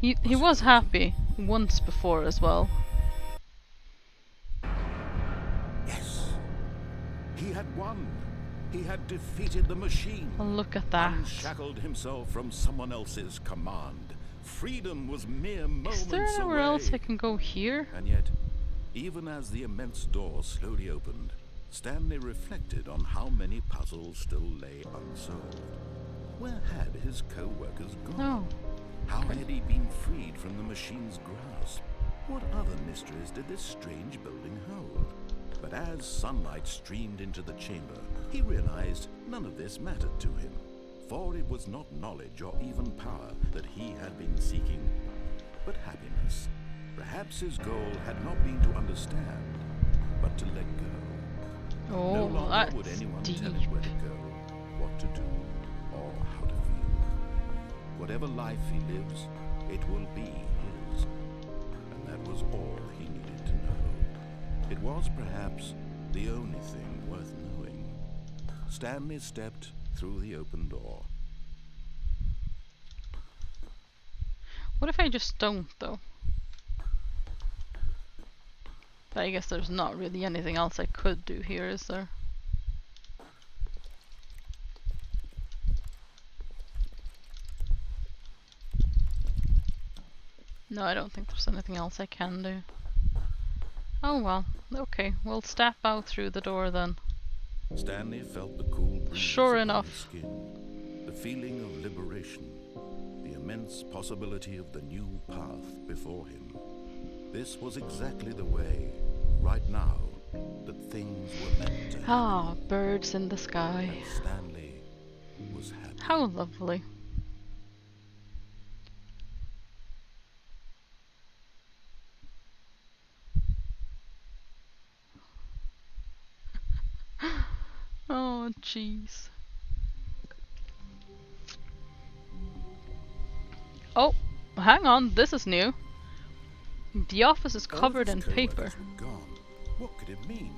He was happy once before as well. Yes. He had won. He had defeated the machine. Well, look at that. Unshackled himself from someone else's command. Freedom was mere moments Is there anywhere away. else I can go here? And yet, even as the immense door slowly opened, Stanley reflected on how many puzzles still lay unsolved. Where had his co-workers gone? No. How had he been freed from the machine's grasp? What other mysteries did this strange building hold? But as sunlight streamed into the chamber, he realized none of this mattered to him. For it was not knowledge or even power that he had been seeking, but happiness. Perhaps his goal had not been to understand, but to let go. No Oh, longer would that's anyone deep. tell it where to go, what to do, or how to feel. Whatever life he lives, it will be his. And that was all he needed to know. It was perhaps the only thing worth knowing. Stanley stepped through the open door. What if I just don't, though? But I guess there's not really anything else I could do here, is there? No, I don't think there's anything else I can do. Oh well, okay, we'll step out through the door then. Stanley felt the cool breeze Sure upon enough. his skin, the feeling of liberation, the immense possibility of the new path before him. This was exactly the way, right now, that things were meant to happen. Ah, birds in the sky. And Stanley was happy. How lovely. Oh, jeez. Oh, hang on, this is new. The office is covered All in of his paper. coworkers were gone. What could it mean?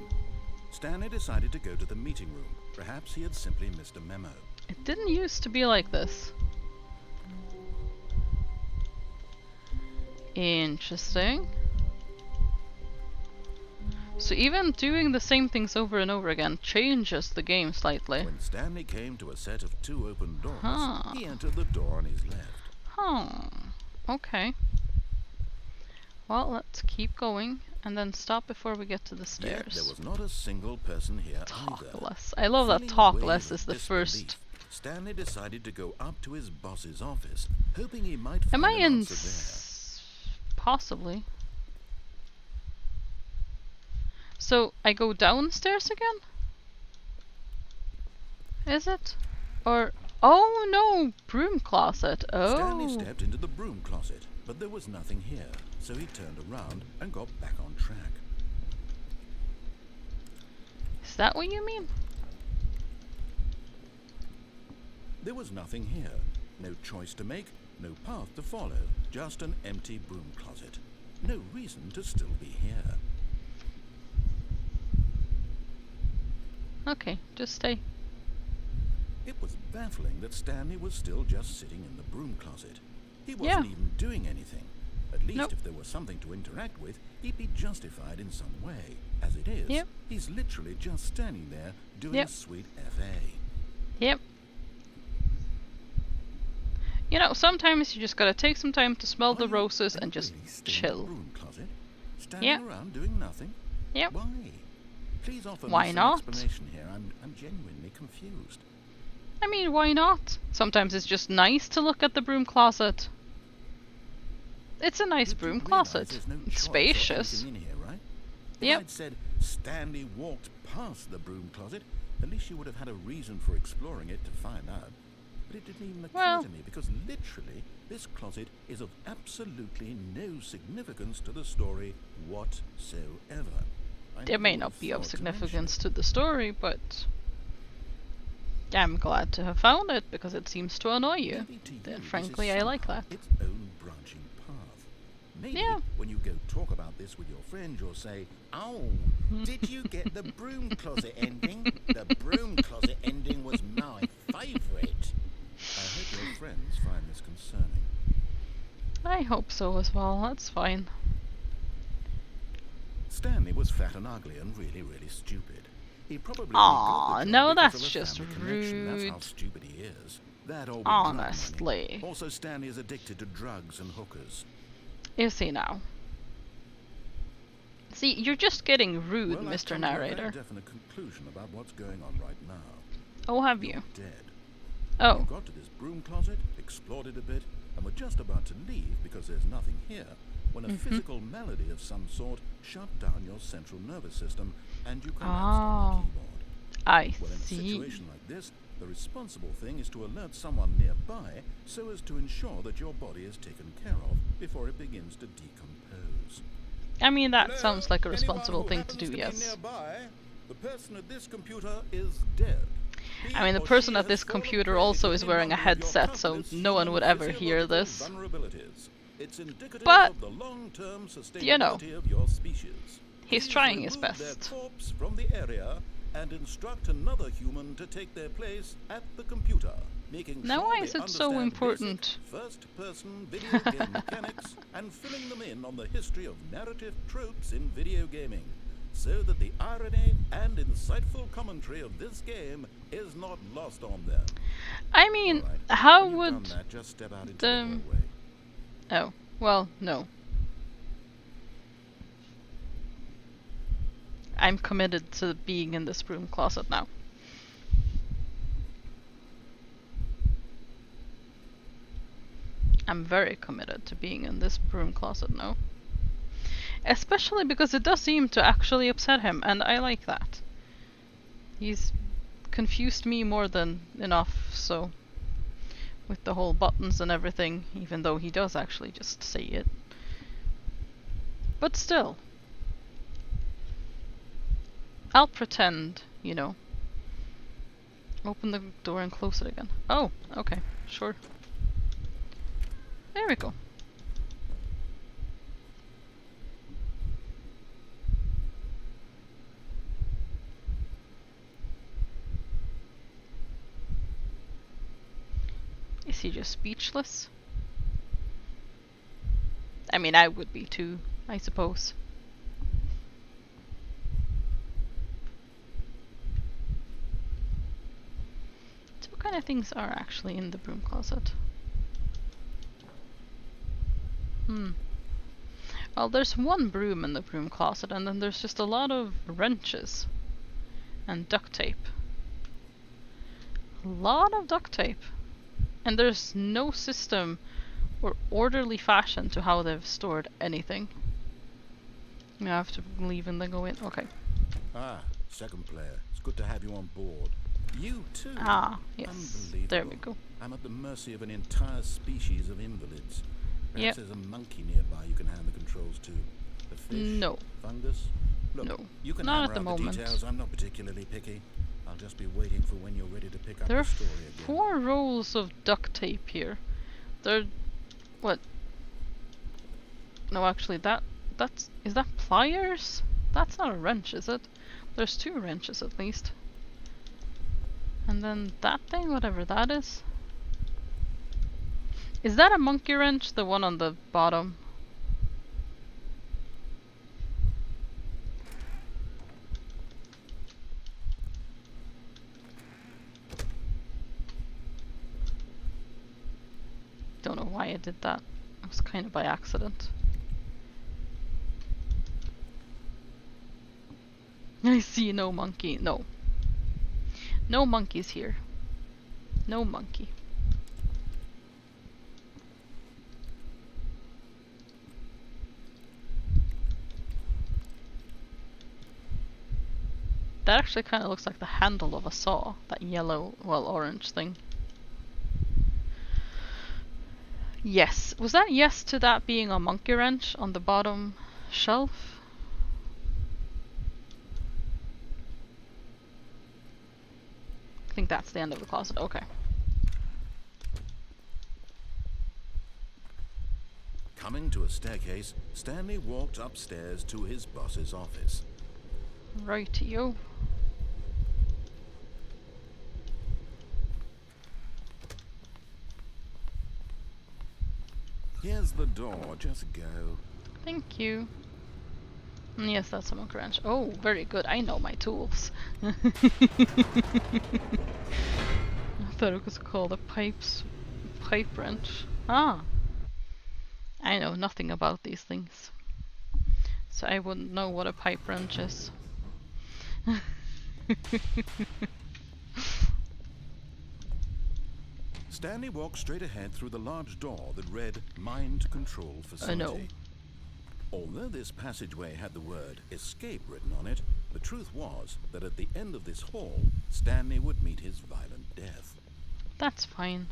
Stanley decided to go to the meeting room. Perhaps he had simply missed a memo. It didn't used to be like this. Interesting. So even doing the same things over and over again changes the game slightly. When Stanley came to a set of two open doors, Huh. he entered the door on his left. Huh. Okay. Well, let's keep going and then stop before we get to the Yet stairs. there was not a single person here either. Talk less. I love that Feeling talk a wave less of is the disbelief, first. Stanley decided to go up to his boss's office, hoping he might Am find I an in? answer there. Possibly. So I go downstairs again? Is it? Or oh no, broom closet. Oh. Stanley stepped into the broom closet, but there was nothing here, so he turned around and got back on track. Is that what you mean? There was nothing here. No choice to make, no path to follow, just an empty broom closet. No reason to still be here. Okay, just stay. It was baffling that Stanley was still just sitting in the broom closet. He wasn't even doing anything. At least Nope. if there was something to interact with, he'd be justified in some way. As it is, Yep. he's literally just standing there doing Yep. a sweet FA. Yep. You know, sometimes you just gotta take some time to smell the Are you roses and really just still in the chill. broom closet? Standing Yep. around doing nothing? Yep. Why? Please offer Why me some not? explanation here. I'm genuinely confused. I mean, why not? Sometimes it's just nice to look at the broom closet. It's a nice You do broom realize closet. there's no It's choice or spacious. anything in here, right? If Yep. I'd said Stanley walked past the broom closet, at least you would have had a reason for exploring it to find out. But it didn't even occur Well- to me because literally this closet is of absolutely no significance to the story whatsoever. I It never may would not have be of thought to mention significance it. to the story, but I'm glad to have found it because it seems to annoy you. Maybe to you Then this frankly, is I like somehow that. its own branching path. Maybe Yeah. when you go talk about this with your friend, you'll say, "Oh, did you get the broom closet ending? The broom closet ending was my favourite." I hope your friends find this concerning. I hope so as well. That's fine. Stanley was fat and ugly and really, really stupid. He probably only Aw, got the job no, because that's of a just family connection. That's how rude. stupid he is. That or with drug money. Honestly. Also, Stanley is addicted to drugs and hookers. Is he now? See, you're just getting rude, Well, I've Mr. come to a very Narrator. definite conclusion about what's going on right now. Oh, have You're you? dead. Oh. You got to this broom closet, explored it a bit, and were just about to leave because there's nothing here when a Mm-hmm. physical malady of some sort shut down your central nervous system and you collapsed Oh. on the keyboard. I Well, in a see. situation like this, the responsible thing is to alert someone nearby so as to ensure that your body is taken care of before it begins to decompose. I mean, that Hello? sounds like a Anyone responsible who thing to happens do, be yes. nearby? The person at this computer is dead. He I mean, the or person she at has this fallen computer prey also to is any wearing a number of your headset, so countless no one human would ever hear physiological this. vulnerabilities. It's indicative But, of the long-term sustainability you know, of your species. he's Please trying his remove their best. corpse from the area and instruct another human to take their place at the computer, making Now sure why they is it so understand important? basic first-person video game mechanics and filling them in on the history of narrative tropes in video gaming, so that the irony and insightful commentary of this game is not lost on them. I mean, All right, how when you've would done that, just step out into the... the hallway. Oh, well, no. I'm committed to being in this broom closet now. I'm very committed to being in this broom closet now. Especially because it does seem to actually upset him, and I like that. He's confused me more than enough, so... with the whole buttons and everything, even though he does actually just say it. But still. I'll pretend, you know. Open the door and close it again. Oh, okay, sure. There we go. Is he just speechless? I mean, I would be too, I suppose. So what kind of things are actually in the broom closet? Well, there's one broom in the broom closet, and then there's just a lot of wrenches and duct tape. A lot of duct tape. And there's no system or orderly fashion to how they've stored anything. I have to leave and then go in. Okay. Ah, second player. It's good to have you on board. You too. Ah, yes. Unbelievable. There we go. I'm at the mercy of an entire species of invalids. Perhaps Yep. there's a monkey nearby you can hand the controls to. A fish? No. Fungus? Look, No. you can Not hammer at the out moment. details. I'm not particularly picky. I'll just be waiting for when you're ready to pick up There are the story again. 4 rolls of duct tape here. They're... what? No, actually, that's... is that pliers? That's not a wrench, is it? There's 2 wrenches at least. And then that thing, whatever that is. Is that a monkey wrench? The one on the bottom? Don't know why I did that. It was kind of by accident. I see no monkey. No. No monkeys here. No monkey. That actually kind of looks like the handle of a saw. That yellow, well, orange thing. Yes. Was that yes to that being a monkey wrench on the bottom shelf? I think that's the end of the closet. Okay. Coming to a staircase, Stanley walked upstairs to his boss's office. Rightio. Here's the door, just go. Thank you. Yes, that's a monkey wrench. Oh, very good. I know my tools. I thought it was called a pipe wrench. Ah. I know nothing about these things. So I wouldn't know what a pipe wrench is. Stanley walked straight ahead through the large door that read Mind Control Facility. No. Although this passageway had the word escape written on it, the truth was that at the end of this hall, Stanley would meet his violent death. That's fine.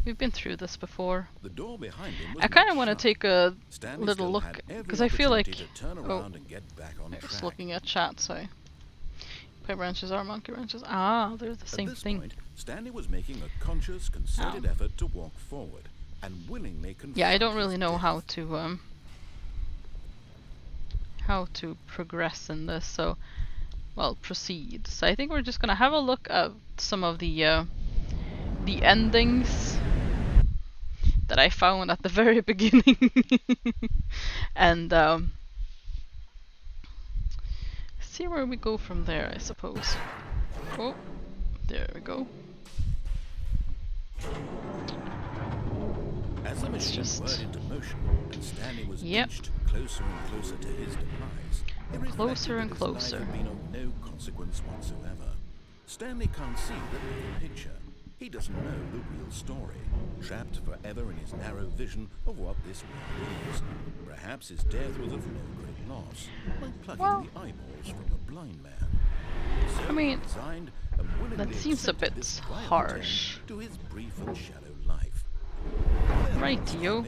We've been through this before. The door behind him was I kind not of want to shut. take a Stanley little still look, had every because I feel like opportunity to turn I'm around just and looking get at back on just track. looking at chat. So pipe wrenches are monkey wrenches. Ah, they're the At same this thing. point, Stanley was making a conscious, concerted effort to walk forward and willingly confront Yeah, I don't his really know death. how to progress in this. So, well, proceed. So I think we're just gonna have a look at some of the endings that I found at the very beginning, and see where we go from there, I suppose. Oh, there we go. As the Let's machine just- whirred into motion and Stanley was Yep. inched closer and closer to his demise, he reflected Closer and that his life closer. had been of no consequence whatsoever. Stanley can't see the bigger picture. He doesn't know the real story, trapped forever in his narrow vision of what this world is. Perhaps his death was of no great loss, like plucking Well, the eyeballs from a blind man. So I mean, he resigned and willingly that seems a accepted bit this violent harsh. end to his brief and shallow life. Right, yo.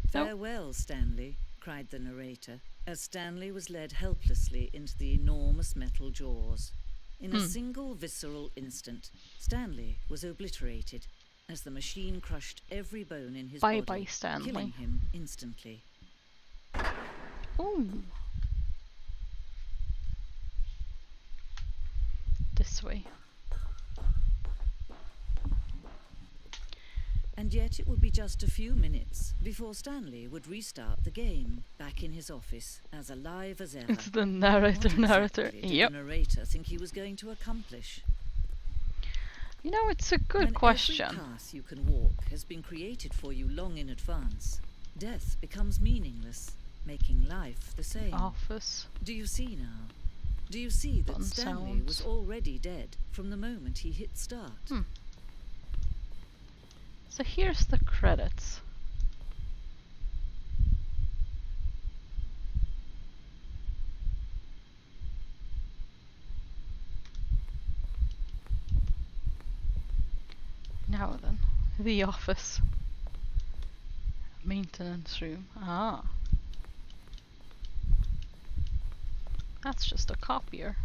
Stanley, Farewell, Stanley, cried the narrator, as Stanley was led helplessly into the enormous metal jaws. In a single visceral instant, Stanley was obliterated as the machine crushed every bone in his Bye-bye, body, Stanley. killing him instantly. Ooh. This way. And yet it would be just a few minutes before Stanley would restart the game, back in his office, as alive as ever. It's the narrator, What narrator. exactly did Yep. the narrator think he was going to accomplish? You know, it's a good When question. every path you can walk has been created for you long in advance, death becomes meaningless, making life the same. Office. Do you see now? Do you see that Fun Stanley was sounds. already dead from the moment he hit start? So here's the credits. Now then, the office. Maintenance room. Ah. That's just a copier.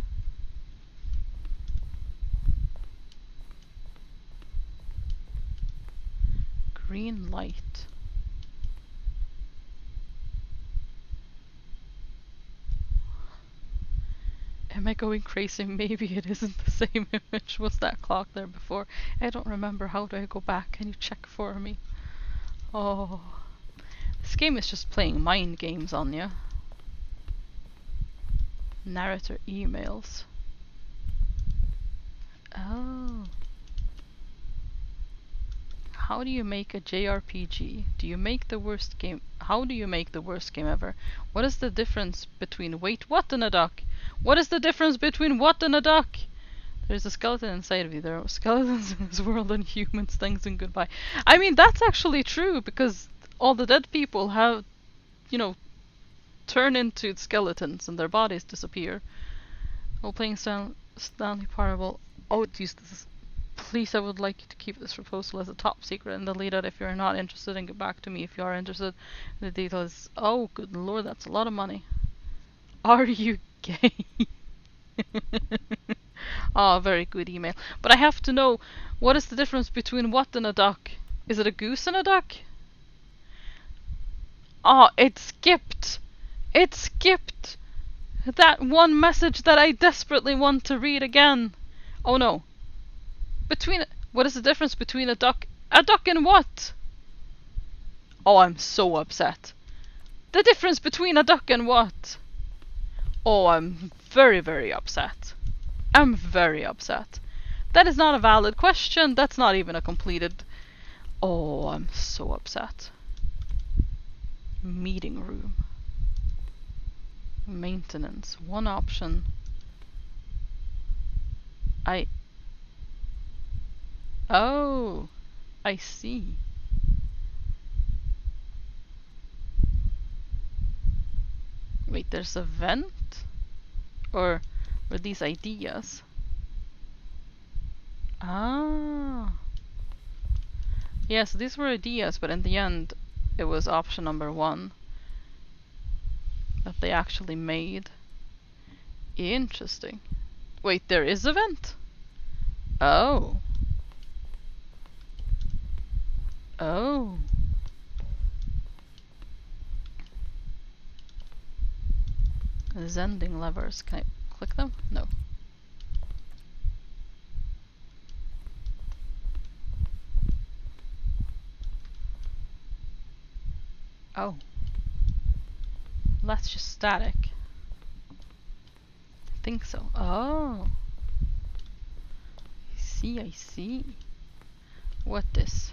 Green light. Am I going crazy? Maybe it isn't the same image. Was that clock there before? I don't remember. How do I go back? Can you check for me? Oh. This game is just playing mind games on you. Narrator emails. Oh. How do you make a JRPG? Do you make the worst game? How do you make the worst game ever? What is the difference between wait, what and a duck? What is the difference between what and a duck? There's a skeleton inside of you. There are skeletons in this world and humans, thanks and goodbye. I mean, that's actually true because all the dead people have, you know, turn into skeletons and their bodies disappear. While playing Stanley Parable. Oh, Jesus. Please, I would like you to keep this proposal as a top secret and delete it if you're not interested, and get back to me if you are interested. The details. Oh, good lord, that's a lot of money. Are you gay? Ah, very good email. But I have to know, what is the difference between what and a duck? Is it a goose and a duck? Ah, it skipped. It skipped that one message that I desperately want to read again. Oh no. What is the difference between a duck and what? Oh, I'm so upset. The difference between a duck and what? Oh, I'm very, very upset. I'm very upset. That is not a valid question. That's not even a completed... Oh, I'm so upset. Meeting room. Maintenance. One option. Oh, I see. Wait, there's a vent? Or were these ideas? Ah. Yes, these were ideas, but in the end, it was option number 1 that they actually made. Interesting. Wait, there is a vent? Oh. Oh. Zending levers. Can I click them? No. Oh. That's just static. I think so. Oh. I see, I see. What is?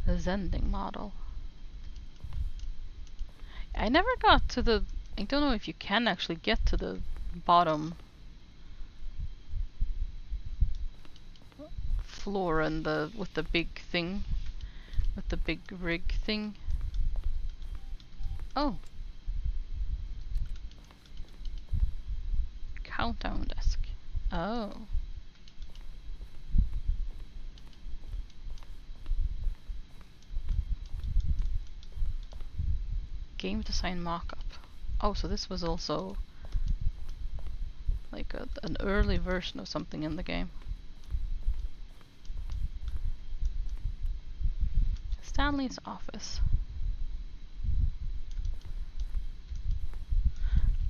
The Zending model. I never got to the... I don't know if you can actually get to the bottom floor and the with the big thing. With the big rig thing. Oh. Countdown desk. Oh. Game design mockup. Oh, so this was also like an early version of something in the game. Stanley's office.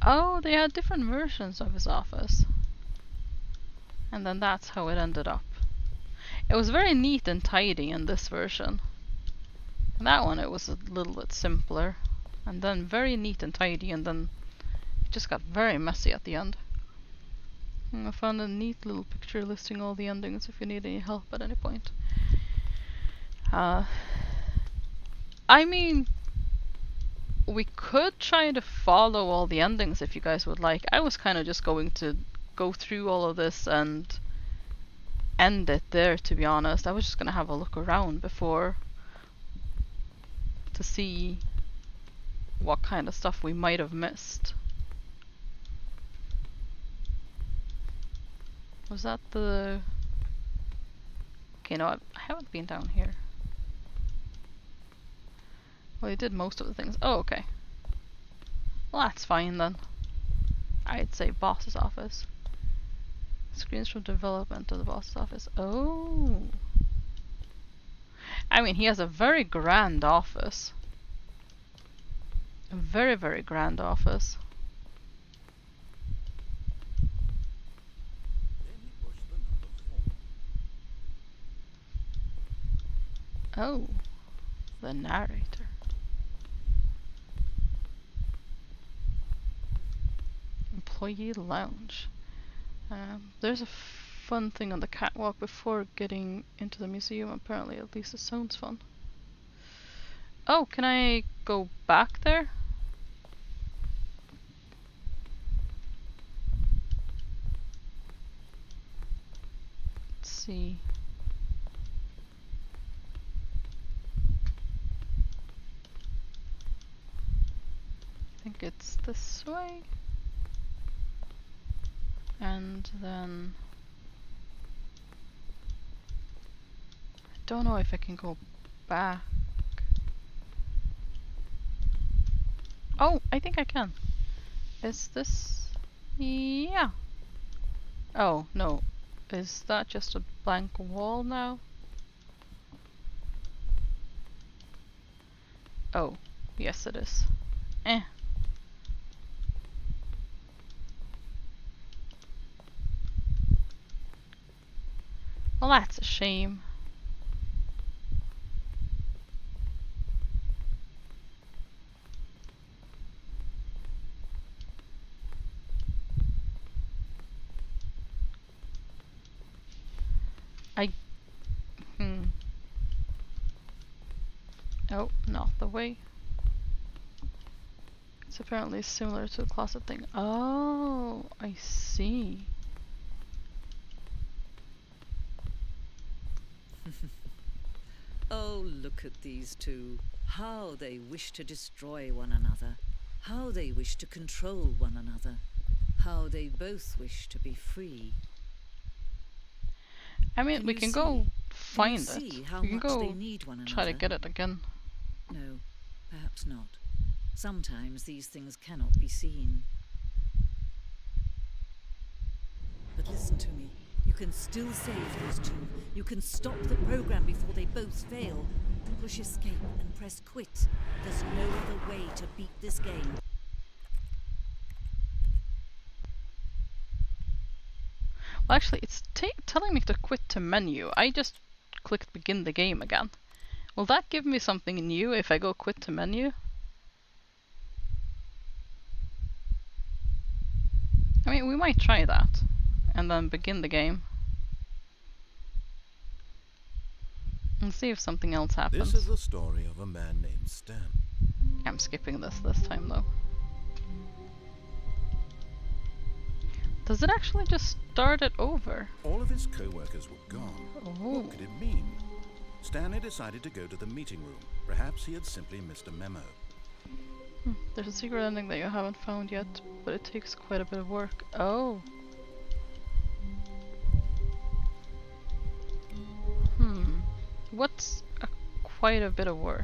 Oh, they had different versions of his office. And then that's how it ended up. It was very neat and tidy in this version. In that one it was a little bit simpler. And then very neat and tidy, and then it just got very messy at the end. And I found a neat little picture listing all the endings if you need any help at any point. I mean, we could try to follow all the endings if you guys would like. I was kind of just going to go through all of this and end it there, to be honest. I was just going to have a look around before to see what kind of stuff we might have missed. Was that the... Okay, no, I haven't been down here. Well, I did most of the things. Oh, okay. Well, that's fine then. I'd say boss's office. Screens from development to the boss's office. Oh. I mean, he has a very grand office. A very, very grand office. Then he pushed the number 4. Oh. The narrator. Employee lounge. There's a fun thing on the catwalk before getting into the museum, apparently. At least it sounds fun. Oh, can I go back there? Let's see. I think it's this way. And then... I don't know if I can go back. Oh, I think I can. Is this... Yeah. Oh, no. Is that just a blank wall now? Oh, yes it is. Eh. Well, that's a shame. Oh, not the way. It's apparently similar to a closet thing. Oh, I see. Oh, look at these two. How they wish to destroy one another. How they wish to control one another. how they both wish to be free. I mean, Can we you can see? go Can you find see it. how We can much go they need one try to another? get it again. No, perhaps not. Sometimes these things cannot be seen. But listen to me. You can still save those two. You can stop the program before they both fail. Push escape and press quit. There's no other way to beat this game. Well, actually, it's telling me to quit to menu. I just clicked begin the game again. Will that give me something new if I go quit to menu? I mean, we might try that. And then begin the game. And see if something else happens. This is the story of a man named Stan. I'm skipping this time though. Does it actually just start it over? All of his co-workers were gone. Oh. What could it mean? Stanley decided to go to the meeting room. Perhaps he had simply missed a memo. There's a secret ending that you haven't found yet, but it takes quite a bit of work. Oh. What's quite a bit of work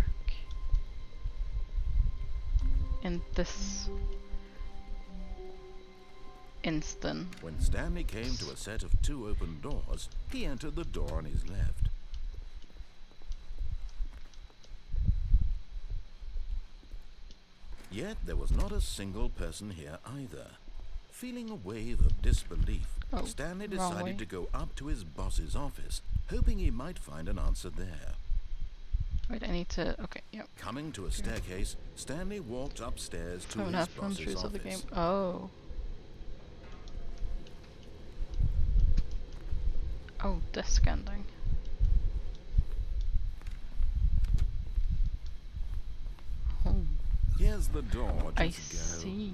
in this instant? When Stanley came to a set of 2 open doors, he entered the door on his left. Yet there was not a single person here either. Feeling a wave of disbelief, Stanley decided to go up to his boss's office, hoping he might find an answer there. Wait, I need to. Okay, yep. Coming to a staircase, Stanley walked upstairs to his boss's run-throughs office. of the game. Oh. Oh, desk ending. Oh, Here's the door. I Just go. see.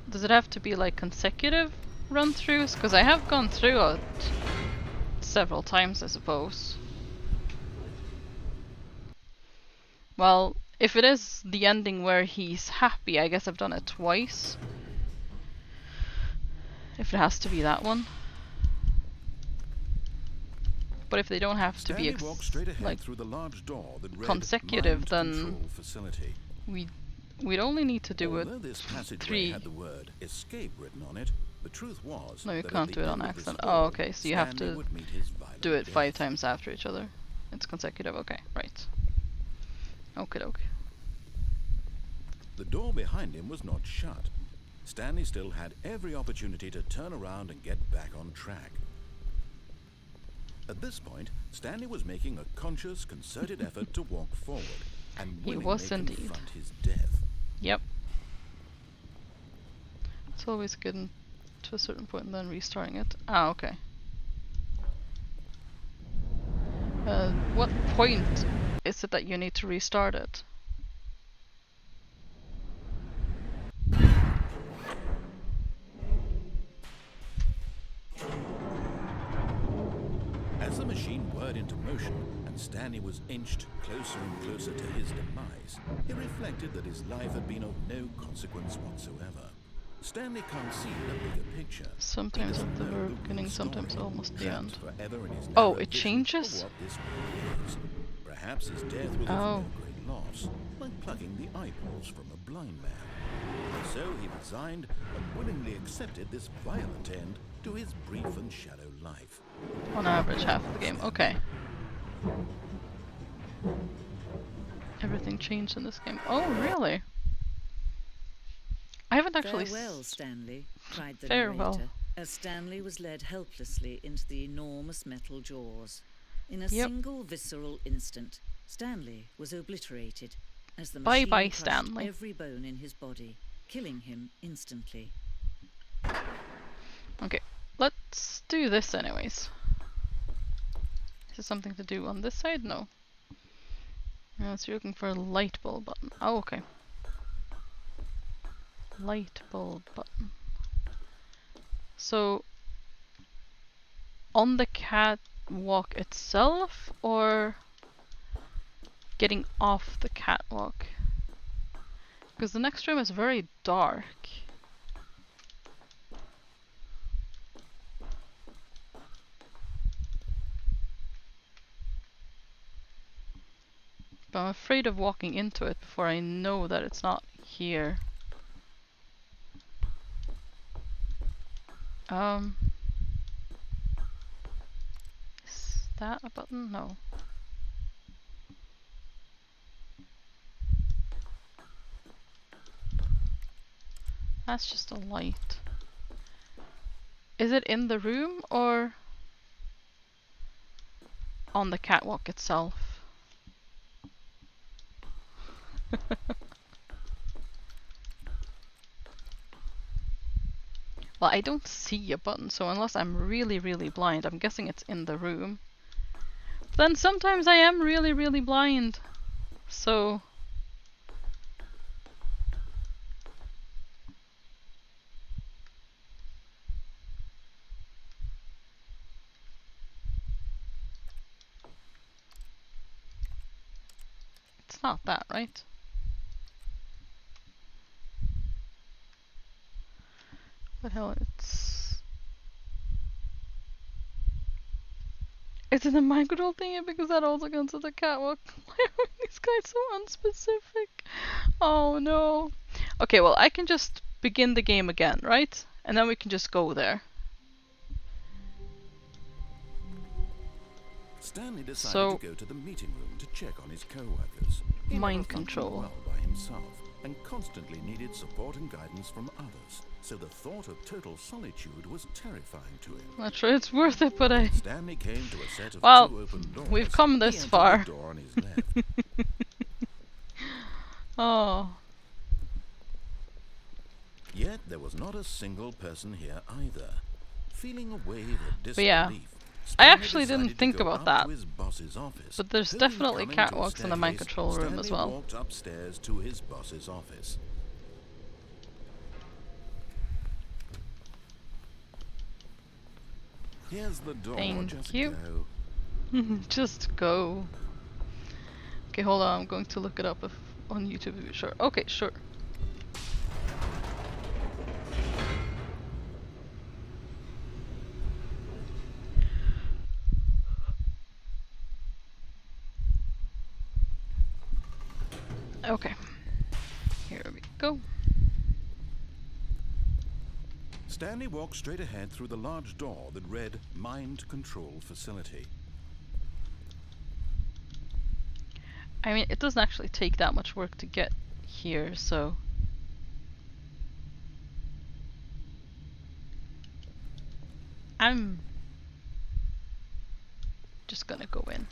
Does it have to be like consecutive run-throughs? Because I have gone through it several times, I suppose. Well, if it is the ending where he's happy, I guess I've done it twice. If it has to be that one. But if they don't have to be walked straight ahead like through the large door that read consecutive, Mind then Control Facility. we'd only need to do Although it this passageway 3. had the word escape written on it, the truth was No, you that can't at do the it on end of this accident. door, Oh, okay, so you have Stanley to would meet his violent do it 5 death. times after each other. It's consecutive, okay, right. Okay, okay. The door behind him was not shut. Stanley still had every opportunity to turn around and get back on track. At this point, Stanley was making a conscious, concerted effort to walk forward and He willingly was indeed. confront his death. Yep. It's always good to a certain point and then restarting it. Ah, okay. What point is it that you need to restart it? As the machine whirred into motion and Stanley was inched closer and closer to his demise, he reflected that his life had been of no consequence whatsoever. Stanley can't see the bigger picture. Sometimes He at the doesn't know very beginning, story, sometimes almost the trapped end. forever in his Oh, narrow it vision changes? of what this world is. Perhaps his death was of no great loss, like plucking the eyeballs from a blind man. So he resigned and willingly accepted this violent end to his brief and shallow life. On average, half of the game. Okay. Everything changed in this game. Oh, really? I haven't actually. Farewell, Stanley, cried the Farewell. narrator, as Stanley was led helplessly into the enormous metal jaws. In a Yep. single visceral instant, Stanley was obliterated as the Bye machine bye, crushed Stanley. every bone in his body, killing him instantly. Okay, let's do this anyways. Is there something to do on this side? No. So you're looking for a light bulb button. Oh, okay. Light bulb button. So, on the catwalk itself, or getting off the catwalk? Because the next room is very dark. But I'm afraid of walking into it before I know that it's not here. Is that a button? No. That's just a light. Is it in the room or on the catwalk itself? Well, I don't see a button, so unless I'm really, really blind, I'm guessing it's in the room. Then sometimes I am really, really blind. So... it's not that, right? But hell, it's in the mind control thingy because that also counts as a catwalk. Why are these guys so unspecific? Oh no. Okay, well I can just begin the game again, right? And then we can just go there. Stanley decided So, to go to the meeting room to check on his co-workers. He mind never functioned control. well by himself and constantly needed support and guidance from others. So the thought of total solitude was terrifying to him. Not sure it's worth it, but Stanley came to a set of well, two open doors. we've come He this entered far. the door on his left. Oh. Yet there was not a single person here either. Feeling a wave of disbelief, But yeah, I Stanley actually didn't decided to think go about up that. to his boss's office. But there's Only definitely coming to a catwalks in the mind staircase, control room as Stanley well. walked upstairs to his boss's office. Here's the door. Thank Just you. go. Just go. Okay, hold on. I'm going to look it up on YouTube. If you're sure. Okay, sure. Okay. Here we go. Stanley walked straight ahead through the large door that read Mind Control Facility. I mean, it doesn't actually take that much work to get here, so... I'm just gonna go in.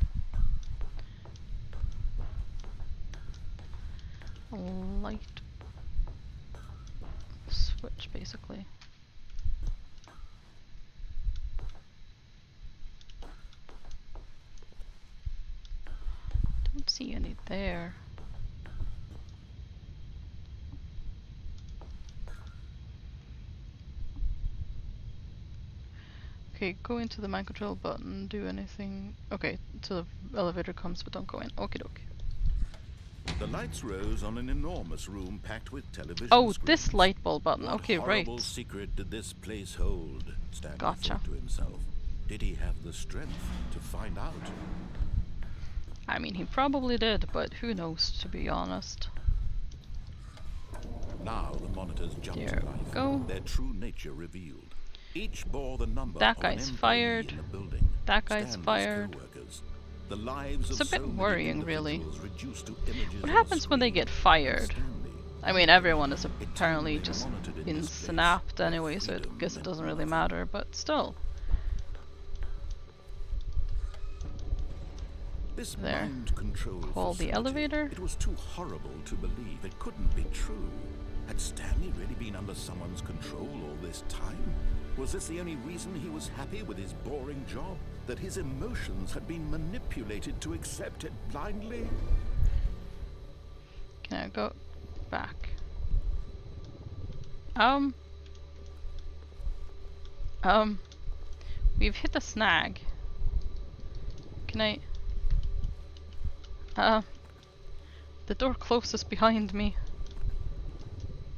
Light switch, basically. Don't see any there. Okay, go into the mind control button, do anything. Okay, so the elevator comes, but don't go in. Okie dokie. The lights rose on an enormous room packed with television Oh, screens. this light bulb button. What Okay, right. horrible secret did this place hold? Stanley Gotcha. thought to himself. Did he have the strength to find out? I mean, he probably did, but who knows, to be honest. Now the monitors jumped There to we life. go. Their true nature revealed. Each bore the number That of an guy's employee fired. in the building. That guy's Stanley's fired. co-workers. The lives It's of a bit so many worrying, really. individuals reduced to images What on a happens when they screen. get fired? Stanley, I mean, everyone is It apparently totally just monitored in been this place. snapped anyway, so I Freedom guess it meant doesn't really nothing. matter, but still. This There. mind control Call the facility, elevator. It was too horrible to believe. It couldn't be true. Had Stanley really been under someone's control all this time? Was this the only reason he was happy with his boring job? That his emotions had been manipulated to accept it blindly? Can I go back? We've hit a snag. Can I... the door closes behind me.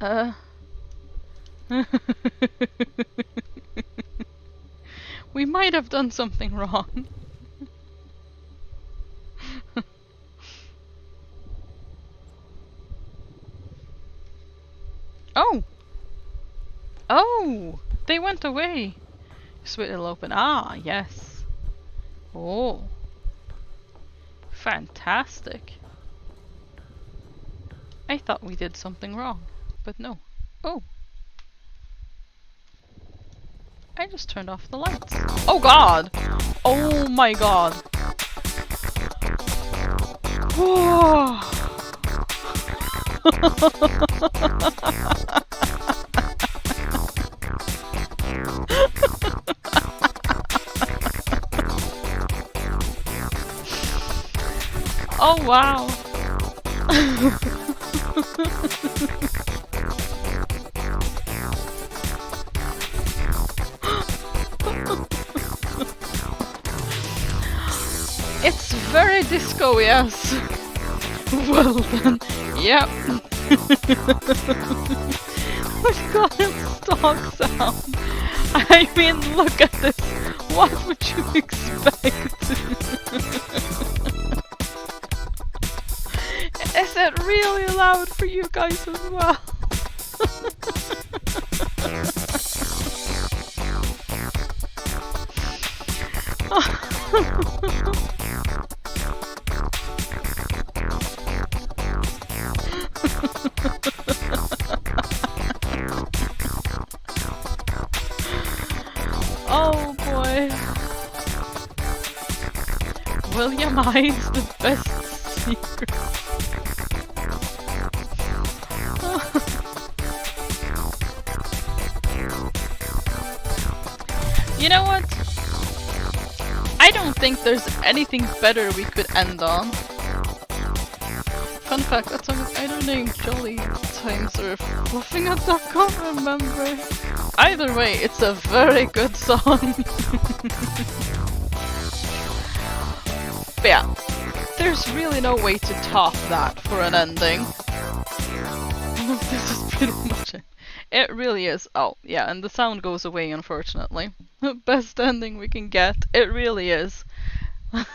Uh. We might have done something wrong. Oh! Oh! They went away! Sweet little open. Ah, yes. Oh. Fantastic. I thought we did something wrong, but no. Oh. I just turned off the lights. Oh god! Oh my god! Whoa! Oh wow! It's very disco, yes. Well then, yep. We've got a stock sound. I mean, look at this. What would you expect? Is it really loud for you guys as well? Oh boy. William hides the best secret. You know what? I don't think there's anything better we could end on. Fun fact, that song is either named Jolly Times or Fluffing a Duck, can't remember. Either way, it's a very good song. But yeah, there's really no way to top that for an ending. This is pretty much it. It really is. Oh, yeah, and the sound goes away, unfortunately. Best ending we can get. It really is. It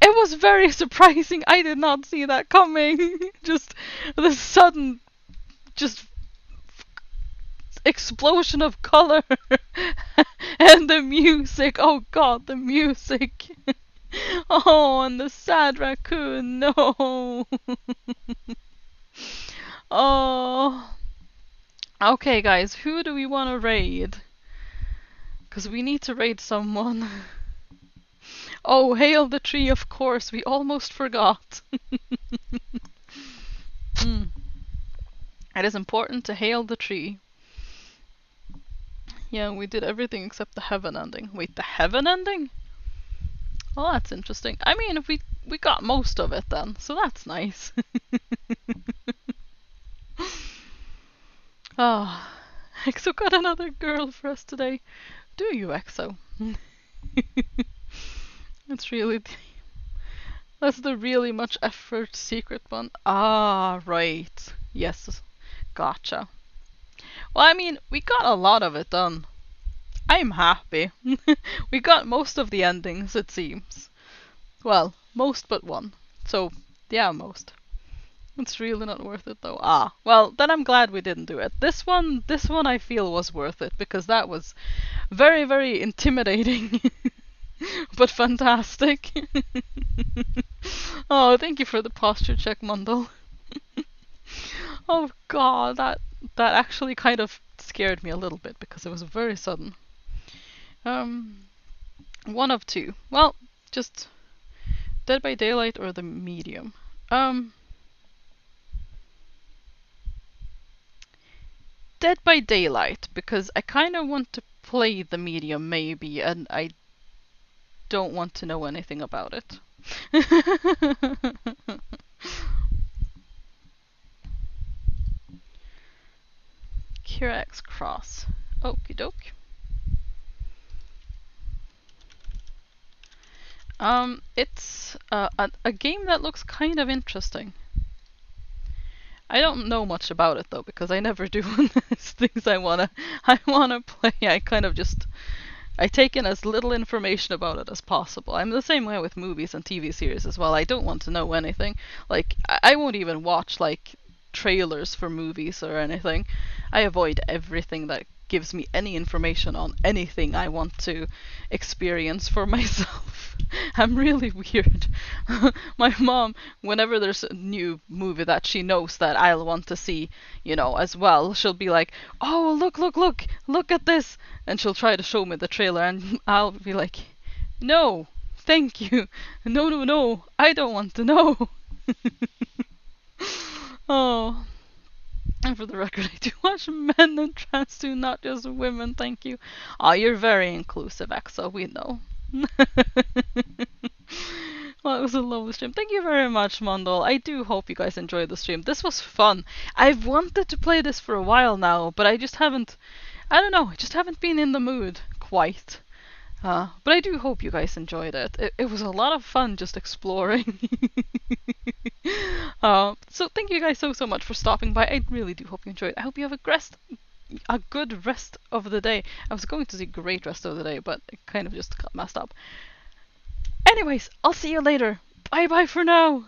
was very surprising. I did not see that coming. Just the sudden, just explosion of color and the music. Oh god, the music. Oh, and the sad raccoon. No. Oh. Okay, guys, who do we want to raid? Because we need to raid someone. Oh, hail the tree, of course. We almost forgot. It is important to hail the tree. Yeah, we did everything except the heaven ending. Wait, the heaven ending? Well, that's interesting. I mean, we got most of it then, so that's nice. Ah, EXO got another girl for us today. Do you, EXO? It's really... That's the really much effort secret one. Ah, right. Yes. Gotcha. Well, I mean, we got a lot of it done. I'm happy. We got most of the endings, it seems. Well, most but one. So, yeah, most. It's really not worth it though. Ah, well, then I'm glad we didn't do it. This one I feel was worth it because that was very, very intimidating. But fantastic. Oh, thank you for the posture check, Mundle. Oh god, that actually kind of scared me a little bit because it was very sudden. One of two. Well, just Dead by Daylight or the medium. Dead by Daylight, because I kind of want to play the medium maybe, and I don't want to know anything about it. Kira X Cross. Okie doke. It's a game that looks kind of interesting. I don't know much about it though, because I never do things I wanna play. I kind of just I take in as little information about it as possible. I'm the same way with movies and TV series as well. I don't want to know anything. Like I won't even watch like trailers for movies or anything. I avoid everything that gives me any information on anything I want to experience for myself. I'm really weird. My mom, whenever there's a new movie that she knows that I'll want to see, you know, as well, she'll be like, "Oh, look at this," and she'll try to show me the trailer, and I'll be like, "No, thank you, no, I don't want to know." Oh. And for the record, I do watch men and trans too, not just women, thank you. Oh, you're very inclusive, Exo, we know. Well, it was a lovely stream. Thank you very much, Mondol. I do hope you guys enjoyed the stream. This was fun. I've wanted to play this for a while now, but I just haven't, I don't know, I just haven't been in the mood quite. But I do hope you guys enjoyed it. It was a lot of fun just exploring. So thank you guys so much for stopping by. I really do hope you enjoyed. I hope you have a good rest of the day. I was going to say great rest of the day, but it kind of just got messed up. Anyways, I'll see you later. Bye bye for now.